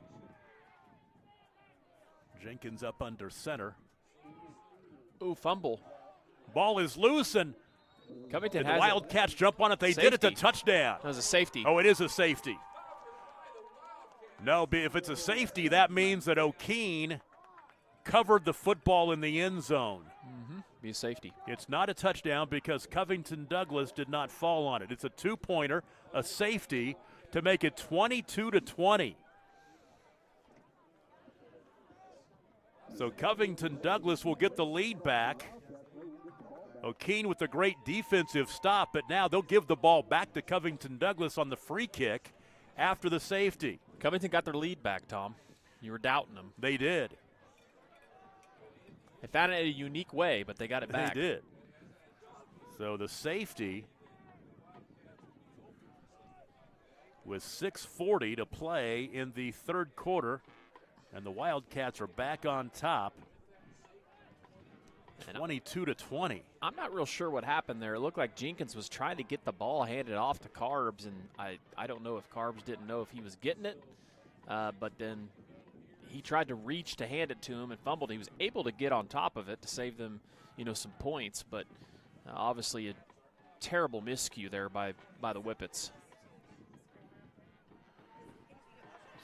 Speaker 2: Jenkins up under center.
Speaker 3: Ooh, fumble.
Speaker 2: Ball is loose, and
Speaker 3: Covington
Speaker 2: the Wildcats jump on it. They did it to touchdown.
Speaker 3: That was a safety.
Speaker 2: Oh, it is a safety. No, if it's a safety, that means that Okeene covered the football in the end zone.
Speaker 3: Mm-hmm. Be a safety.
Speaker 2: It's not a touchdown because Covington Douglas did not fall on it. It's a 2-pointer, a safety, to make it 22-20. So Covington Douglas will get the lead back. Okeene with a great defensive stop, but now they'll give the ball back to Covington Douglas on the free kick after the safety.
Speaker 3: Covington got their lead back, Tom. You were doubting them.
Speaker 2: They did.
Speaker 3: They found it in a unique way, but they got it back.
Speaker 2: They did. So the safety with 6:40 to play in the third quarter, and the Wildcats are back on top. 22-20.
Speaker 3: I'm not real sure what happened there. It looked like Jenkins was trying to get the ball handed off to Carbs, and I don't know if Carbs didn't know if he was getting it, but then he tried to reach to hand it to him and fumbled. He was able to get on top of it to save them, some points, but obviously a terrible miscue there by the Whippets.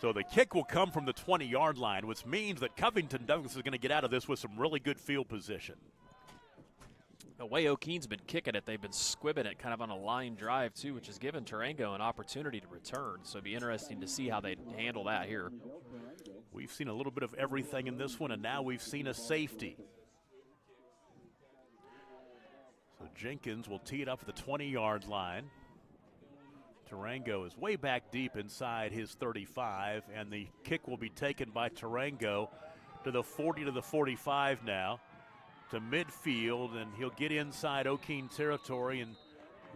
Speaker 2: So the kick will come from the 20-yard line, which means that Covington Douglas is going to get out of this with some really good field position.
Speaker 3: The way Okeene's been kicking it, they've been squibbing it kind of on a line drive, too, which has given Tarango an opportunity to return. So it'll be interesting to see how they handle that here.
Speaker 2: We've seen a little bit of everything in this one, and now we've seen a safety. So Jenkins will tee it up at the 20-yard line. Tarango is way back deep inside his 35, and the kick will be taken by Tarango to the 40 to the 45 now, to midfield, and he'll get inside Okeene territory, and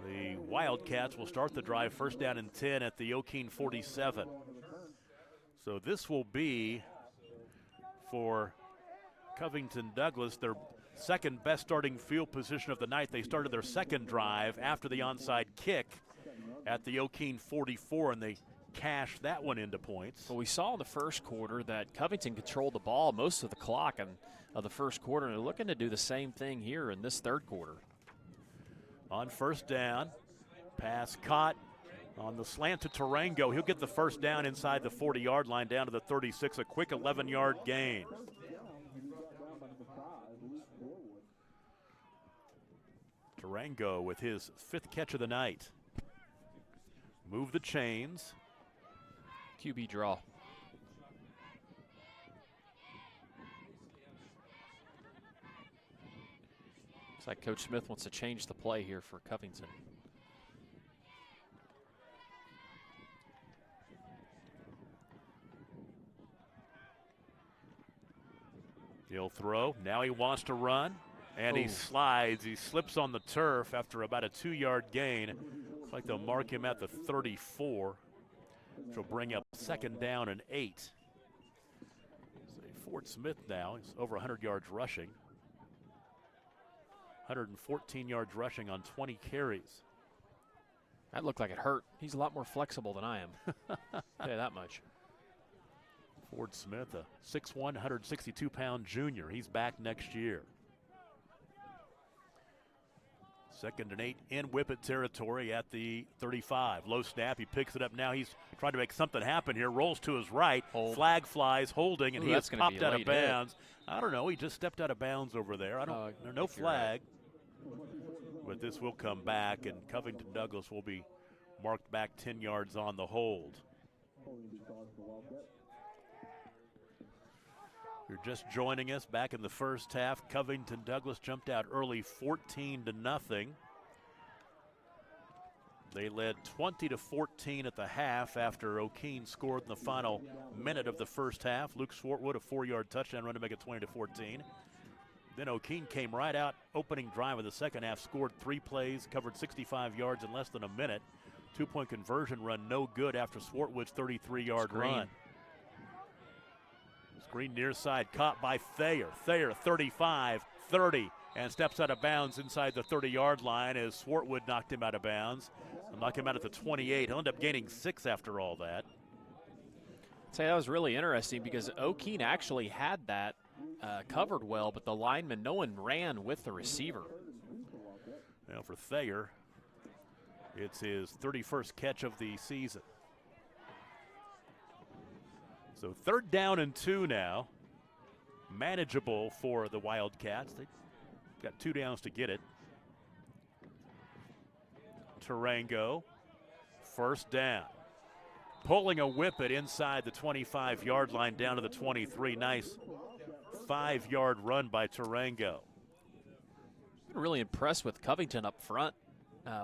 Speaker 2: the Wildcats will start the drive first down and 10 at the Okeene 47. So this will be, for Covington Douglas, their second best starting field position of the night. They started their second drive after the onside kick at the Okeene 44, and they cashed that one into points.
Speaker 3: Well, we saw in the first quarter that Covington controlled the ball most of the clock of the first quarter, and they're looking to do the same thing here in this third quarter.
Speaker 2: On first down, pass caught on the slant to Tarango. He'll get the first down inside the 40-yard line down to the 36, a quick 11-yard gain. Tarango with his 5th catch of the night. Move the chains.
Speaker 3: QB draw. Looks like Coach Smith wants to change the play here for Covington.
Speaker 2: He'll throw. Now he wants to run, and he slides. He slips on the turf after about a 2-yard gain. Looks like they'll mark him at the 34, which will bring up second down and 8. So Fort Smith now is over 100 yards rushing. 114 yards rushing on 20 carries.
Speaker 3: That looked like it hurt. He's a lot more flexible than I am. Tell you that much.
Speaker 2: Fort Smith, a 6'1", 162-pound junior. He's back next year. Second and 8 in Whippet territory at the 35. Low snap, he picks it up now. He's trying to make something happen here. Rolls to his right.
Speaker 3: Hold.
Speaker 2: Flag flies, holding, and he has popped out of bounds.
Speaker 3: Hit.
Speaker 2: I don't know. He just stepped out of bounds over there. There's no flag. Right. But this will come back, and Covington Douglas will be marked back 10 yards on the hold. You're just joining us back in the first half. Covington Douglas jumped out early 14-0. They led 20-14 at the half after Okeene scored in the final minute of the first half. Luke Swartwood, a 4-yard touchdown run to make it 20-14. Then Okeene came right out, opening drive of the second half, scored 3 plays, covered 65 yards in less than a minute. 2-point conversion run no good after Swartwood's 33-yard run. Screen near side, caught by Thayer. Thayer, 35, 30, and steps out of bounds inside the 30-yard line as Swartwood knocked him out of bounds. He'll knock him out at the 28. He'll end up gaining 6 after all that.
Speaker 3: I'd say that was really interesting because Okeene actually had that covered well, but the lineman, no one ran with the receiver.
Speaker 2: Now for Thayer, it's his 31st catch of the season. So 3rd down and 2 now. Manageable for the Wildcats. They've got 2 downs to get it. Tarango, first down. Pulling a whippet inside the 25-yard line down to the 23. Nice 5-yard run by Tarango.
Speaker 3: Been really impressed with Covington up front.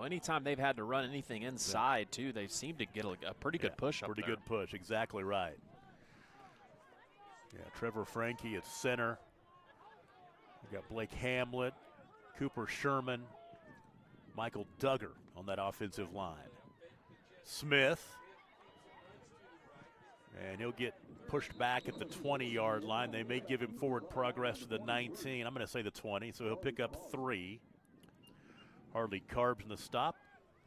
Speaker 3: Anytime they've had to run anything inside, too, they seem to get a pretty good push up there.
Speaker 2: Pretty good push, exactly right. Yeah, Trevor Franke at center. We got Blake Hamlet, Cooper Sherman, Michael Duggar on that offensive line. Smith, and he'll get pushed back at the 20-yard line. They may give him forward progress to the 19. I'm going to say the 20, so he'll pick up 3. Hardly Carbs in the stop.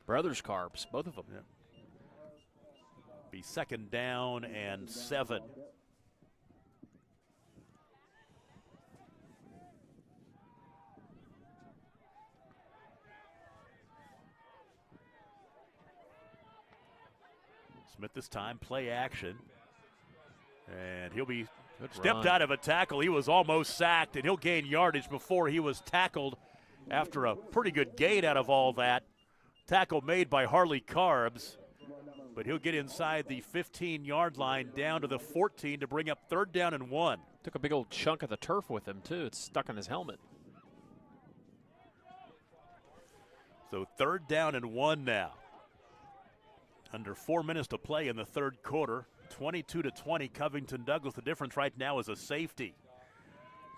Speaker 3: Brothers Carbs, both of them.
Speaker 2: Yeah. Be second down and 7. Smith this time, play action. And he'll be
Speaker 3: Good
Speaker 2: stepped
Speaker 3: run.
Speaker 2: out of a tackle. He was almost sacked, and he'll gain yardage before he was tackled after a pretty good gain out of all that. Tackle made by Harley Carbs, but he'll get inside the 15-yard line down to the 14 to bring up 3rd down and 1.
Speaker 3: Took a big old chunk of the turf with him, too. It's stuck on his helmet.
Speaker 2: So 3rd down and 1 now. Under 4 minutes to play in the 3rd quarter. 22-20, Covington Douglas. The difference right now is a safety.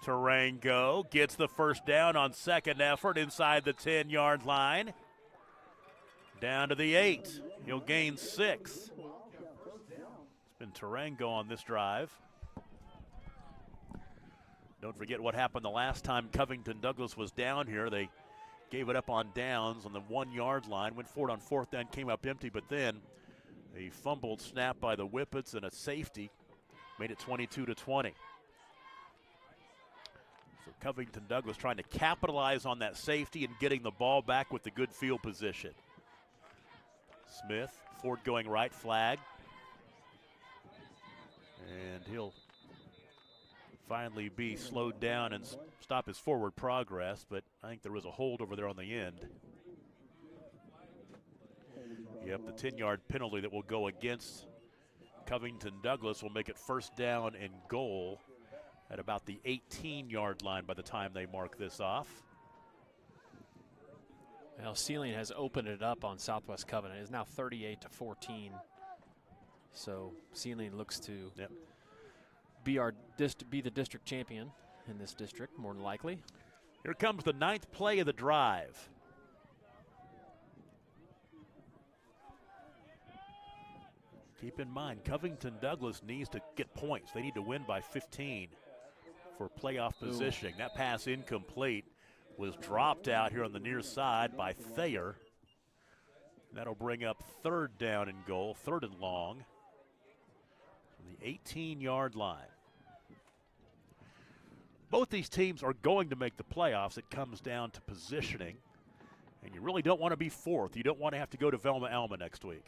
Speaker 2: Tarango gets the 1st down on 2nd effort inside the 10-yard line. Down to the 8. He'll gain 6. It's been Tarango on this drive. Don't forget what happened the last time Covington Douglas was down here. They gave it up on downs on the 1-yard line, went for it on 4th down, came up empty, but then a fumbled snap by the Whippets and a safety made it 22-20. So Covington Douglas trying to capitalize on that safety and getting the ball back with the good field position. Smith, Ford going right, flag. And he'll finally be slowed down and stop his forward progress, but I think there was a hold over there on the end. Yep, the 10-yard penalty that will go against Covington Douglas will make it 1st down and goal at about the 18-yard line by the time they mark this off.
Speaker 3: Well, Sealing has opened it up on Southwest Covenant. It's now 38-14. So Sealing looks to be the district champion in this district, more than likely.
Speaker 2: Here comes the 9th play of the drive. Keep in mind, Covington Douglas needs to get points. They need to win by 15 for playoff positioning. That pass incomplete was dropped out here on the near side by Thayer. That'll bring up 3rd down and goal, 3rd and long, from the 18-yard line. Both these teams are going to make the playoffs. It comes down to positioning, and you really don't want to be 4th. You don't want to have to go to Velma Alma next week.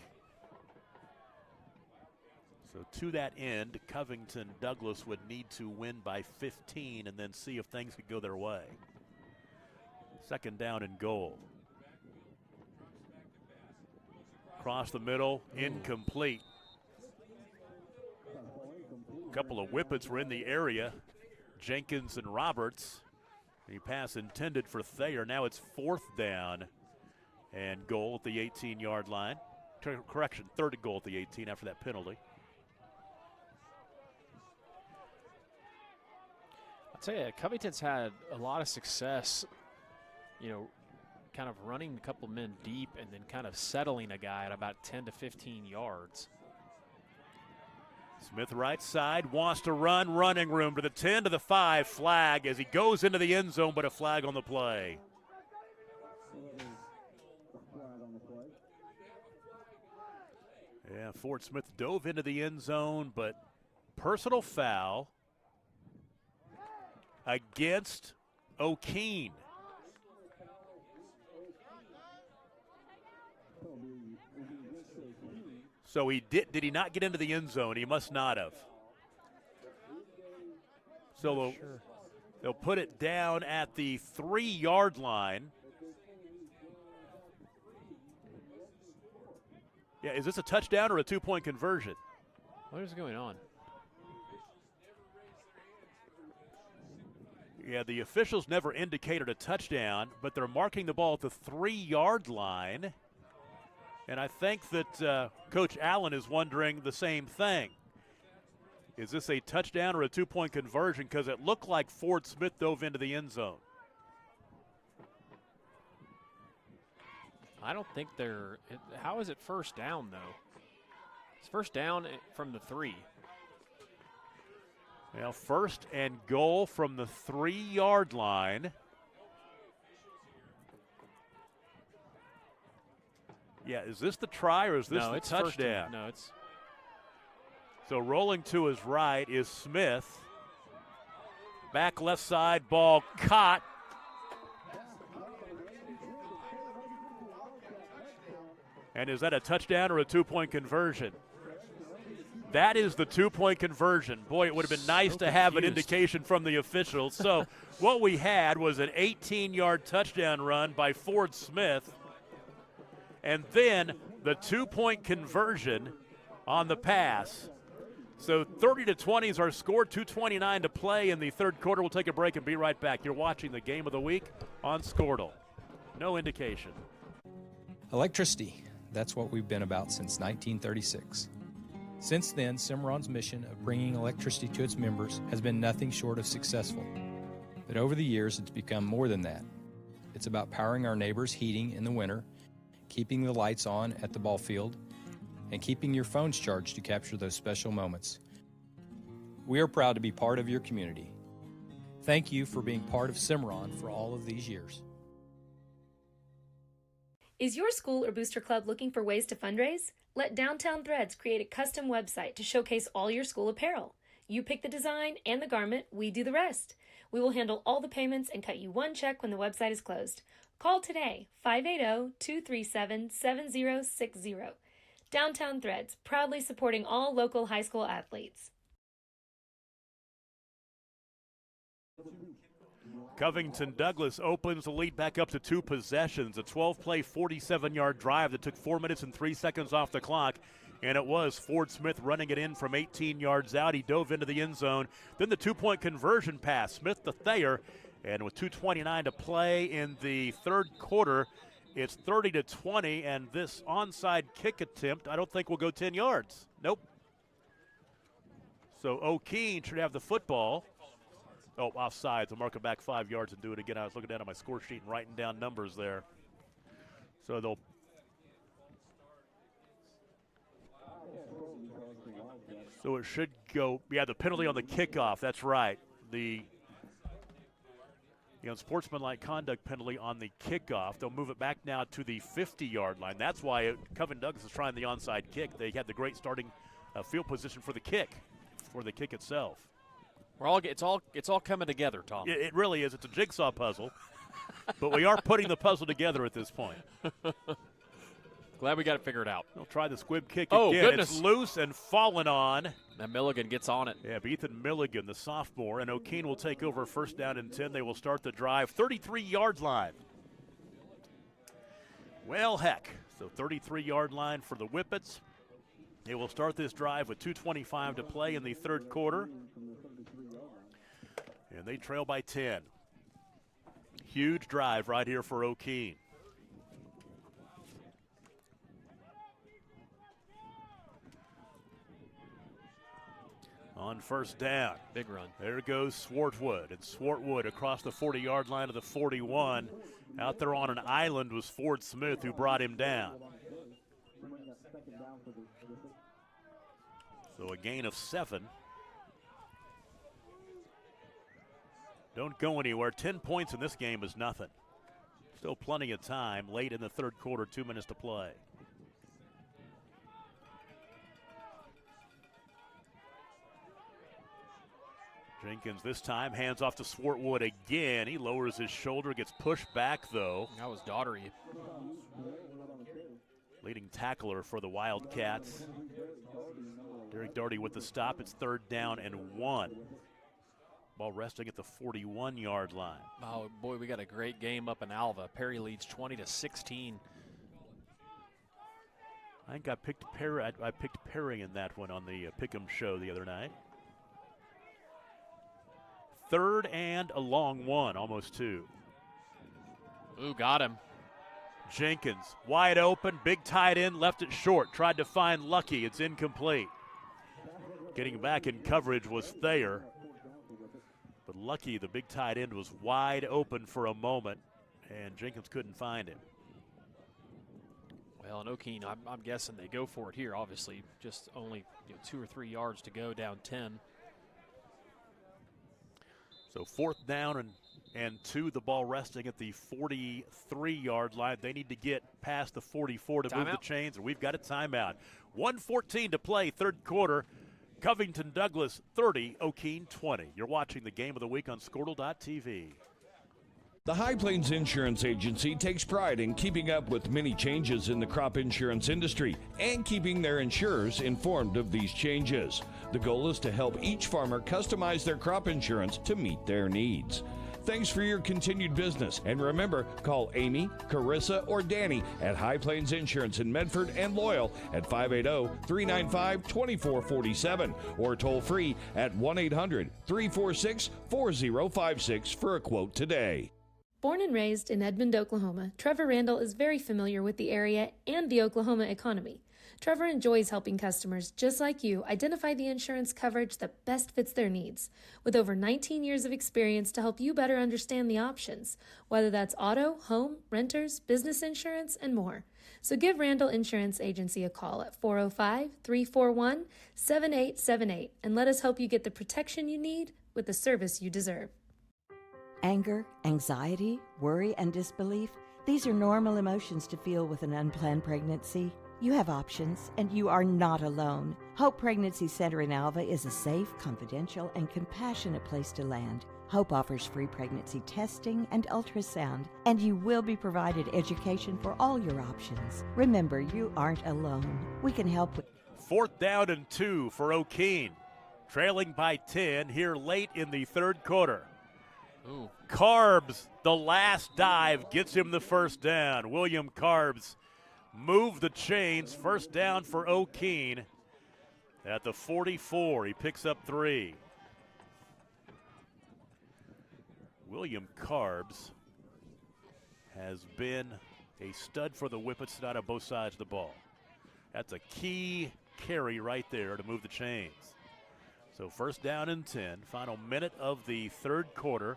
Speaker 2: So to that end, Covington Douglas would need to win by 15 and then see if things could go their way. 2nd down and goal. Across the middle, incomplete. A couple of Whippets were in the area, Jenkins and Roberts. The pass intended for Thayer. Now it's 4th down and goal at the 18-yard line. Correction, 3rd and goal at the 18 after that penalty.
Speaker 3: I'll tell you, Covington's had a lot of success, you know, kind of running a couple men deep and then kind of settling a guy at about 10 to 15 yards.
Speaker 2: Smith right side, wants to run, running room to the 10 to the 5, flag as he goes into the end zone, but a flag on the play. Yeah, Ford Smith dove into the end zone, but personal foul against Okeene. So he did he not get into the end zone? He must not have. So they'll put it down at the 3-yard line. Yeah, is this a touchdown or a 2-point conversion?
Speaker 3: What is going on?
Speaker 2: Yeah, the officials never indicated a touchdown, but they're marking the ball at the 3-yard line. And I think that Coach Allen is wondering the same thing. Is this a touchdown or a 2-point conversion? Because it looked like Ford Smith dove into the end zone.
Speaker 3: I don't think they're – how is it 1st down, though? It's 1st down from the 3.
Speaker 2: Well, 1st and goal from the 3-yard line. Yeah, is this the try or is this the touchdown?
Speaker 3: No, it's.
Speaker 2: So rolling to his right is Smith. Back left side, ball caught. And is that a touchdown or a 2-point conversion? That is the two-point conversion. Boy, it would have been nice to have an indication from the officials. So what we had was an 18-yard touchdown run by Ford Smith, and then the two-point conversion on the pass. So 30-20 is our score, 2:29 to play in the third quarter. We'll take a break and be right back. You're watching the Game of the Week on Squirtle. No indication.
Speaker 20: Electricity, that's what we've been about since 1936. Since then, Cimarron's mission of bringing electricity to its members has been nothing short of successful. But over the years, it's become more than that. It's about powering our neighbors' heating in the winter, keeping the lights on at the ball field, and keeping your phones charged to capture those special moments. We are proud to be part of your community. Thank you for being part of Cimarron for all of these years.
Speaker 7: Is your school or booster club looking for ways to fundraise? Let Downtown Threads create a custom website to showcase all your school apparel. You pick the design and the garment, we do the rest. We will handle all the payments and cut you one check when the website is closed. Call today, 580-237-7060. Downtown Threads, proudly supporting all local high school athletes.
Speaker 2: Covington Douglas opens the lead back up to 2 possessions. A 12-play, 47-yard drive that took 4 minutes and 3 seconds off the clock. And it was Ford Smith running it in from 18 yards out. He dove into the end zone. Then the two-point conversion pass. Smith to Thayer. And with 2:29 to play in the third quarter, it's 30-20. And this onside kick attempt, I don't think will go 10 yards. Nope. So Okeene should have the football. Oh, offsides. I'll mark it back 5 yards and do it again. I was looking down at my score sheet and writing down numbers there. So they'll. So it should go. Yeah, the penalty on the kickoff. That's right. The sportsmanlike conduct penalty on the kickoff. They'll move it back now to the 50-yard line. That's why Covington Douglas is trying the onside kick. They had the great starting field position for the kick itself.
Speaker 3: It's all coming together, Tom.
Speaker 2: It really is. It's a jigsaw puzzle, but we are putting the puzzle together at this point.
Speaker 3: Glad we got it figured out.
Speaker 2: We'll try the squib kick
Speaker 3: again.
Speaker 2: Goodness. It's loose and fallen on.
Speaker 3: Now Milligan gets on it.
Speaker 2: Yeah, Ethan Milligan, the sophomore, and Okeene will take over first down and 10. They will start the drive, 33-yard line. Well, heck. So 33-yard line for the Whippets. They will start this drive with 2:25 to play in the third quarter. And they trail by 10. Huge drive right here for Okeene. On first down.
Speaker 3: Big run.
Speaker 2: There goes Swartwood. And Swartwood across the 40-yard line of the 41. Out there on an island was Ford Smith, who brought him down. So a gain of 7. Don't go anywhere. 10 points in this game is nothing. Still plenty of time late in the third quarter, 2 minutes to play. Jenkins this time hands off to Swartwood again. He lowers his shoulder, gets pushed back though.
Speaker 3: That was Daughtery.
Speaker 2: Leading tackler for the Wildcats. Derek Daugherty with the stop. It's third down and 1. Ball resting at the 41-yard line.
Speaker 3: Oh, boy, we got a great game up in Alva. Perry leads 20-16.
Speaker 2: I think I picked Perry in that one on the Pick'em show the other night. Third and a long 1, almost 2.
Speaker 3: Ooh, got him.
Speaker 2: Jenkins, wide open, big tight end, left it short. Tried to find Lucky. It's incomplete. Getting back in coverage was Thayer. But Lucky, the big tight end, was wide open for a moment, and Jenkins couldn't find him.
Speaker 3: Well, and Okeene, I'm guessing they go for it here, obviously. Just only 2 or 3 yards to go, down 10.
Speaker 2: So fourth down and 2, the ball resting at the 43-yard line. They need to get past the 44 to move the chains, and we've got a timeout. 1:14 to play, third quarter. Covington Douglas 30, Okeene 20. You're watching the Game of the Week on Squirtle.tv.
Speaker 8: The High Plains Insurance Agency takes pride in keeping up with many changes in the crop insurance industry and keeping their insurers informed of these changes. The goal is to help each farmer customize their crop insurance to meet their needs. Thanks for your continued business, and remember, call Amy, Carissa, or Danny at High Plains Insurance in Medford and Loyal at 580-395-2447 or toll free at 1-800-346-4056 for a quote today.
Speaker 7: Born and raised in Edmond, Oklahoma, Trevor Randall is very familiar with the area and the Oklahoma economy. Trevor enjoys helping customers just like you identify the insurance coverage that best fits their needs, with over 19 years of experience to help you better understand the options, whether that's auto, home, renters, business insurance, and more. So give Randall Insurance Agency a call at 405-341-7878 and let us help you get the protection you need with the service you deserve.
Speaker 9: Anger, anxiety, worry, and disbelief, these are normal emotions to feel with an unplanned pregnancy. You have options, and you are not alone. Hope Pregnancy Center in Alva is a safe, confidential, and compassionate place to land. Hope offers free pregnancy testing and ultrasound, and you will be provided education for all your options. Remember, you aren't alone. We can help with...
Speaker 2: 4th down and 2 for Okeene. Trailing by 10 here late in the third quarter.
Speaker 3: Ooh.
Speaker 2: Carbs, the last dive, gets him the first down. William Carbs moved the chains. First down for Okeene at the 44. He picks up 3. William Carbs has been a stud for the Whippets out of both sides of the ball. That's a key carry right there to move the chains. So first down and 10. Final minute of the third quarter.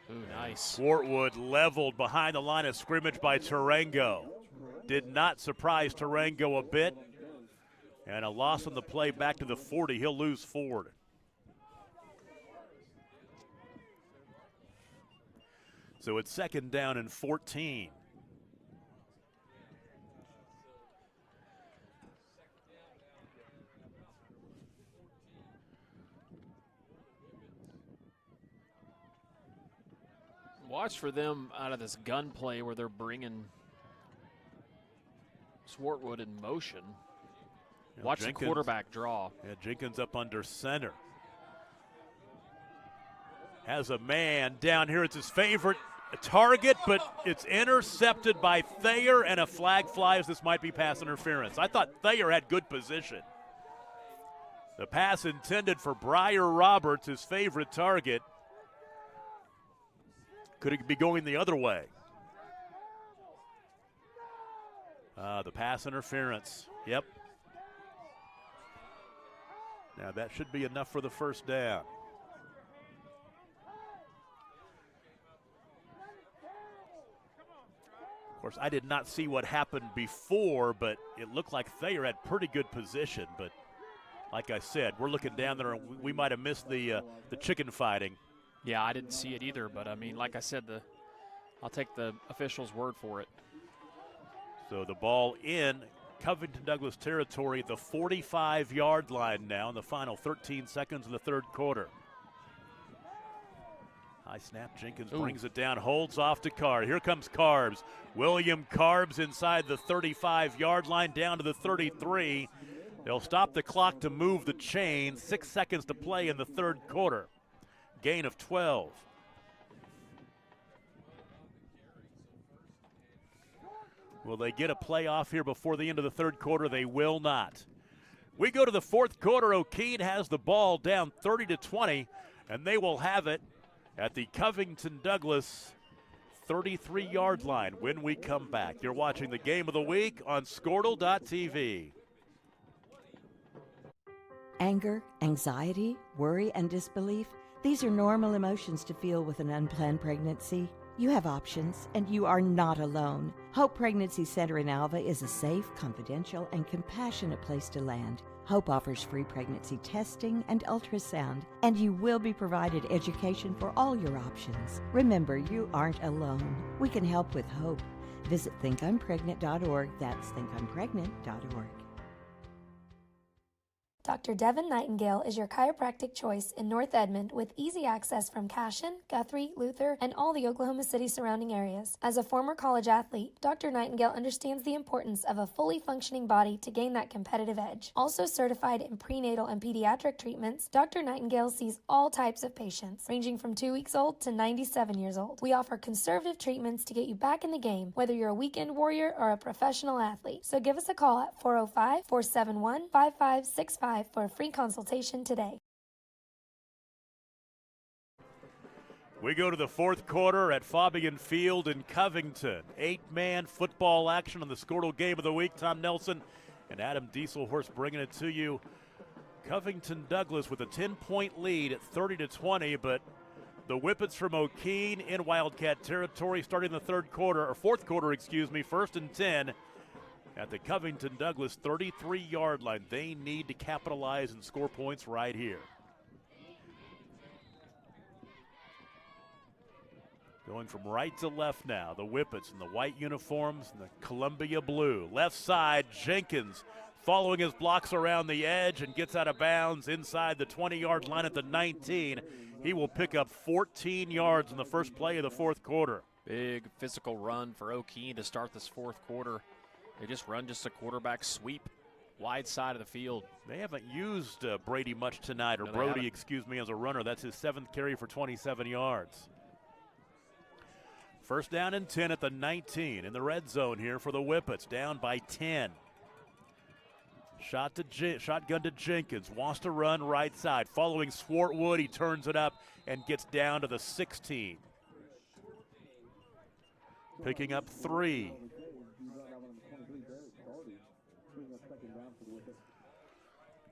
Speaker 3: Ooh, nice.
Speaker 2: Swartwood leveled behind the line of scrimmage by Tarango. Did not surprise Tarango a bit. And a loss on the play back to the 40. He'll lose Ford. So it's second down and 14.
Speaker 3: Watch for them out of this gun play where they're bringing Swartwood in motion. Watch Jenkins, the quarterback draw.
Speaker 2: Yeah, Jenkins up under center. Has a man down here. It's his favorite target, but it's intercepted by Thayer, and a flag flies. This might be pass interference. I thought Thayer had good position. The pass intended for Briar Roberts, his favorite target. Could it be going the other way? The pass interference. Yep. Now that should be enough for the first down. Of course, I did not see what happened before, but it looked like Thayer had pretty good position. But like I said, we're looking down there, and we might have missed the chicken fighting.
Speaker 3: Yeah, I didn't see it either, but I mean, like I said, I'll take the official's word for it.
Speaker 2: So the ball in Covington Douglas territory at the 45-yard line now in the final 13 seconds of the third quarter. High snap, Jenkins brings it down, holds off to Carr. Here comes Carbs. William Carbs inside the 35-yard line down to the 33. They'll stop the clock to move the chain. 6 seconds to play in the third quarter. Gain of 12. Will they get a playoff here before the end of the third quarter? They will not. We go to the fourth quarter. Okeene has the ball down 30-20, and they will have it at the Covington Douglas 33-yard line when we come back. You're watching the game of the week on Squirtle.tv.
Speaker 9: Anger, anxiety, worry, and disbelief, these are normal emotions to feel with an unplanned pregnancy. You have options, and you are not alone. Hope Pregnancy Center in Alva is a safe, confidential, and compassionate place to land. Hope offers free pregnancy testing and ultrasound, and you will be provided education for all your options. Remember, you aren't alone. We can help with hope. Visit thinkimpregnant.org. That's thinkimpregnant.org.
Speaker 7: Dr. Devin Nightingale is your chiropractic choice in North Edmond with easy access from Cashion, Guthrie, Luther, and all the Oklahoma City surrounding areas. As a former college athlete, Dr. Nightingale understands the importance of a fully functioning body to gain that competitive edge. Also certified in prenatal and pediatric treatments, Dr. Nightingale sees all types of patients, ranging from 2 weeks old to 97 years old. We offer conservative treatments to get you back in the game, whether you're a weekend warrior or a professional athlete. So give us a call at 405-471-5565 for a free consultation today.
Speaker 2: We go to the fourth quarter at Fabian Field in Covington. 8-man football action on the Squirtle Game of the Week. Tom Nelson and Adam Dieselhorst bringing it to you. Covington Douglas with a 10-point lead at 30-20, but the Whippets from Okeene in Wildcat territory starting the fourth quarter, 1st and 10. At the Covington Douglas 33-yard line. They need to capitalize and score points right here. Going from right to left now, the Whippets in the white uniforms and the Columbia blue. Left side, Jenkins following his blocks around the edge and gets out of bounds inside the 20-yard line at the 19. He will pick up 14 yards in the first play of the fourth quarter.
Speaker 3: Big physical run for Okeene to start this fourth quarter. They just run a quarterback sweep, wide side of the field.
Speaker 2: They haven't used Brady much tonight, or Brody, excuse me, as a runner. That's his 7th carry for 27 yards. First down and 10 at the 19 in the red zone here for the Whippets, down by 10. Shotgun to Jenkins, wants to run right side. Following Swartwood, he turns it up and gets down to the 16. Picking up 3.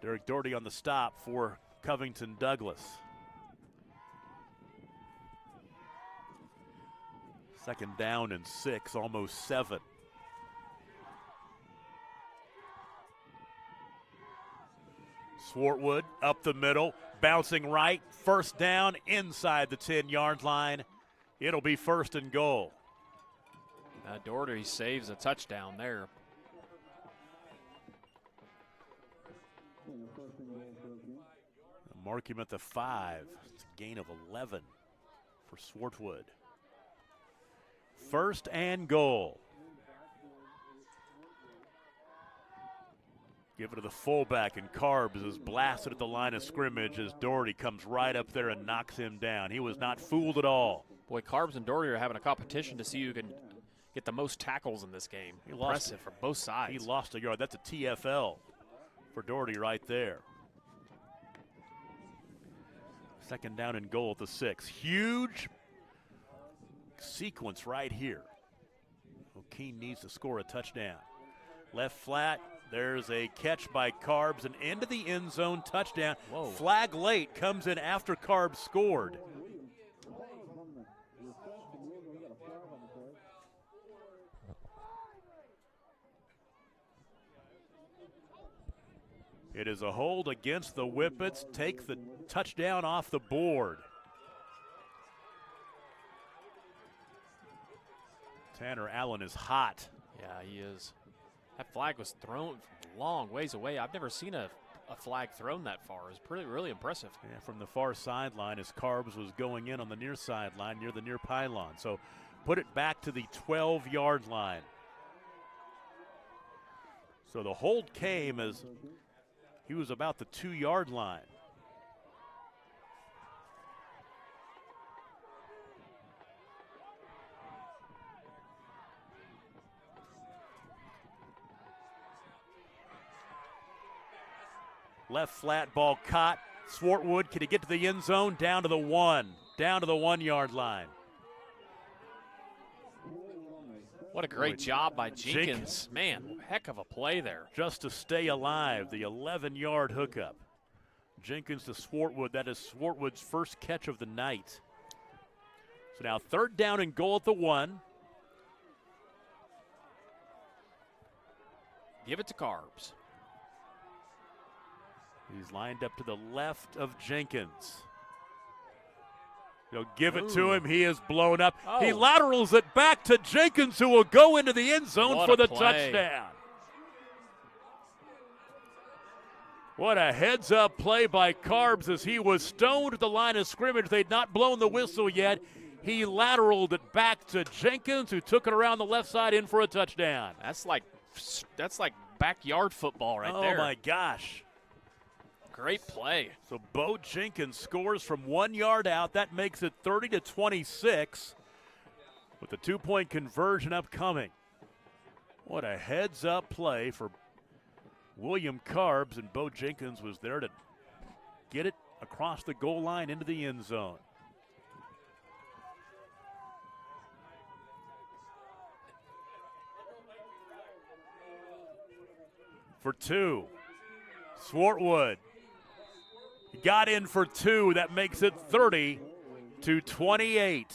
Speaker 2: Derek Doherty on the stop for Covington Douglas. Second down and 6, almost 7. Swartwood up the middle, bouncing right, first down inside the 10-yard line. It'll be 1st and goal.
Speaker 3: Doherty saves a touchdown there.
Speaker 2: Mark him at the 5. It's a gain of 11 for Swartwood. 1st and goal. Give it to the fullback, and Carbs is blasted at the line of scrimmage as Doherty comes right up there and knocks him down. He was not fooled at all.
Speaker 3: Boy, Carbs and Doherty are having a competition to see who can get the most tackles in this game. Impressive from both sides.
Speaker 2: He lost a yard. That's a TFL for Doherty right there. Second down and goal at the 6. Huge sequence right here. Okeene needs to score a touchdown. Left flat, there's a catch by Carbs and into the end zone, touchdown.
Speaker 3: Whoa.
Speaker 2: Flag late, comes in after Carbs scored. It is a hold against the Whippets. Take the touchdown off the board. Tanner Allen is hot.
Speaker 3: Yeah, he is. That flag was thrown from a long ways away. I've never seen a flag thrown that far. It's really impressive.
Speaker 2: Yeah, from the far sideline as Carbs was going in on the near sideline near the near pylon. So put it back to the 12-yard line. So the hold came as he was about the 2-yard line. Left flat ball caught. Swartwood, can he get to the end zone? Down to the 1. Down to the 1-yard line.
Speaker 3: What a great job by Jenkins. Man, heck of a play there.
Speaker 2: Just to stay alive, the 11-yard hookup. Jenkins to Swartwood. That is Swartwood's first catch of the night. So now 3rd down and goal at the 1.
Speaker 3: Give it to Carbs.
Speaker 2: He's lined up to the left of Jenkins. They'll give it to him. He is blown up.
Speaker 3: Oh.
Speaker 2: He laterals it back to Jenkins, who will go into the end zone
Speaker 3: What
Speaker 2: for
Speaker 3: a
Speaker 2: the
Speaker 3: play.
Speaker 2: touchdown. What a heads-up play by Carbs as he was stoned at the line of scrimmage. They'd not blown the whistle yet. He lateraled it back to Jenkins, who took it around the left side in for a touchdown.
Speaker 3: That's like backyard football right there.
Speaker 2: Oh, my gosh.
Speaker 3: Great play.
Speaker 2: So Bo Jenkins scores from 1 yard out. That makes it 30-26 with the two-point conversion upcoming. What a heads-up play for William Carbs, and Bo Jenkins was there to get it across the goal line into the end zone. For two, Swartwood. He got in for two. That makes it 30-28.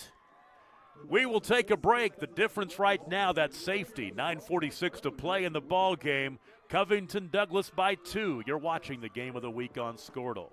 Speaker 2: We will take a break. The difference right now, that safety. 9:46 to play in the ball game. Covington Douglas by 2. You're watching the game of the week on Squirtle.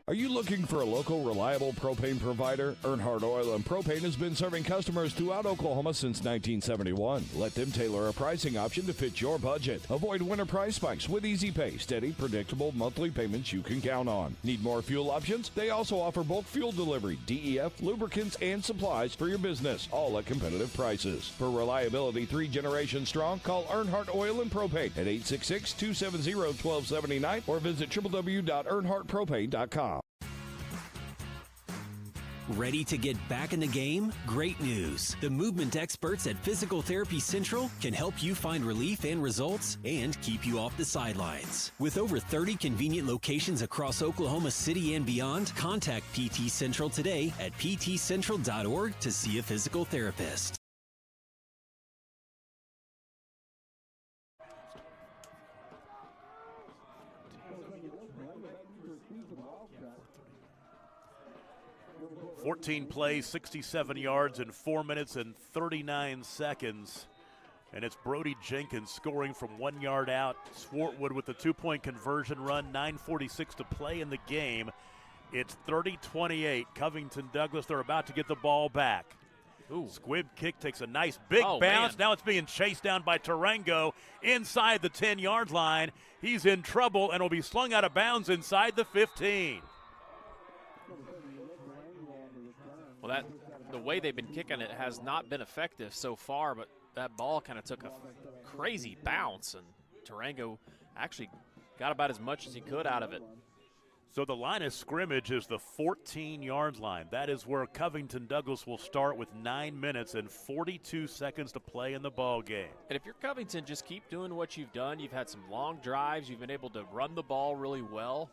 Speaker 8: Are you looking for a local, reliable propane provider? Earnhardt Oil and Propane has been serving customers throughout Oklahoma since 1971. Let them tailor a pricing option to fit your budget. Avoid winter price spikes with easy pay, steady, predictable monthly payments you can count on. Need more fuel options? They also offer bulk fuel delivery, DEF, lubricants, and supplies for your business, all at competitive prices. For reliability 3 generations strong, call Earnhardt Oil and Propane at 866-270-1279 or visit www.earnhardtpropane.com.
Speaker 10: Ready to get back in the game? Great news. The movement experts at Physical Therapy Central can help you find relief and results and keep you off the sidelines. With over 30 convenient locations across Oklahoma City and beyond, contact PT Central today at ptcentral.org to see a physical therapist.
Speaker 2: $14 plays, 67 yards in 4 minutes and 39 seconds. And it's Brody Jenkins scoring from 1 yard out. Swartwood with the two-point conversion run. 9:46 to play in the game. It's 30-28. Covington Douglas, they're about to get the ball back.
Speaker 3: Ooh.
Speaker 2: Squib kick takes a nice big bounce. Man. Now it's being chased down by Tarango inside the 10-yard line. He's in trouble and will be slung out of bounds inside the 15.
Speaker 3: Well, the way they've been kicking it has not been effective so far, but that ball kind of took a crazy bounce, and Tarango actually got about as much as he could out of it.
Speaker 2: So the line of scrimmage is the 14-yard line. That is where Covington Douglas will start with 9 minutes and 42 seconds to play in the ball game.
Speaker 3: And if you're Covington, just keep doing what you've done. You've had some long drives. You've been able to run the ball really well.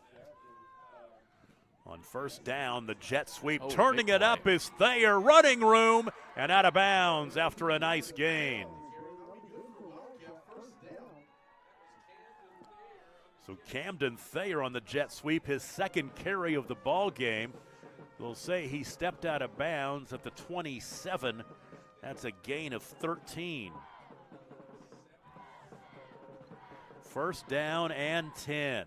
Speaker 2: On first down, the jet sweep, turning it up is Thayer, running room, and out of bounds after a nice gain. So Camden Thayer on the jet sweep, his second carry of the ball game. They'll say he stepped out of bounds at the 27. That's a gain of 13. First down and 10.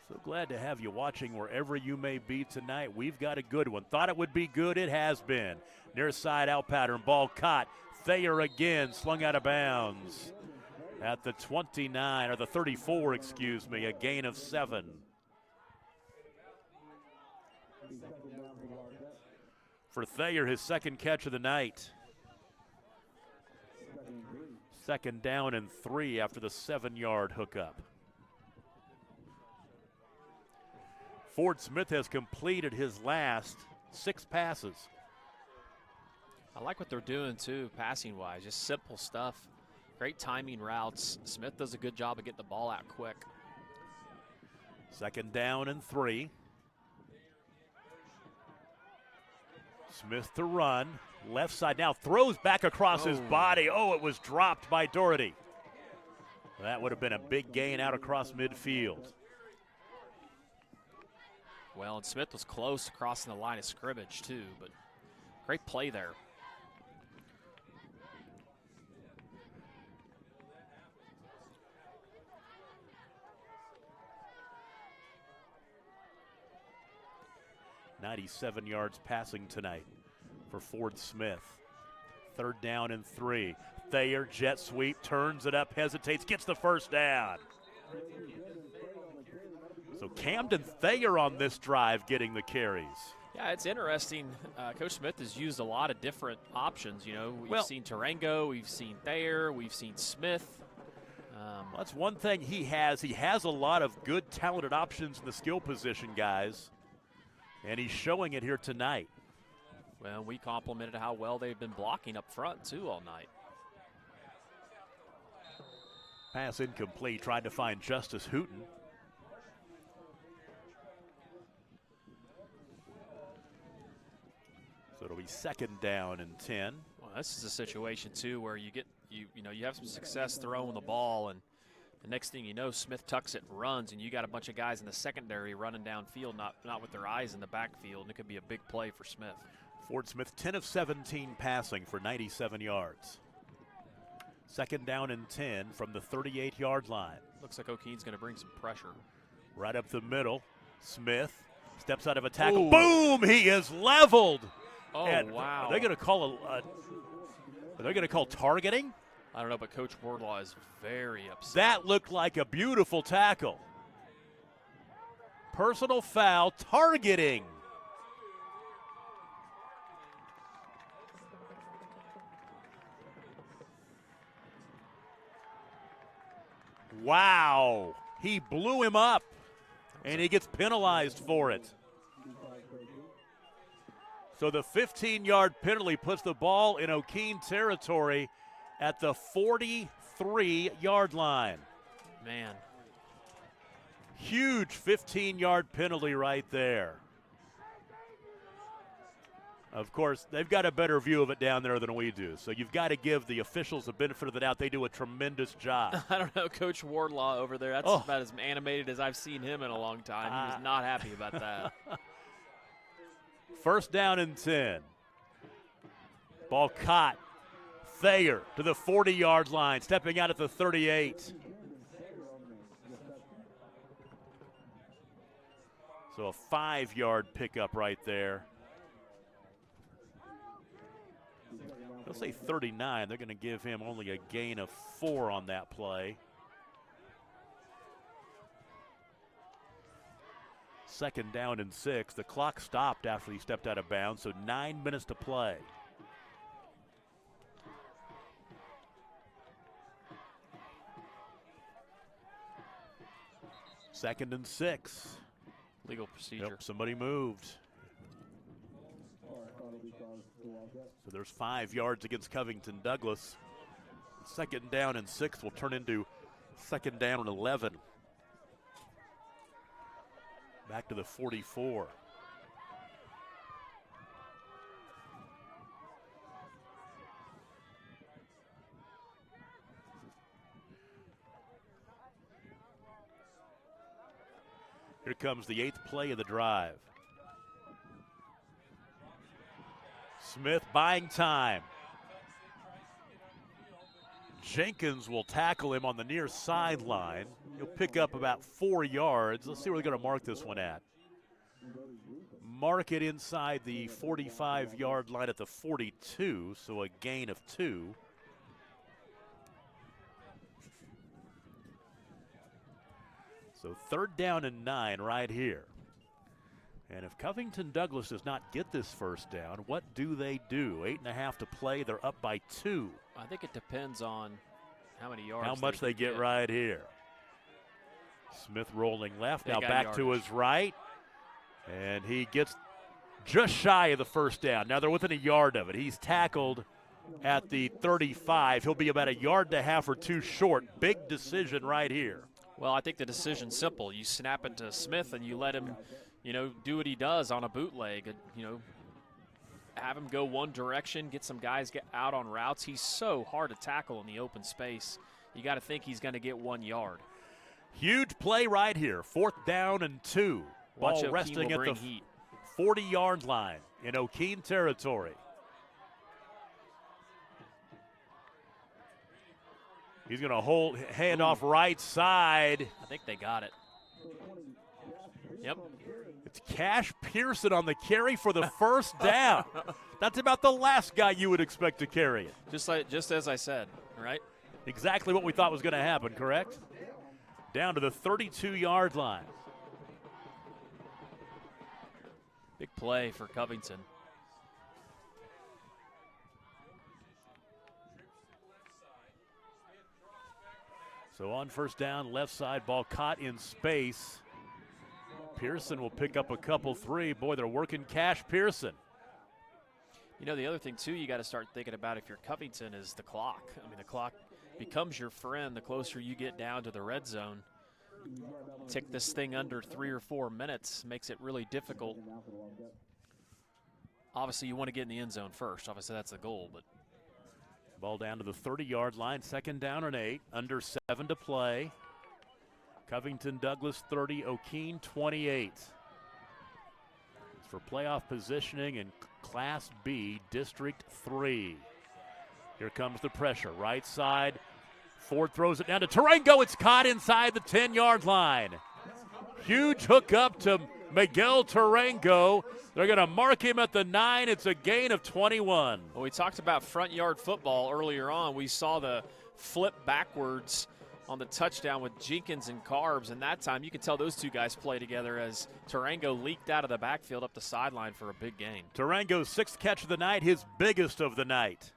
Speaker 2: So glad to have you watching wherever you may be tonight. We've got a good one. Thought it would be good. It has been. Near side out pattern. Ball caught. Thayer again slung out of bounds at the 29, or the 34, excuse me. A gain of 7. For Thayer, his second catch of the night. Second down and 3 after the 7-yard hookup. Ford Smith has completed his last 6 passes.
Speaker 3: I like what they're doing, too, passing-wise. Just simple stuff. Great timing routes. Smith does a good job of getting the ball out quick.
Speaker 2: Second down and 3. Smith to run. Left side now. Throws back across his body. Oh, it was dropped by Doherty. That would have been a big gain out across midfield.
Speaker 3: Well, and Smith was close crossing the line of scrimmage, too, but great play there. .97 yards passing tonight for Ford Smith.
Speaker 2: 3rd down and 3. Thayer, jet sweep, turns it up, hesitates, gets the first down. So Camden Thayer on this drive getting the carries.
Speaker 3: Yeah, it's interesting. Coach Smith has used a lot of different options. You know, we've seen Tarango, we've seen Thayer, we've seen Smith.
Speaker 2: That's one thing he has. He has a lot of good, talented options in the skill position, guys. And he's showing it here tonight.
Speaker 3: Well, we complimented how well they've been blocking up front, too, all night.
Speaker 2: Pass incomplete, trying to find Justice Hooten. So it'll be 2nd down and 10.
Speaker 3: Well, this is a situation, too, where you have some success throwing the ball, and the next thing you know, Smith tucks it and runs, and you got a bunch of guys in the secondary running downfield, not with their eyes in the backfield, and it could be a big play for Smith.
Speaker 2: Ford Smith, 10 of 17 passing for 97 yards. 2nd down and 10 from the 38-yard line.
Speaker 3: Looks like Okeene's going to bring some pressure.
Speaker 2: Right up the middle, Smith steps out of a tackle. Ooh. Boom! He is leveled.
Speaker 3: Oh,
Speaker 2: and
Speaker 3: wow.
Speaker 2: Are they going to call targeting?
Speaker 3: I don't know, but Coach Wardlaw is very upset.
Speaker 2: That looked like a beautiful tackle. Personal foul, targeting. Wow. He blew him up, and he gets penalized for it. So the 15-yard penalty puts the ball in Okeene territory at the 43-yard line.
Speaker 3: Man.
Speaker 2: Huge 15-yard penalty right there. Of course, they've got a better view of it down there than we do, so you've got to give the officials the benefit of the doubt. They do a tremendous job.
Speaker 3: I don't know, Coach Wardlaw over there, that's about as animated as I've seen him in a long time. He was not happy about that.
Speaker 2: 1st down and 10. Ball caught. Thayer to the 40-yard line, stepping out at the 38. So a 5-yard pickup right there. They'll say 39. They're going to give him only a gain of 4 on that play. 2nd down and 6. The clock stopped after he stepped out of bounds, so 9 minutes to play. Second and 6.
Speaker 3: Legal procedure.
Speaker 2: Yep, somebody moved. So there's 5 yards against Covington Douglas. 2nd down and 6 will turn into 2nd down and 11. Back to the 44. Here comes the 8th play of the drive. Smith buying time. Jenkins will tackle him on the near sideline. He'll pick up about 4 yards. Let's see where they're going to mark this one at. Mark it inside the 45-yard line at the 42, so a gain of 2. So 3rd down and 9 right here. And if Covington Douglas does not get this 1st down, what do they do? 8.5 to play. They're up by 2.
Speaker 3: I think it depends on how many yards.
Speaker 2: How much they get right here. Smith rolling left.
Speaker 3: They
Speaker 2: now back
Speaker 3: yardage.
Speaker 2: to his right. And he gets just shy of the 1st down. Now they're within a yard of it. He's tackled at the 35. He'll be about 1.5 yards or 2 short. Big decision right here.
Speaker 3: Well, I think the decision's simple. You snap it to Smith and you let him, do what he does on a bootleg. Have him go one direction, get some guys get out on routes. He's so hard to tackle in the open space. You got to think he's going to get 1 yard.
Speaker 2: Huge play right here. 4th down and 2.
Speaker 3: Watch
Speaker 2: Ball resting at the 40-yard line in Okeene territory. He's going to hold hand off right side.
Speaker 3: I think they got it. Yep.
Speaker 2: It's Cash Pearson on the carry for the first down. That's about the last guy you would expect to carry it.
Speaker 3: Just as I said, right?
Speaker 2: Exactly what we thought was going to happen, correct? Down to the 32-yard line.
Speaker 3: Big play for Covington.
Speaker 2: So on first down, left side, ball caught in space. Pearson will pick up a couple, 3. Boy, they're working Cash Pearson.
Speaker 3: You know, the other thing, too, you got to start thinking about if you're Covington is the clock. I mean, the clock becomes your friend the closer you get down to the red zone. Tick this thing under 3 or 4 minutes makes it really difficult. Obviously, you want to get in the end zone first. Obviously, that's the goal. But
Speaker 2: ball down to the 30-yard line, 2nd down and 8, under 7 to play. Covington Douglas 30, Okeene 28. It's for playoff positioning in Class B, District 3. Here comes the pressure, right side. Ford throws it down to Tarango. It's caught inside the 10-yard line. Huge hook up to Miguel Tarango. They're going to mark him at the 9. It's a gain of 21.
Speaker 3: Well, we talked about front yard football earlier on. We saw the flip backwards on the touchdown with Jenkins and Carbs, and that time you could tell those two guys play together as Tarango leaked out of the backfield up the sideline for a big gain.
Speaker 2: Tarango's 6th catch of the night, his biggest of the night.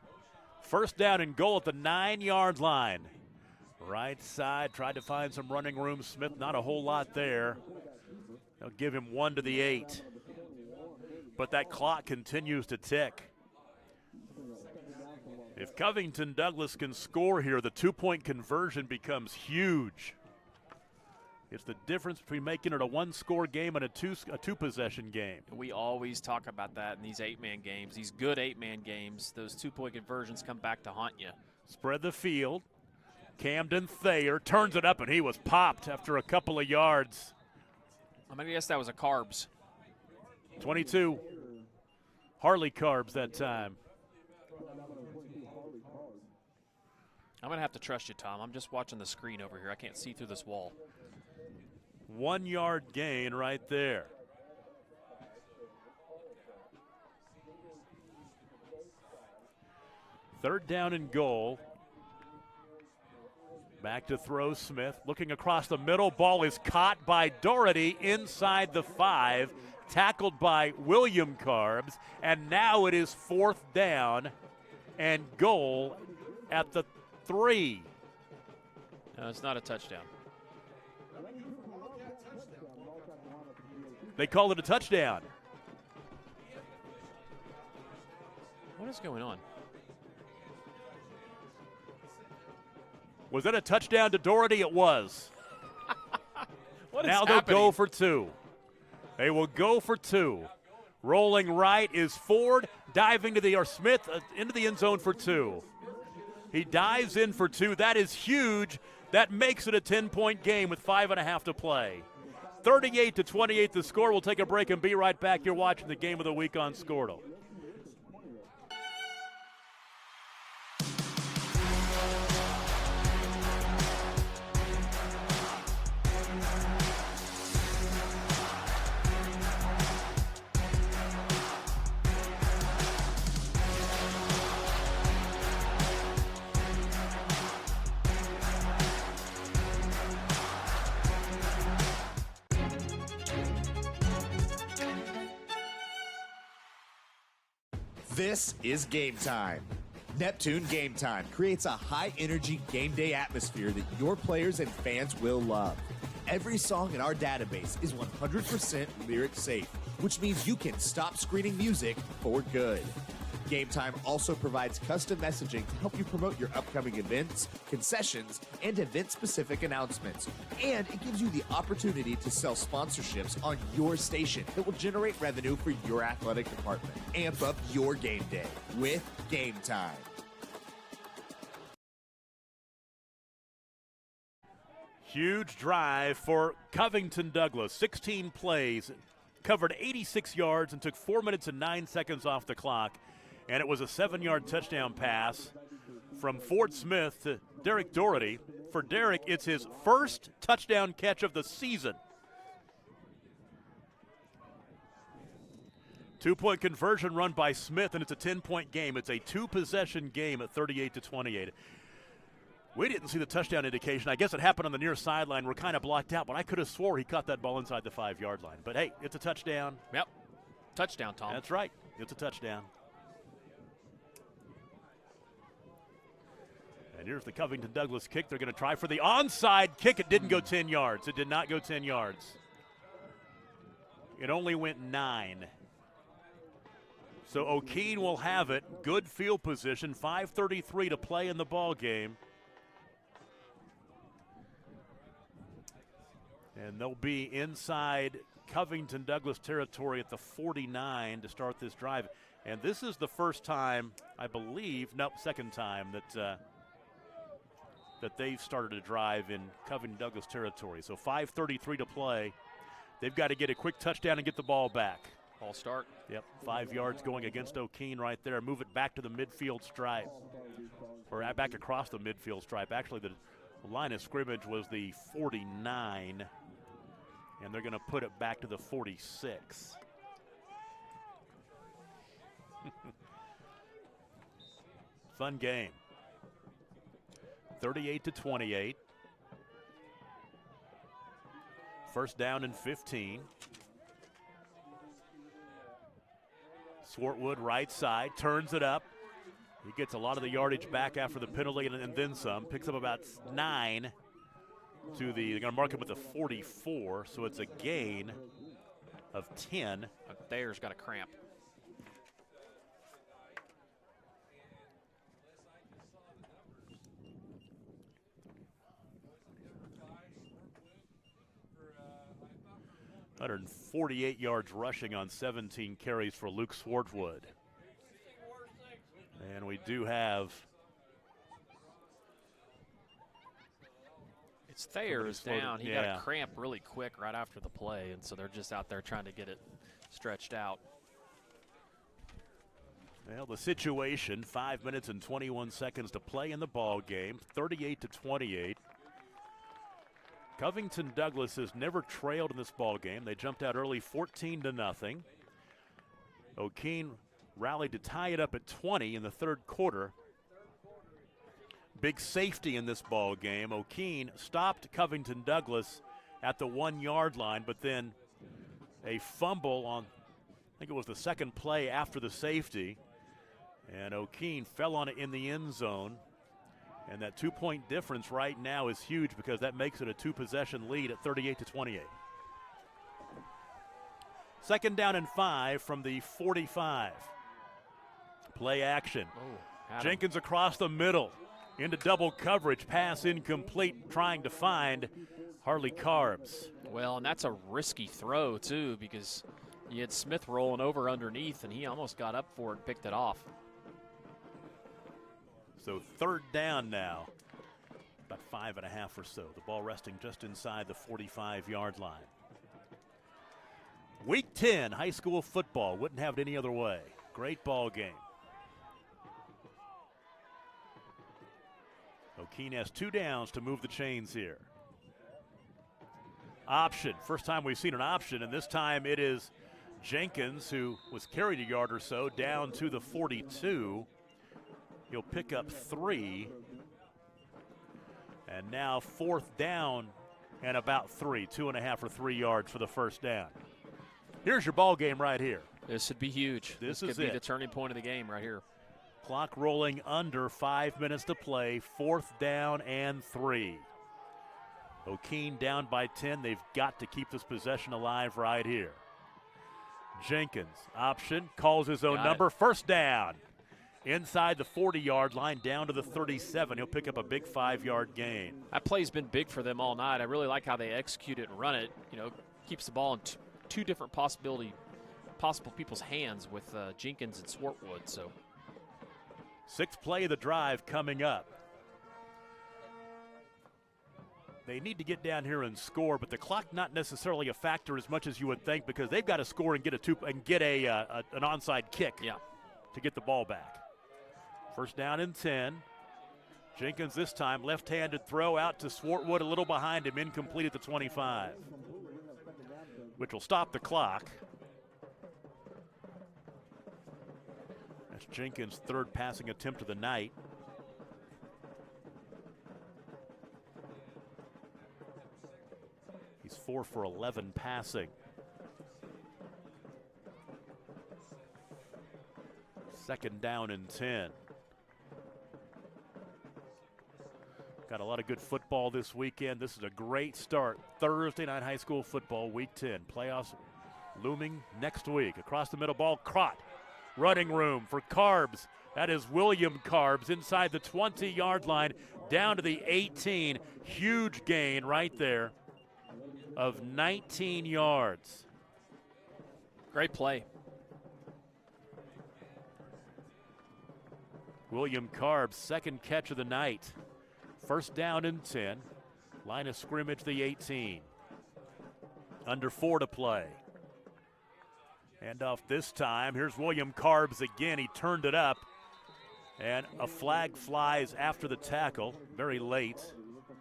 Speaker 2: First down and goal at the 9-yard line. Right side, tried to find some running room. Smith, not a whole lot there. They'll give him 1 to the 8. But that clock continues to tick. If Covington Douglas can score here, the 2-point conversion becomes huge. It's the difference between making it a 1-score game and a two-possession game.
Speaker 3: We always talk about that in these 8-man games, these good 8-man games. Those 2-point conversions come back to haunt you.
Speaker 2: Spread the field. Camden Thayer turns it up, and he was popped after a couple of yards.
Speaker 3: I'm going to guess that was a Carbs.
Speaker 2: 22. Harley Carbs that time.
Speaker 3: I'm going to have to trust you, Tom. I'm just watching the screen over here. I can't see through this wall.
Speaker 2: 1-yard gain right there. Third down and goal. Back to throw Smith. Looking across the middle. Ball is caught by Doherty inside the 5. Tackled by William Carbs. And now it is 4th down and goal at the 3.
Speaker 3: No, it's not a touchdown.
Speaker 2: They called it a touchdown.
Speaker 3: What is going on?
Speaker 2: Was that a touchdown to Doherty? It was.
Speaker 3: What is
Speaker 2: now
Speaker 3: happening?
Speaker 2: They'll go for 2. They will go for 2. Rolling right is Ford, diving to the, Smith into the end zone for 2. He dives in for 2. That is huge. That makes it a 10-point game with 5.5 to play. 38-28 the score. We'll take a break and be right back. You're watching the Game of the Week on Scortal.
Speaker 11: This is Game Time. Neptune Game Time creates a high-energy game day atmosphere that your players and fans will love. Every song in our database is 100% lyric safe, which means you can stop screening music for good. Game Time also provides custom messaging to help you promote your upcoming events, concessions, and event-specific announcements. And it gives you the opportunity to sell sponsorships on your station that will generate revenue for your athletic department. Amp up your game day with Game Time.
Speaker 2: Huge drive for Covington Douglas. 16 plays, covered 86 yards, and took 4 minutes and 9 seconds off the clock. And it was a 7-yard touchdown pass from Fort Smith to Derek Doherty. For Derek, it's his first touchdown catch of the season. 2-point conversion run by Smith, and it's a 10-point game. It's a 2-possession game at 38-28. We didn't see the touchdown indication. I guess it happened on the near sideline. We're kind of blocked out, but I could have swore he caught that ball inside the 5-yard line. But, hey, it's a touchdown.
Speaker 3: Yep. Touchdown, Tom.
Speaker 2: That's right. It's a touchdown. And here's the Covington Douglas kick. They're going to try for the onside kick. It didn't go 10 yards. It did not go 10 yards. It only went 9. So Okeene will have it. Good field position. 5:33 to play in the ball game. And they'll be inside Covington Douglas territory at the 49 to start this drive. And this is the first time, I believe, second time that they've started a drive in Covington Douglas territory. So 5:33 to play. They've got to get a quick touchdown and get the ball back.
Speaker 3: Ball start.
Speaker 2: Yep, 5 yards going against Okeene right there. Move it back to the midfield stripe, or back across the midfield stripe. Actually, the line of scrimmage was the 49, and they're going to put it back to the 46. Fun game. 38-28. First down and 15. Swartwood right side, turns it up. He gets a lot of the yardage back after the penalty and then some. Picks up about 9 to the, they're going to mark him at the 44, so it's a gain of 10.
Speaker 3: Thayer's got a cramp.
Speaker 2: .148 yards rushing on 17 carries for Luke Swartwood. And we do have...
Speaker 3: It's Thayer is down. He got a cramp really quick right after the play, and so they're just out there trying to get it stretched out.
Speaker 2: Well, the situation, 5 minutes and 21 seconds to play in the ball game, 38-28. Covington Douglas has never trailed in this ball game. They jumped out early 14-0. Okeene rallied to tie it up at 20 in the third quarter. Big safety in this ball game. Okeene stopped Covington Douglas at the 1-yard line, but then a fumble on, I think it was the second play after the safety, and Okeene fell on it in the end zone. And that 2-point difference right now is huge because that makes it a 2-possession lead at 38-28. Second down and 5 from the 45. Play action. Jenkins across the middle into double coverage. Pass incomplete, trying to find Harley Carbs.
Speaker 3: Well, and that's a risky throw, too, because you had Smith rolling over underneath, and he almost got up for it and picked it off.
Speaker 2: So third down now, about 5.5 or so. The ball resting just inside the 45-yard line. Week 10, high school football. Wouldn't have it any other way. Great ball game. Okeene has 2 downs to move the chains here. Option. First time we've seen an option, and this time it is Jenkins, who was carried a yard or so, down to the 42. He'll pick up 3. And now fourth down and about 3, 2.5 or 3 yards for the first down. Here's your ball game right here.
Speaker 3: This would be huge. This could be the turning point of the game right here.
Speaker 2: Clock rolling under 5 minutes to play. Fourth down and 3. Okeene down by 10. They've got to keep this possession alive right here. Jenkins, option, calls his own number. First down. Inside the 40-yard line, down to the 37. He'll pick up a big 5-yard gain.
Speaker 3: That play's been big for them all night. I really like how they execute it and run it. You know, keeps the ball in two different possible people's hands with Jenkins and Swartwood. So,
Speaker 2: 6th play of the drive coming up. They need to get down here and score, but the clock not necessarily a factor as much as you would think because they've got to score and get an onside kick to get the ball back. First down and 10. Jenkins this time, left-handed throw out to Swartwood, a little behind him, incomplete at the 25, which will stop the clock. That's Jenkins' third passing attempt of the night. He's 4 for 11 passing. Second down and 10. Got a lot of good football this weekend. This is a great start. Thursday night high school football, week 10. Playoffs looming next week. Across the middle, ball caught. Running room for Carbs. That is William Carbs inside the 20-yard line down to the 18. Huge gain right there of 19 yards.
Speaker 3: Great play.
Speaker 2: William Carbs, second catch of the night. First down and 10. Line of scrimmage, the 18. Under 4 to play. Handoff this time. Here's William Carbs again. He turned it up. And a flag flies after the tackle. Very late.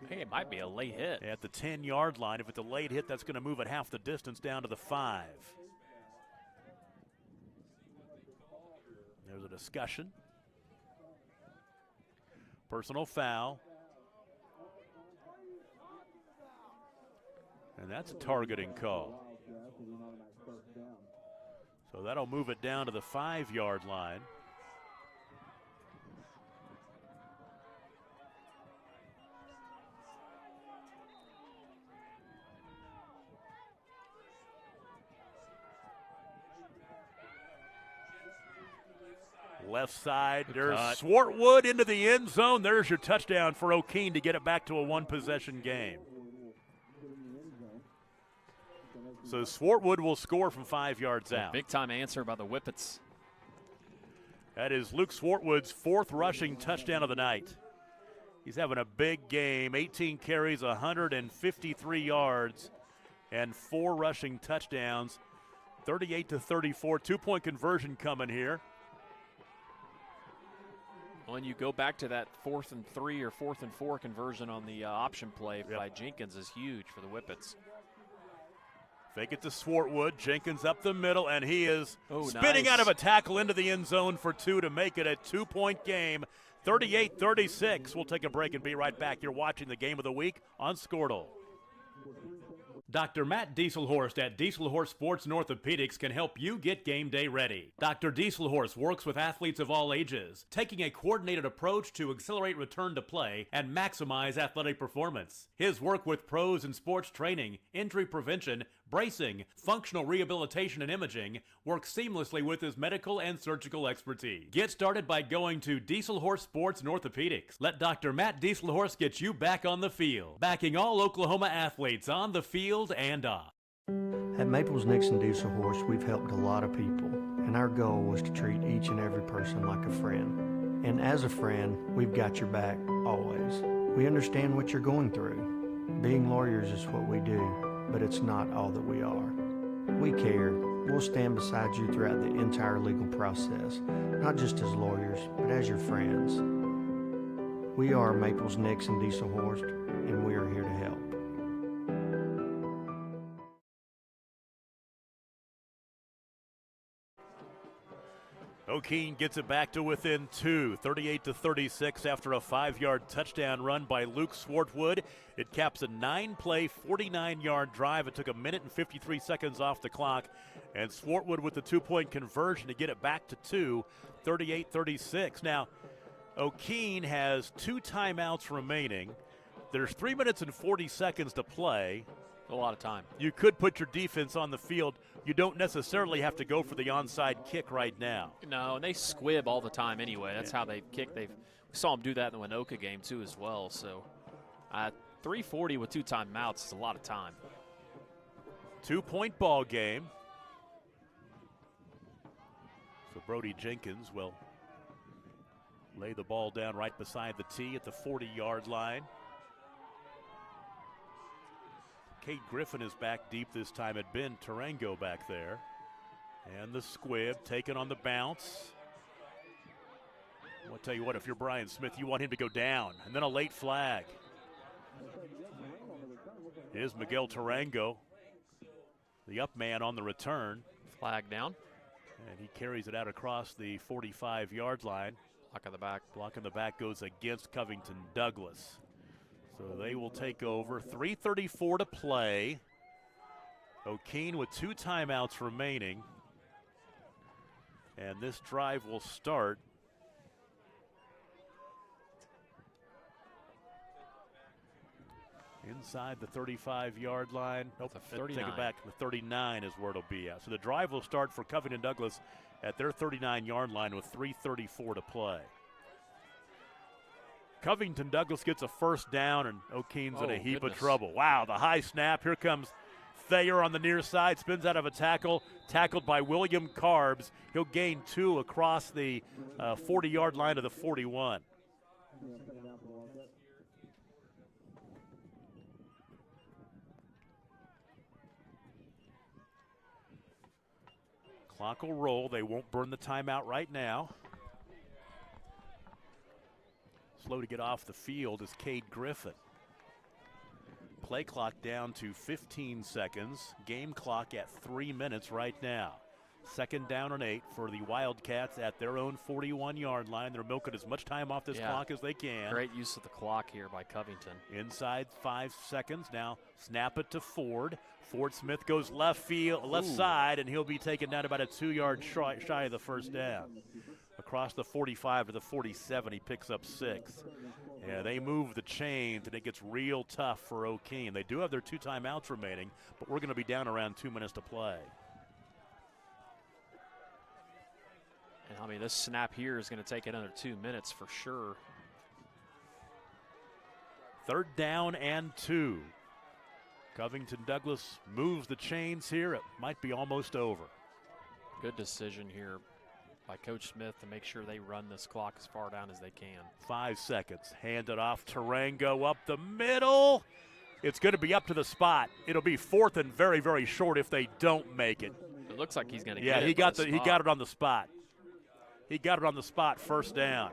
Speaker 3: I think it might be a late hit.
Speaker 2: At the 10-yard line. If it's a late hit, that's going to move it half the distance down to the 5. There's a discussion. Personal foul. And that's a targeting call. So that'll move it down to the 5-yard line. Left side, there's Swartwood into the end zone. There's your touchdown for Okeene to get it back to a one-possession game. So Swartwood will score from 5 yards out.
Speaker 3: Big-time answer by the Whippets.
Speaker 2: That is Luke Swartwood's 4th rushing touchdown of the night. He's having a big game, 18 carries, 153 yards, and 4 rushing touchdowns, 38-34. 2-point conversion coming here.
Speaker 3: When you go back to that 4th and 3 or 4th and 4 conversion on the option play by Jenkins is huge for the Whippets.
Speaker 2: Fake it to Swartwood. Jenkins up the middle, and he is spinning out of a tackle into the end zone for 2 to make it a 2-point game. 38-36. We'll take a break and be right back. You're watching the game of the week on Squirtle. Dr. Matt Dieselhorst at Dieselhorst Sports and Orthopedics can help you get game day ready. Dr. Dieselhorst works with athletes of all ages, taking a coordinated approach to accelerate return to play and maximize athletic performance. His work with pros in sports training, injury prevention, bracing, functional rehabilitation, and imaging works seamlessly with his medical and surgical expertise. Get started by going to Dieselhorst Sports and Orthopedics. Let Dr. Matt Dieselhorst get you back on the field, backing all Oklahoma athletes on the field and off.
Speaker 12: At Maples Nixon Dieselhorst, we've helped a lot of people, and our goal was to treat each and every person like a friend. And as a friend, we've got your back always. We understand what you're going through. Being lawyers is what we do, but it's not all that we are. We care. We'll stand beside you throughout the entire legal process, not just as lawyers, but as your friends. We are Maples Nixon Dieselhorst, and we are here to help.
Speaker 2: Okeene gets it back to within 2, 38-36 after a 5-yard touchdown run by Luke Swartwood. It caps a 9-play, 49-yard drive. It took a minute and 53 seconds off the clock, and Swartwood with the 2-point conversion to get it back to 2, 38-36. Now, Okeene has 2 timeouts remaining. There's 3 minutes and 40 seconds to play.
Speaker 3: A lot of time.
Speaker 2: You could put your defense on the field. You don't necessarily have to go for the onside kick right now.
Speaker 3: No, and they squib all the time anyway. That's how they kick. We saw them do that in the Winoka game too as well. So 3:40 with 2 timeouts is a lot of time.
Speaker 2: 2-point ball game. So Brody Jenkins will lay the ball down right beside the tee at the 40-yard line. Kate Griffin is back deep this time at Ben Tarango back there. And the squib taken on the bounce. I'll tell you what, if you're Brian Smith, you want him to go down. And then a late flag. Here's Miguel Tarango, the up man on the return.
Speaker 3: Flag down.
Speaker 2: And he carries it out across the 45-yard line.
Speaker 3: Block on the back.
Speaker 2: Block in the back goes against Covington Douglas. So they will take over. 3:34 to play. Okeene with 2 timeouts remaining. And this drive will start inside the 35-yard line. Nope, take it back. The 39 is where it'll be at. So the drive will start for Covington Douglas at their 39-yard line with 3:34 to play. Covington Douglas gets a first down, and Okeene's in a heap of trouble. Wow, the high snap. Here comes Thayer on the near side, spins out of a tackle, tackled by William Carbs. He'll gain 2 across the 40-yard line of the 41. Clock will roll. They won't burn the timeout right now. Slow to get off the field is Cade Griffin. Play clock down to 15 seconds. Game clock at 3 minutes right now. 2nd down and 8 for the Wildcats at their own 41-yard line. They're milking as much time off this clock as they can.
Speaker 3: Great use of the clock here by Covington.
Speaker 2: Inside 5 seconds. Now snap it to Ford. Ford Smith goes left side, and he'll be taken down about a 2-yard shy of the first down. Across the 45 to the 47, he picks up 6. Yeah, they move the chains, and it gets real tough for Okeene. They do have their 2 timeouts remaining, but we're going to be down around 2 minutes to play.
Speaker 3: And I mean, this snap here is going to take another 2 minutes for sure.
Speaker 2: 3rd down and 2. Covington Douglas moves the chains here. It might be almost over.
Speaker 3: Good decision here by Coach Smith to make sure they run this clock as far down as they can.
Speaker 2: 5 seconds. Hand it off. Tarango up the middle. It's going to be up to the spot. It'll be 4th and very, very short if they don't make it.
Speaker 3: It looks like he's going to get it.
Speaker 2: Yeah, he got it on the spot. He got it on the spot. 1st down.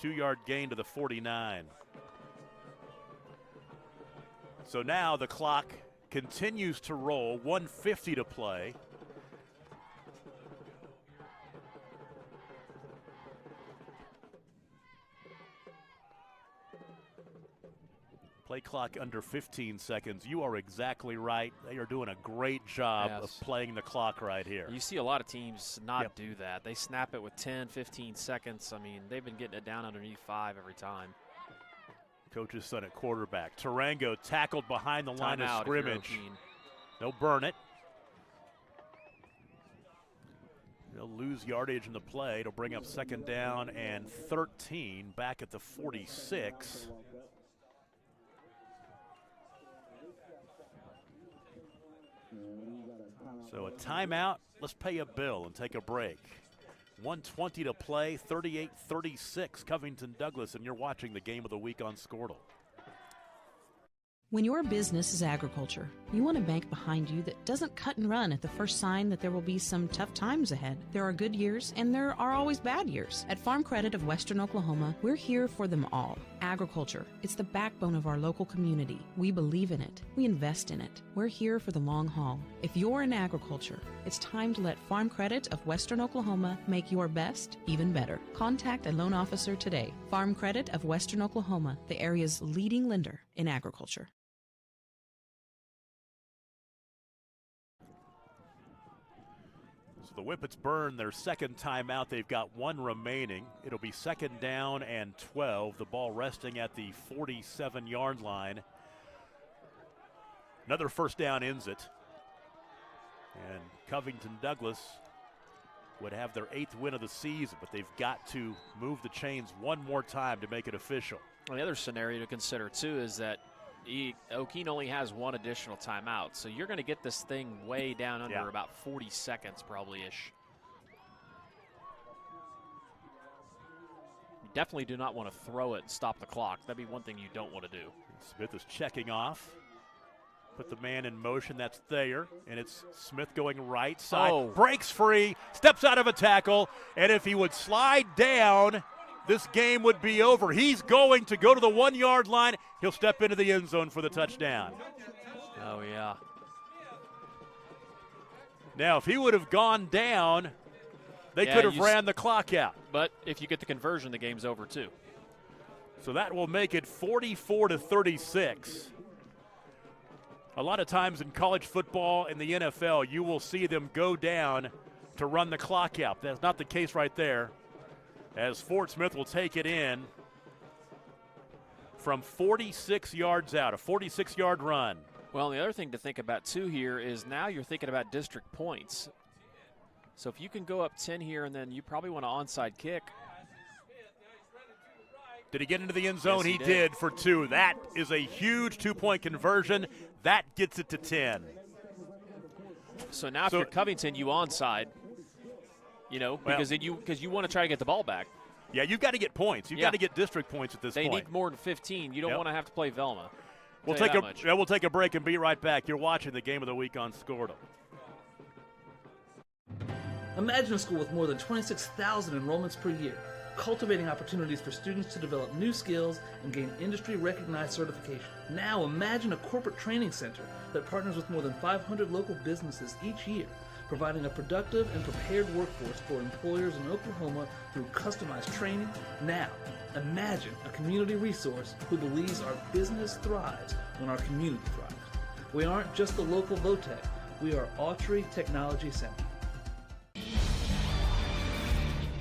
Speaker 2: 2-yard gain to the 49. So now the clock continues to roll. 1:50 to play. Play clock under 15 seconds. You are exactly right. They are doing a great job of playing the clock right here.
Speaker 3: You see a lot of teams not do that. They snap it with 10, 15 seconds. I mean, they've been getting it down underneath 5 every time.
Speaker 2: Coach's son at quarterback. Tarango tackled behind the line of scrimmage. They'll burn it. They'll lose yardage in the play. It'll bring up 2nd down and 13 back at the 46. So a timeout. Let's pay a bill and take a break. 1:20 to play, 38-36, Covington Douglas, and you're watching the game of the week on Squirtle.
Speaker 13: When your business is agriculture, you want a bank behind you that doesn't cut and run at the first sign that there will be some tough times ahead. There are good years and there are always bad years. At Farm Credit of Western Oklahoma, we're here for them all. Agriculture, it's the backbone of our local community. We believe in it. We invest in it. We're here for the long haul. If you're in agriculture, it's time to let Farm Credit of Western Oklahoma make your best even better. Contact a loan officer today. Farm Credit of Western Oklahoma, the area's leading lender in agriculture.
Speaker 2: The Whippets burn their 2nd timeout. They've got 1 remaining. It'll be 2nd down and 12. The ball resting at the 47-yard line. Another 1st down ends it. And Covington Douglas would have their 8th win of the season, but they've got to move the chains one more time to make it official.
Speaker 3: Well, the other scenario to consider, too, is that Okeene only has 1 additional timeout, so you're going to get this thing way down under about 40 seconds probably-ish. You definitely do not want to throw it and stop the clock. That'd be one thing you don't want to do.
Speaker 2: Smith is checking off. Put the man in motion. That's Thayer, and it's Smith going right side. Breaks free, steps out of a tackle, and if he would slide down, this game would be over. He's going to go to the 1-yard line. He'll step into the end zone for the touchdown.
Speaker 3: Oh, yeah.
Speaker 2: Now, if he would have gone down, they could have ran the clock out.
Speaker 3: But if you get the conversion, the game's over too.
Speaker 2: So that will make it 44-36. A lot of times in college football and the NFL, you will see them go down to run the clock out. That's not the case right there, as Fort Smith will take it in from 46 yards out, a 46-yard run.
Speaker 3: Well, the other thing to think about, too, here is now you're thinking about district points. So if you can go up 10 here, and then you probably want an onside kick.
Speaker 2: Did he get into the end zone?
Speaker 3: Yes,
Speaker 2: he did for 2. That is a huge 2-point conversion. That gets it to 10.
Speaker 3: So now if you're Covington, you onside, because you want to try to get the ball back.
Speaker 2: Yeah, you've got to get points. You've got to get district points at this point.
Speaker 3: They need more than 15. You don't want to have to play Velma.
Speaker 2: We'll take a break and be right back. You're watching the Game of the Week on Scortal.
Speaker 14: Imagine a school with more than 26,000 enrollments per year, cultivating opportunities for students to develop new skills and gain industry-recognized certification. Now imagine a corporate training center that partners with more than 500 local businesses each year, providing a productive and prepared workforce for employers in Oklahoma through customized training. Now, imagine a community resource who believes our business thrives when our community thrives. We aren't just the local VOTEC, we are Autry Technology Center.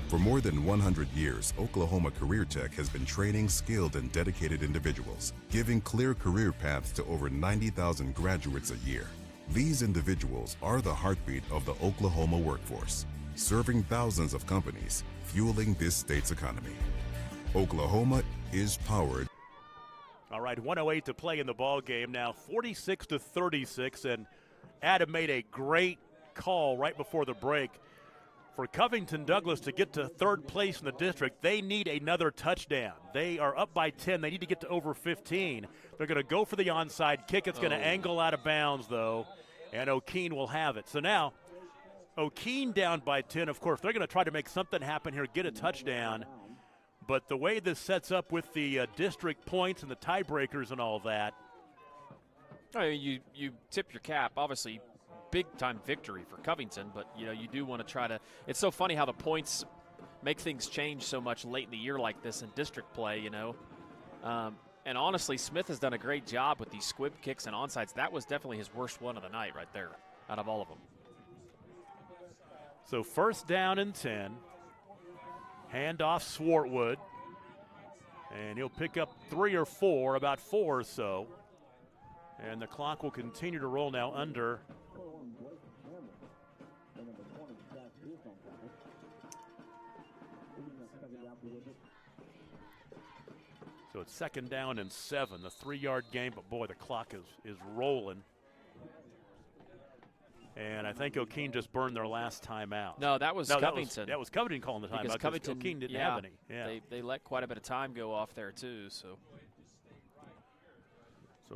Speaker 15: For more than 100 years, Oklahoma Career Tech has been training skilled and dedicated individuals, giving clear career paths to over 90,000 graduates a year. These individuals are the heartbeat of the Oklahoma workforce, serving thousands of companies, fueling this state's economy. Oklahoma is powered.
Speaker 2: All right, 1:08 to play in the ball game now, 46-36, and Adam made a great call right before the break. For Covington Douglas to get to third place in the district, they need another touchdown. They are up by 10. They need to get to over 15. They're going to go for the onside kick. It's going to angle out of bounds, though, and Okeene will have it. So now, Okeene down by 10. Of course, they're going to try to make something happen here, get a touchdown. But the way this sets up with the district points and the tiebreakers and all that.
Speaker 3: I mean, you tip your cap, obviously. Big-time victory for Covington, but, you do want to try to – it's so funny how the points make things change so much late in the year like this in district play, And honestly, Smith has done a great job with these squib kicks and onsides. That was definitely his worst one of the night right there out of all of them.
Speaker 2: So first down and 10. Handoff Swartwood. And he'll pick up 3 or 4, about 4 or so. And the clock will continue to roll now under – so it's second down and 7, the 3-yard game, but boy, the clock is rolling. And I think Okeene just burned their last time out.
Speaker 3: No, that was Covington.
Speaker 2: That was Covington calling the time out.
Speaker 3: Covington,
Speaker 2: Okeene didn't have any. Yeah.
Speaker 3: They let quite a bit of time go off there too. So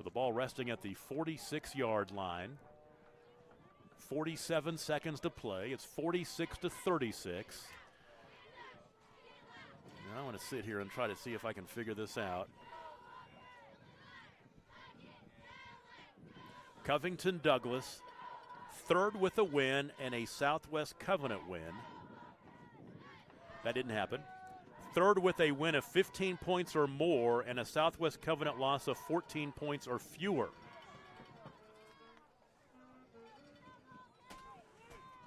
Speaker 2: the ball resting at the 46-yard line. 47 seconds to play. It's 46-36. I want to sit here and try to see if I can figure this out. Covington Douglas, third with a win and a Southwest Covenant win. That didn't happen. Third with a win of 15 points or more and a Southwest Covenant loss of 14 points or fewer.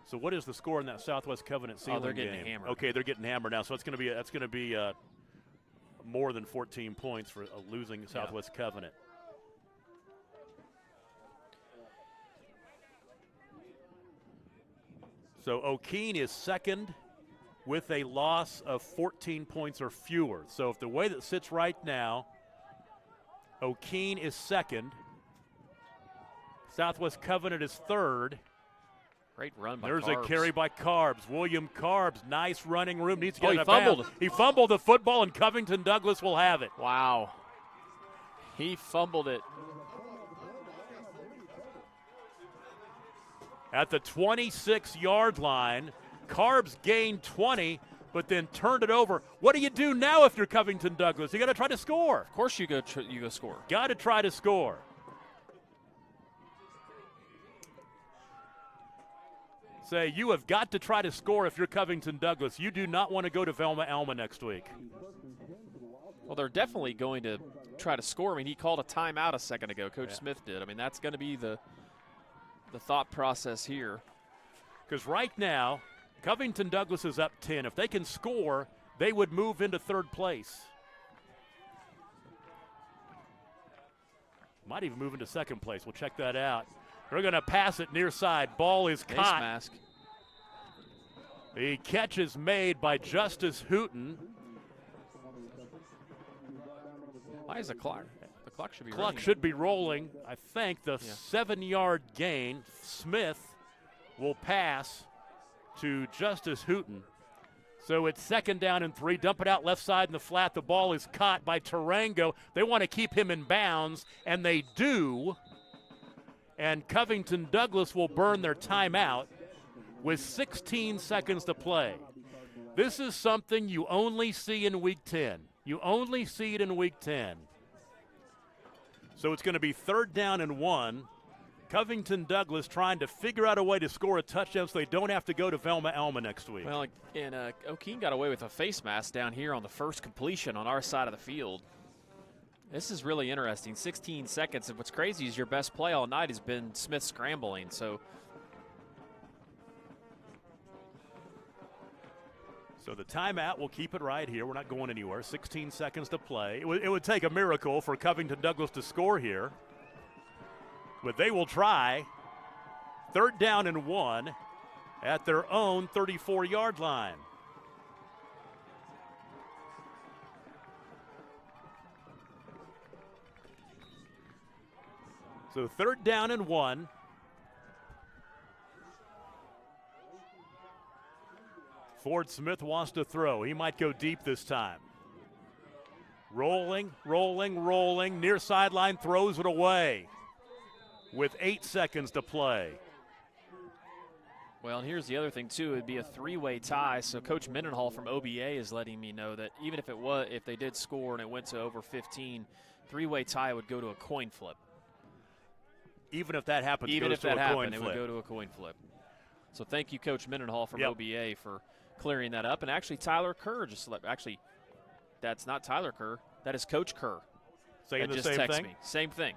Speaker 2: So what is the score in that Southwest Covenant ceiling game?
Speaker 3: They're getting hammered.
Speaker 2: Okay, they're getting hammered now. So that's going to be more than 14 points for a losing Southwest Covenant. So Okeene is second with a loss of 14 points or fewer. So if the way that sits right now, Okeene is second, Southwest Covenant is third.
Speaker 3: Great run by
Speaker 2: There's
Speaker 3: Carbs.
Speaker 2: A carry by Carbs. William Carbs, nice running room. Needs to get
Speaker 3: he
Speaker 2: it
Speaker 3: fumbled.
Speaker 2: Bounds. He fumbled the football, and Covington Douglas will have it.
Speaker 3: Wow. He fumbled it.
Speaker 2: At the 26-yard line, Carbs gained 20, but then turned it over. What do you do now if you're Covington Douglas? You got to try to score.
Speaker 3: Of course you go score.
Speaker 2: Got to try to score. say you have got to try to score if you're Covington Douglas. You do not want to go to Velma-Alma next week.
Speaker 3: Well, they're definitely going to try to score. I mean, he called a timeout a second ago. Coach Smith did. I mean, that's going to be the thought process here.
Speaker 2: Because right now, Covington Douglas is up 10. If they can score, they would move into third place. Might even move into second place. We'll check that out. They're going to pass it near side. Ball is
Speaker 3: Face
Speaker 2: caught.
Speaker 3: mask.
Speaker 2: The catch is made by Justice Hooten.
Speaker 3: Why is the clock? The clock should be
Speaker 2: Clock
Speaker 3: running.
Speaker 2: should be rolling. I think the 7-yard gain. Smith will pass to Justice Hooten. So it's 2nd down and 3. Dump it out left side in the flat. The ball is caught by Tarango. They want to keep him in bounds, and they do. And Covington Douglas will burn their timeout with 16 seconds to play. This is something you only see in Week 10. You only see it in Week 10. So it's going to be 3rd down and 1. Covington Douglas trying to figure out a way to score a touchdown so they don't have to go to Velma-Alma next week.
Speaker 3: Well, and Okeene got away with a face mask down here on the first completion on our side of the field. This is really interesting. 16 seconds. And what's crazy is your best play all night has been Smith scrambling. So
Speaker 2: the timeout will keep it right here. We're not going anywhere. 16 seconds to play. It would take a miracle for Covington Douglas to score here. But they will try. 3rd down and 1 at their own 34-yard line. So 3rd down and 1. Ford Smith wants to throw. He might go deep this time. Rolling, rolling, rolling. Near sideline, throws it away with 8 seconds to play.
Speaker 3: Well, and here's the other thing, too. It would be a 3-way tie. So Coach Mendenhall from OBA is letting me know that even if they did score and it went to over 15, 3-way tie would go to a coin flip.
Speaker 2: Even if that happens,
Speaker 3: even
Speaker 2: goes
Speaker 3: if
Speaker 2: to
Speaker 3: that
Speaker 2: a
Speaker 3: happened,
Speaker 2: coin
Speaker 3: it
Speaker 2: flip.
Speaker 3: would go to a coin flip. So thank you, Coach Mendenhall from OBA, for clearing that up. And actually, Tyler Kerr actually, that's not Tyler Kerr. That is Coach Kerr.
Speaker 2: Saying the
Speaker 3: just
Speaker 2: same
Speaker 3: texted
Speaker 2: thing?
Speaker 3: me. Same thing.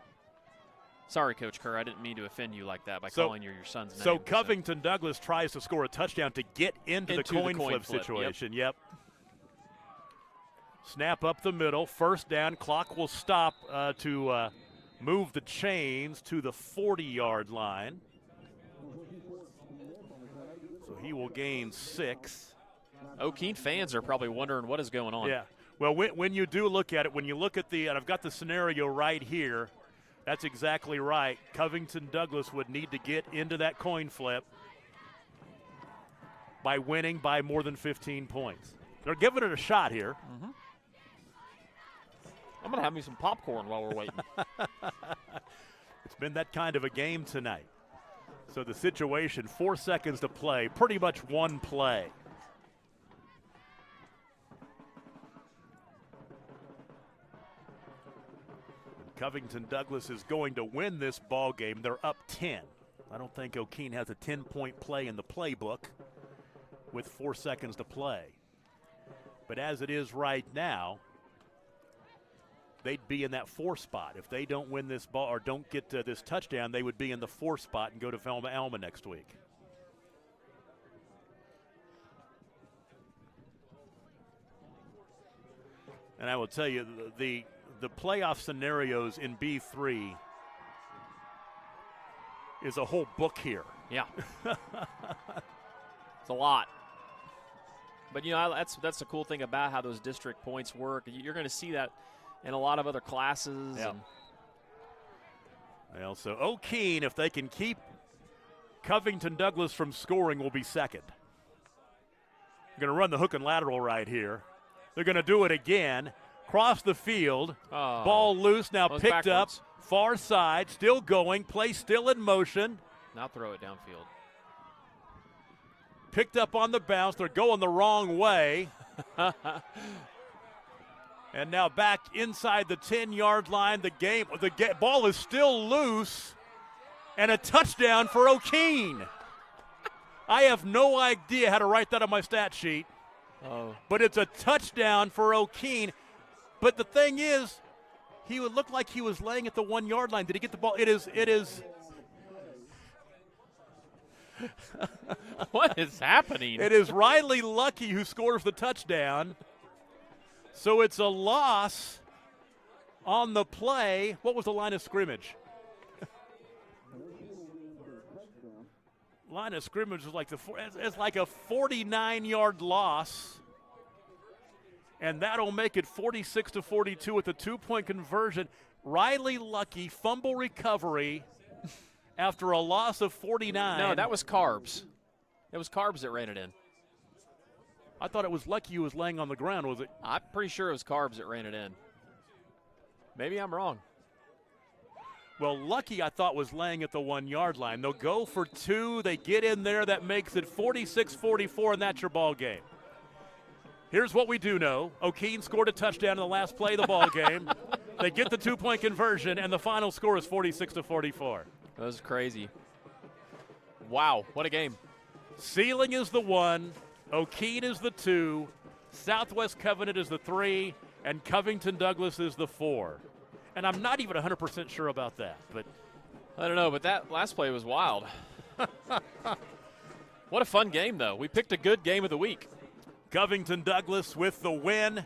Speaker 3: Sorry, Coach Kerr. I didn't mean to offend you like that by calling your son's name.
Speaker 2: So Covington Douglas tries to score a touchdown to get into the coin flip situation. Yep. Snap up the middle. 1st down. Clock will stop to move the chains to the 40-yard line. So he will gain 6.
Speaker 3: Okeene fans are probably wondering what is going on.
Speaker 2: Yeah. Well, when you do look at it, when you look at and I've got the scenario right here, that's exactly right. Covington Douglas would need to get into that coin flip by winning by more than 15 points. They're giving it a shot here.
Speaker 3: Mm-hmm. I'm going to have me some popcorn while we're waiting.
Speaker 2: It's been that kind of a game tonight. So the situation, 4 seconds to play, pretty much one play. Covington Douglas is going to win this ball game. They're up 10. I don't think Okeene has a 10-point play in the playbook with 4 seconds to play. But as it is right now, they'd be in that 4 spot. If they don't win this ball or don't get this touchdown, they would be in the 4 spot and go to Velma-Alma next week. And I will tell you, the playoff scenarios in B3 is a whole book here.
Speaker 3: Yeah. It's a lot. But, you know, that's the cool thing about how those district points work. You're going to see that in a lot of other classes.
Speaker 2: Yeah. Well, so Okeene, if they can keep Covington Douglas from scoring, will be second. Going to run the hook and lateral right here. They're going to do it again. Cross the field.
Speaker 3: Oh.
Speaker 2: Ball loose, now picked
Speaker 3: backwards.
Speaker 2: up. Far side, still going. Play still in motion.
Speaker 3: Now throw it downfield.
Speaker 2: Picked up on the bounce. They're going the wrong way. And now back inside the 10-yard line. The ball is still loose. And a touchdown for Okeene. I have no idea how to write that on my stat sheet.
Speaker 3: Oh.
Speaker 2: But it's a touchdown for Okeene. But the thing is, he would look like he was laying at the 1 yard line. Did he get the ball? It is.
Speaker 3: What is happening?
Speaker 2: It is Riley Lucky who scores the touchdown. So it's a loss on the play. What was the line of scrimmage? Line of scrimmage is like it's like a 49-yard loss. And that'll make it 46-42 with a 2-point conversion. Riley Lucky, fumble recovery after a loss of 49.
Speaker 3: No, that was Carbs. It was Carbs that ran it in.
Speaker 2: I thought it was Lucky who was laying on the ground, was it?
Speaker 3: I'm pretty sure it was Carbs that ran it in. Maybe I'm wrong.
Speaker 2: Well, Lucky, I thought, was laying at the 1 yard line. They'll go for 2. They get in there. That makes it 46-44, and that's your ball game. Here's what we do know. Okeene scored a touchdown in the last play of the ball game. They get the 2-point conversion, and the final score is 46-44.
Speaker 3: That was crazy. Wow, what a game.
Speaker 2: Ceiling is the 1. Okeene is the 2. Southwest Covenant is the 3. And Covington Douglas is the 4. And I'm not even 100% sure about that. But
Speaker 3: I don't know, but that last play was wild. What a fun game, though. We picked a good game of the week.
Speaker 2: Covington Douglas with the win.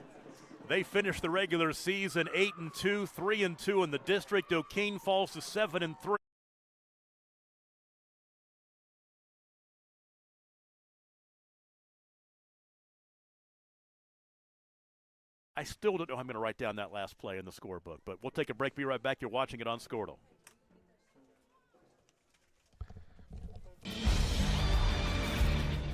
Speaker 2: They finished the regular season 8-2, 3-2 in the district. Okeene falls to 7-3. I still don't know how I'm going to write down that last play in the scorebook, but we'll take a break. Be right back. You're watching it on Squirtle.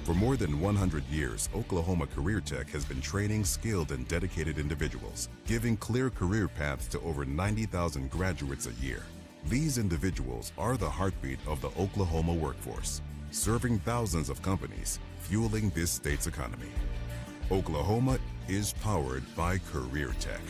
Speaker 15: For more than 100 years, Oklahoma Career Tech has been training skilled and dedicated individuals, giving clear career paths to over 90,000 graduates a year. These individuals are the heartbeat of the Oklahoma workforce, serving thousands of companies, fueling this state's economy. Oklahoma is powered by Career Tech.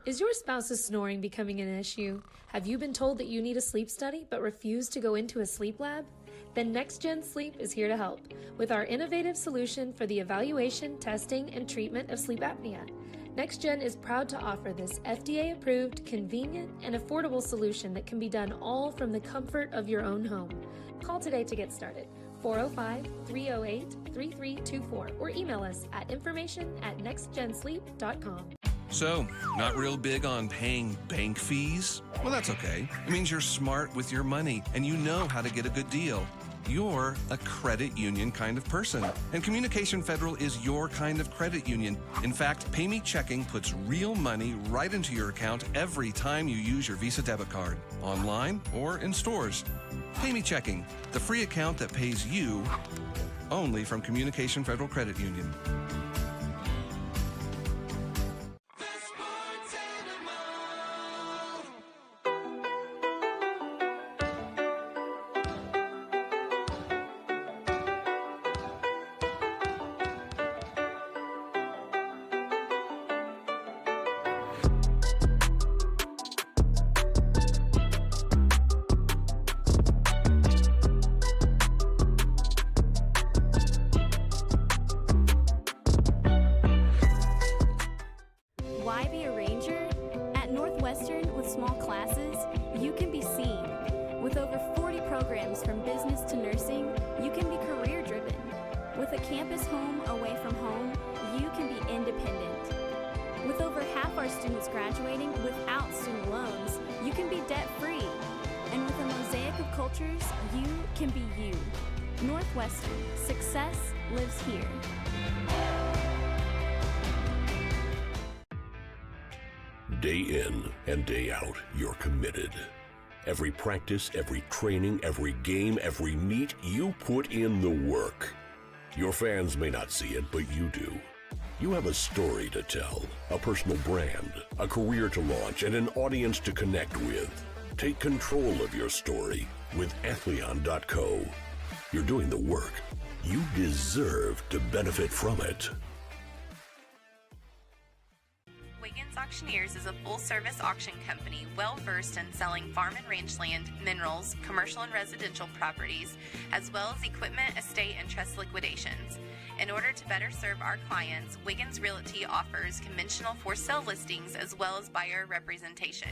Speaker 7: Is your spouse's snoring becoming an issue? Have you been told that you need a sleep study but refuse to go into a sleep lab? Then NextGen Sleep is here to help with our innovative solution for the evaluation, testing, and treatment of sleep apnea. NextGen is proud to offer this FDA-approved, convenient, and affordable solution that can be done all from the comfort of your own home. Call today to get started. 405-308-3324 or email us at information@nextgensleep.com.
Speaker 16: So, not real big on paying bank fees? Well, that's okay. It means you're smart with your money and you know how to get a good deal. You're a credit union kind of person, and Communication Federal is your kind of credit union. In fact, Pay Me Checking puts real money right into your account every time you use your Visa debit card, online or in stores. Pay Me Checking, the free account that pays you only from Communication Federal Credit Union.
Speaker 21: Why be a ranger? At Northwestern, with small classes, you can be seen. With over 40 programs from business to nursing, you can be career-driven. With a campus home away from home, you can be independent. With over half our students graduating without student loans, you can be debt-free. And with a mosaic of cultures, you can be you. Northwestern, success lives here.
Speaker 17: Day in and day out, you're committed. Every practice, every training, every game, every meet, you put in the work. Your fans may not see it, but you do. You have a story to tell, a personal brand, a career to launch, and an audience to connect with. Take control of your story with Athleon.co. You're doing the work. You deserve to benefit from it.
Speaker 18: Wiggins Auctioneers is a full-service auction company well-versed in selling farm and range land, minerals, commercial and residential properties, as well as equipment, estate, and trust liquidations. In order to better serve our clients, Wiggins Realty offers conventional for-sale listings as well as buyer representation.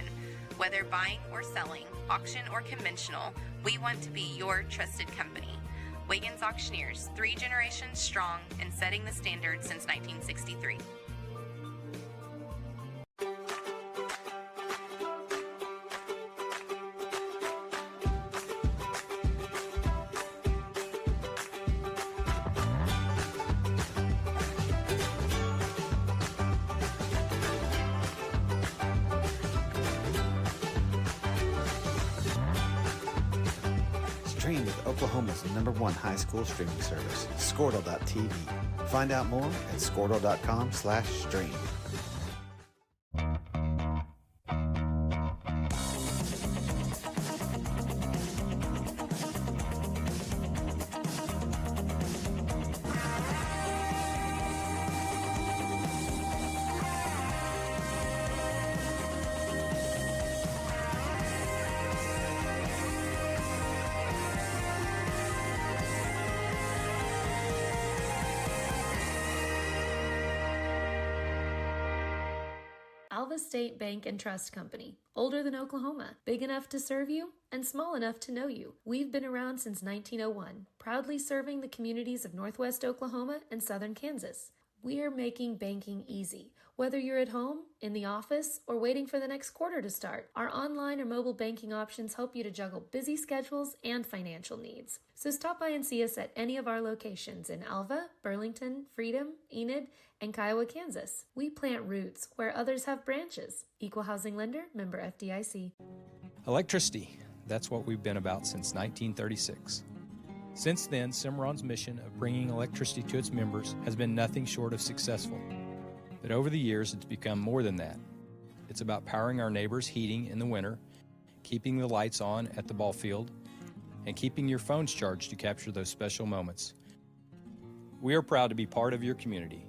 Speaker 18: Whether buying or selling, auction or conventional, we want to be your trusted company. Wiggins Auctioneers, 3 generations strong and setting the standard since 1963.
Speaker 19: Stream with Oklahoma's #1 high school streaming service, Squirtle.tv. Find out more at Squirtle.com/stream.
Speaker 7: Alva State Bank and Trust Company. Older than Oklahoma, big enough to serve you, and small enough to know you. We've been around since 1901, proudly serving the communities of Northwest Oklahoma and Southern Kansas. We're making banking easy. Whether you're at home, in the office, or waiting for the next quarter to start, our online or mobile banking options help you to juggle busy schedules and financial needs. So stop by and see us at any of our locations in Alva, Burlington, Freedom, Enid, and Kiowa, Kansas. We plant roots where others have branches. Equal Housing Lender, member FDIC.
Speaker 20: Electricity, that's what we've been about since 1936. Since then, Cimarron's mission of bringing electricity to its members has been nothing short of successful. But over the years, it's become more than that. It's about powering our neighbors' heating in the winter, keeping the lights on at the ball field, and keeping your phones charged to capture those special moments. We are proud to be part of your community.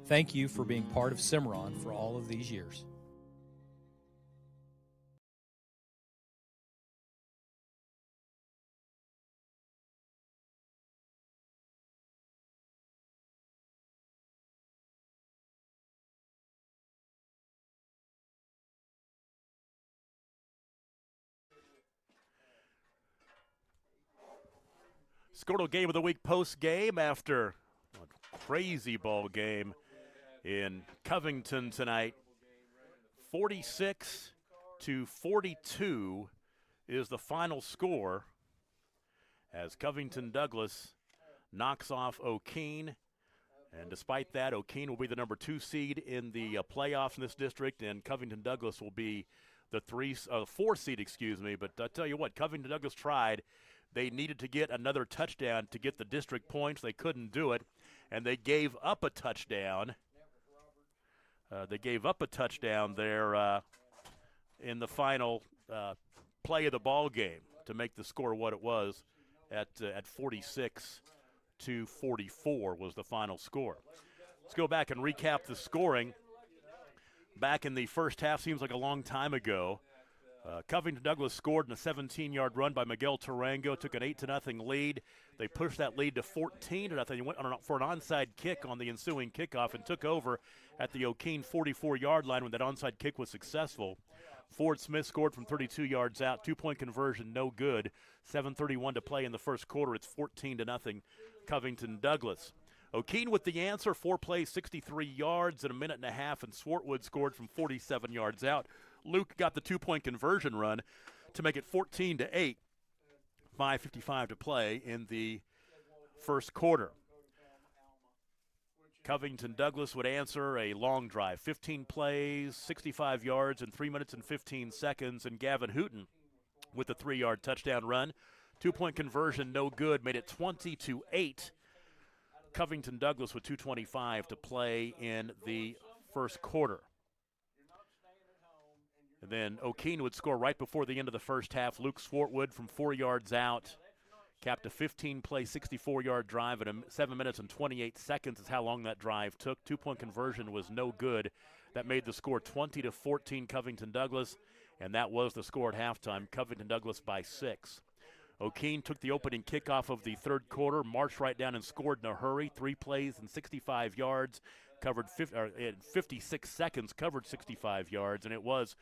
Speaker 20: Thank you for being part of Cimarron for all of these years.
Speaker 2: Squirtle Game of the Week post game after a crazy ball game in Covington tonight. 46-42 is the final score as Covington Douglas knocks off Okeene. And despite that, Okeene will be the number 2 seed in the playoffs in this district, and Covington Douglas will be the 4 seed, But I tell you what, Covington Douglas tried. They needed to get another touchdown to get the district points. They couldn't do it, and they gave up a touchdown. There in the final play of the ball game to make the score what it was at 46-44 was the final score. Let's go back and recap the scoring. Back in the first half, seems like a long time ago. Covington Douglas scored in a 17-yard run by Miguel Tarango, took an 8-0 lead. They pushed that lead to 14-0. He went for an onside kick on the ensuing kickoff and took over at the Okeene 44-yard line when that onside kick was successful. Ford Smith scored from 32 yards out, 2-point conversion, no good. 7:31 to play in the first quarter. It's 14-0 Covington Douglas. Okeene with the answer, 4 plays, 63 yards in a minute and a half, and Swartwood scored from 47 yards out. Luke got the 2-point conversion run to make it 14-8. 5:55 to play in the first quarter. Covington Douglas would answer a long drive, 15 plays, 65 yards in 3 minutes and 15 seconds, and Gavin Hooton with the 3-yard touchdown run. 2-point conversion, no good, made it 20-8. Covington Douglas with 2:25 to play in the first quarter. And then Okeene would score right before the end of the first half. Luke Swartwood from 4 yards out capped a 15-play, 64-yard drive in 7 minutes and 28 seconds is how long that drive took. 2-point conversion was no good. That made the score 20-14 Covington Douglas, and that was the score at halftime. Covington Douglas by 6. Okeene took the opening kickoff of the third quarter, marched right down and scored in a hurry. 3 plays and 65 yards, in 56 seconds, covered 65 yards, and it was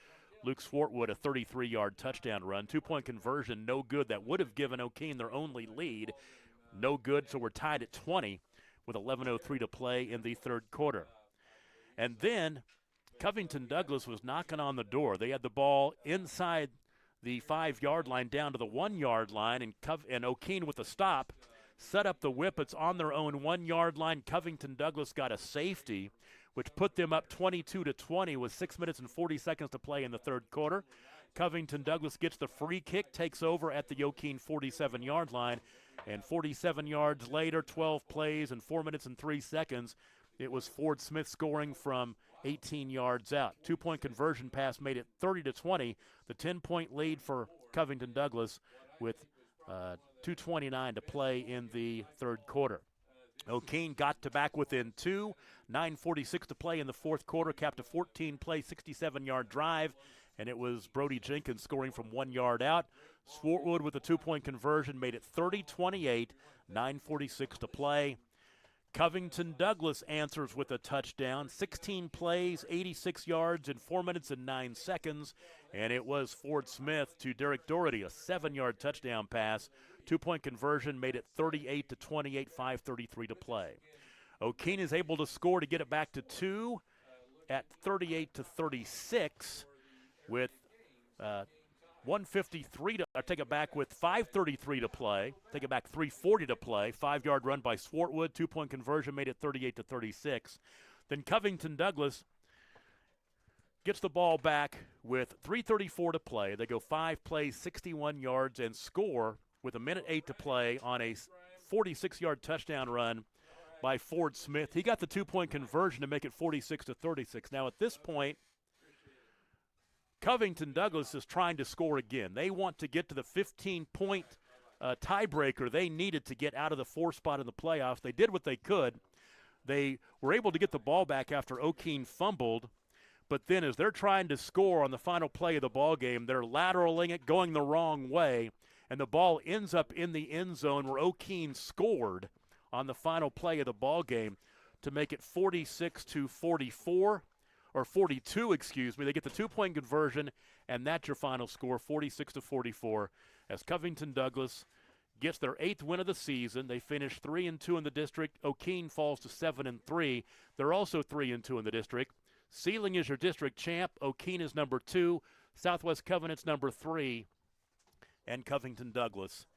Speaker 2: Luke Swartwood, a 33-yard touchdown run. 2-point conversion, no good. That would have given Okeene their only lead. No good, so we're tied at 20 with 11:03 to play in the third quarter. And then Covington Douglas was knocking on the door. They had the ball inside the 5-yard line down to the 1-yard line, and Okeene with a stop set up the Whippets on their own 1-yard line. Covington Douglas got a safety, which put them up 22-20 with 6 minutes and 40 seconds to play in the third quarter. Covington Douglas gets the free kick, takes over at the Okeene 47-yard line, and 47 yards later, 12 plays and 4 minutes and 3 seconds, it was Ford Smith scoring from 18 yards out. 2-point conversion pass made it 30-20, the 10-point lead for Covington Douglas with 2:29 to play in the third quarter. Okeene got to back within 2, 9:46 to play in the fourth quarter, capped a 14-play, 67-yard drive, and it was Brody Jenkins scoring from 1 yard out. Swartwood with a 2-point conversion made it 30-28, 9:46 to play. Covington Douglas answers with a touchdown, 16 plays, 86 yards in 4 minutes and 9 seconds, and it was Ford Smith to Derek Doherty, a 7-yard touchdown pass. 2-point conversion made it 38-28, 5:33 to play. Okeene is able to score to get it back to 2 at 38-36 with 153 to take it back with 5:33 to play. Take it back 3:40 to play. 5-yard run by Swartwood. 2-point conversion made it 38-36. Then Covington Douglas gets the ball back with 3:34 to play. They go 5 plays, 61 yards, and score with 1:08 to play on a 46-yard touchdown run by Ford Smith. He got the 2-point conversion to make it 46-36. Now at this point, Covington Douglas is trying to score again. They want to get to the 15-point tiebreaker they needed to get out of the 4 spot in the playoffs. They did what they could. They were able to get the ball back after Okeene fumbled, but then as they're trying to score on the final play of the ball game, they're lateraling it, going the wrong way, and the ball ends up in the end zone where Okeene scored on the final play of the ball game to make it 46-44. Or 42, excuse me. They get the 2-point conversion, and that's your final score, 46-44, as Covington Douglas gets their 8th win of the season. They finish 3-2 in the district. Okeene falls to 7-3. They're also 3-2 in the district. Sealing is your district champ. Okeene is number 2. Southwest Covenant's number 3. And Covington Douglas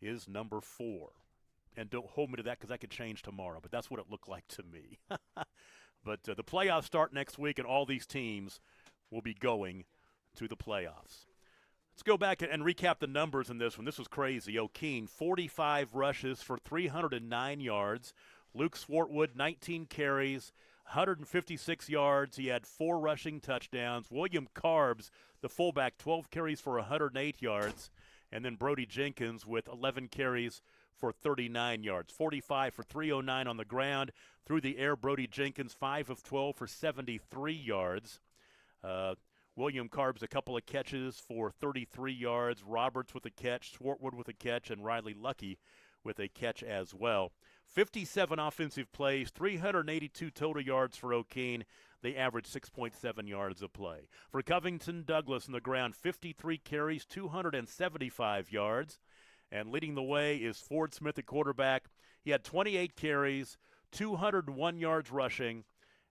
Speaker 2: is number 4. And don't hold me to that because that could change tomorrow, but that's what it looked like to me. But the playoffs start next week, and all these teams will be going to the playoffs. Let's go back and recap the numbers in this one. This was crazy. Okeene, 45 rushes for 309 yards. Luke Swartwood, 19 carries, 156 yards. He had 4 rushing touchdowns. William Carbs, the fullback, 12 carries for 108 yards. And then Brody Jenkins with 11 carries for 39 yards. 45 for 309 on the ground. Through the air, Brody Jenkins, 5 of 12 for 73 yards. William Carbs, a couple of catches for 33 yards. Roberts with a catch, Swartwood with a catch, and Riley Lucky with a catch as well. 57 offensive plays, 382 total yards for Okeene. They averaged 6.7 yards a play. For Covington Douglas on the ground, 53 carries, 275 yards. And leading the way is Ford Smith at quarterback. He had 28 carries, 201 yards rushing,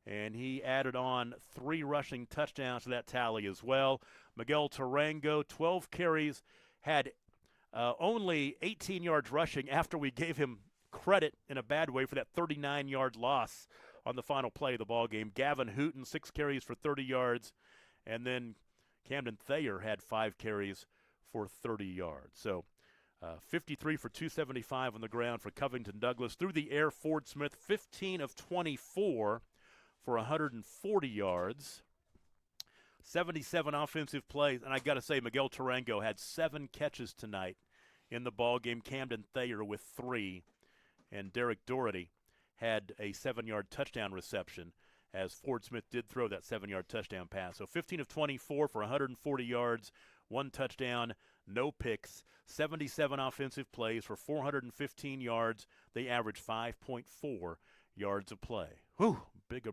Speaker 2: and he added on 3 rushing touchdowns to that tally as well. Miguel Tarango, 12 carries, had only 18 yards rushing after we gave him credit in a bad way for that 39-yard loss on the final play of the ballgame. Gavin Hooten, 6 carries for 30 yards, and then Camden Thayer had 5 carries for 30 yards. So 53 for 275 on the ground for Covington Douglas. Through the air, Ford Smith, 15 of 24 for 140 yards. 77 offensive plays, and I got to say, Miguel Tarango had 7 catches tonight in the ball game. Camden Thayer with 3, and Derek Doherty had a 7-yard touchdown reception as Ford Smith did throw that 7-yard touchdown pass. So 15 of 24 for 140 yards, 1 touchdown, no picks, 77 offensive plays for 415 yards. They averaged 5.4 yards a play. Whew, take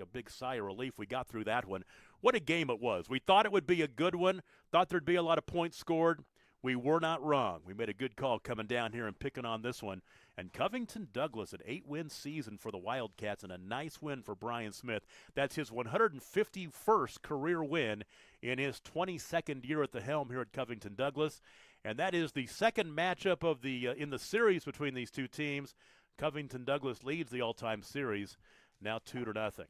Speaker 2: a big sigh of relief. We got through that one. What a game it was. We thought it would be a good one, thought there'd be a lot of points scored. We were not wrong. We made a good call coming down here and picking on this one. And Covington Douglas, an 8-win season for the Wildcats and a nice win for Brian Smith. That's his 151st career win in his 22nd year at the helm here at Covington Douglas. And that is the second matchup of the in the series between these two teams. Covington Douglas leads the all-time series, now 2-0.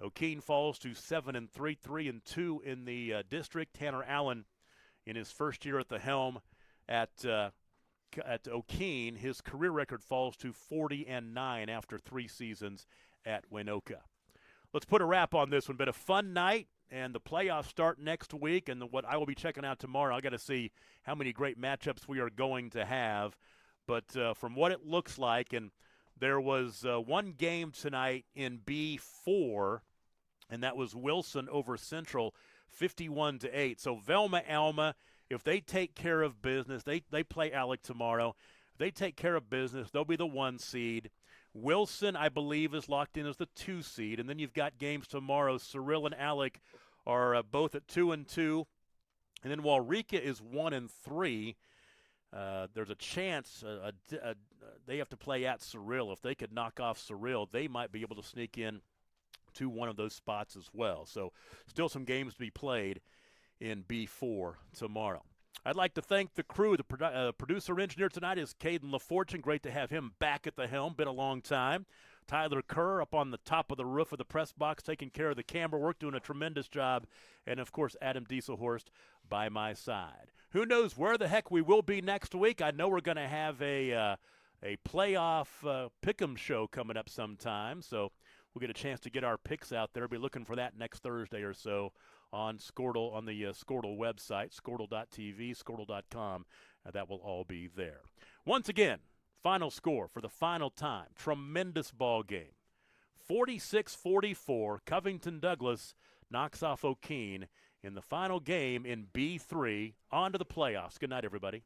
Speaker 2: Okeene falls to 7-3, 3-2 in the district. Tanner Allen, in his first year at the helm at Okeene, his career record falls to 40-9 after 3 seasons at Winoka. Let's put a wrap on this one. Been a fun night, and the playoffs start next week, and what I will be checking out tomorrow, I got to see how many great matchups we are going to have. But from what it looks like, and there was one game tonight in B4, and that was Wilson over Central, 51-8. So Velma Alma, if they take care of business, they play Alec tomorrow. If they take care of business, they'll be the 1 seed. Wilson, I believe, is locked in as the 2 seed. And then you've got games tomorrow. Cyril and Alec are both at 2-2. And then Waurika is 1-3. There's a chance they have to play at Cyril. If they could knock off Cyril, they might be able to sneak in to one of those spots as well. So still some games to be played in B4 tomorrow. I'd like to thank the crew. The producer engineer tonight is Caden LaFortune. Great to have him back at the helm. Been a long time. Tyler Kerr up on the top of the roof of the press box taking care of the camera work, doing a tremendous job. And, of course, Adam Dieselhorst by my side. Who knows where the heck we will be next week. I know we're going to have a playoff pick'em show coming up sometime, so we'll get a chance to get our picks out there. Be looking for that next Thursday or so on Squirtle, on the Squirtle website, squirtle.tv, squirtle.com. That will all be there. Once again, final score for the final time. Tremendous ball game. 46-44, Covington Douglas knocks off Okeene in the final game in B3. On to the playoffs. Good night, everybody.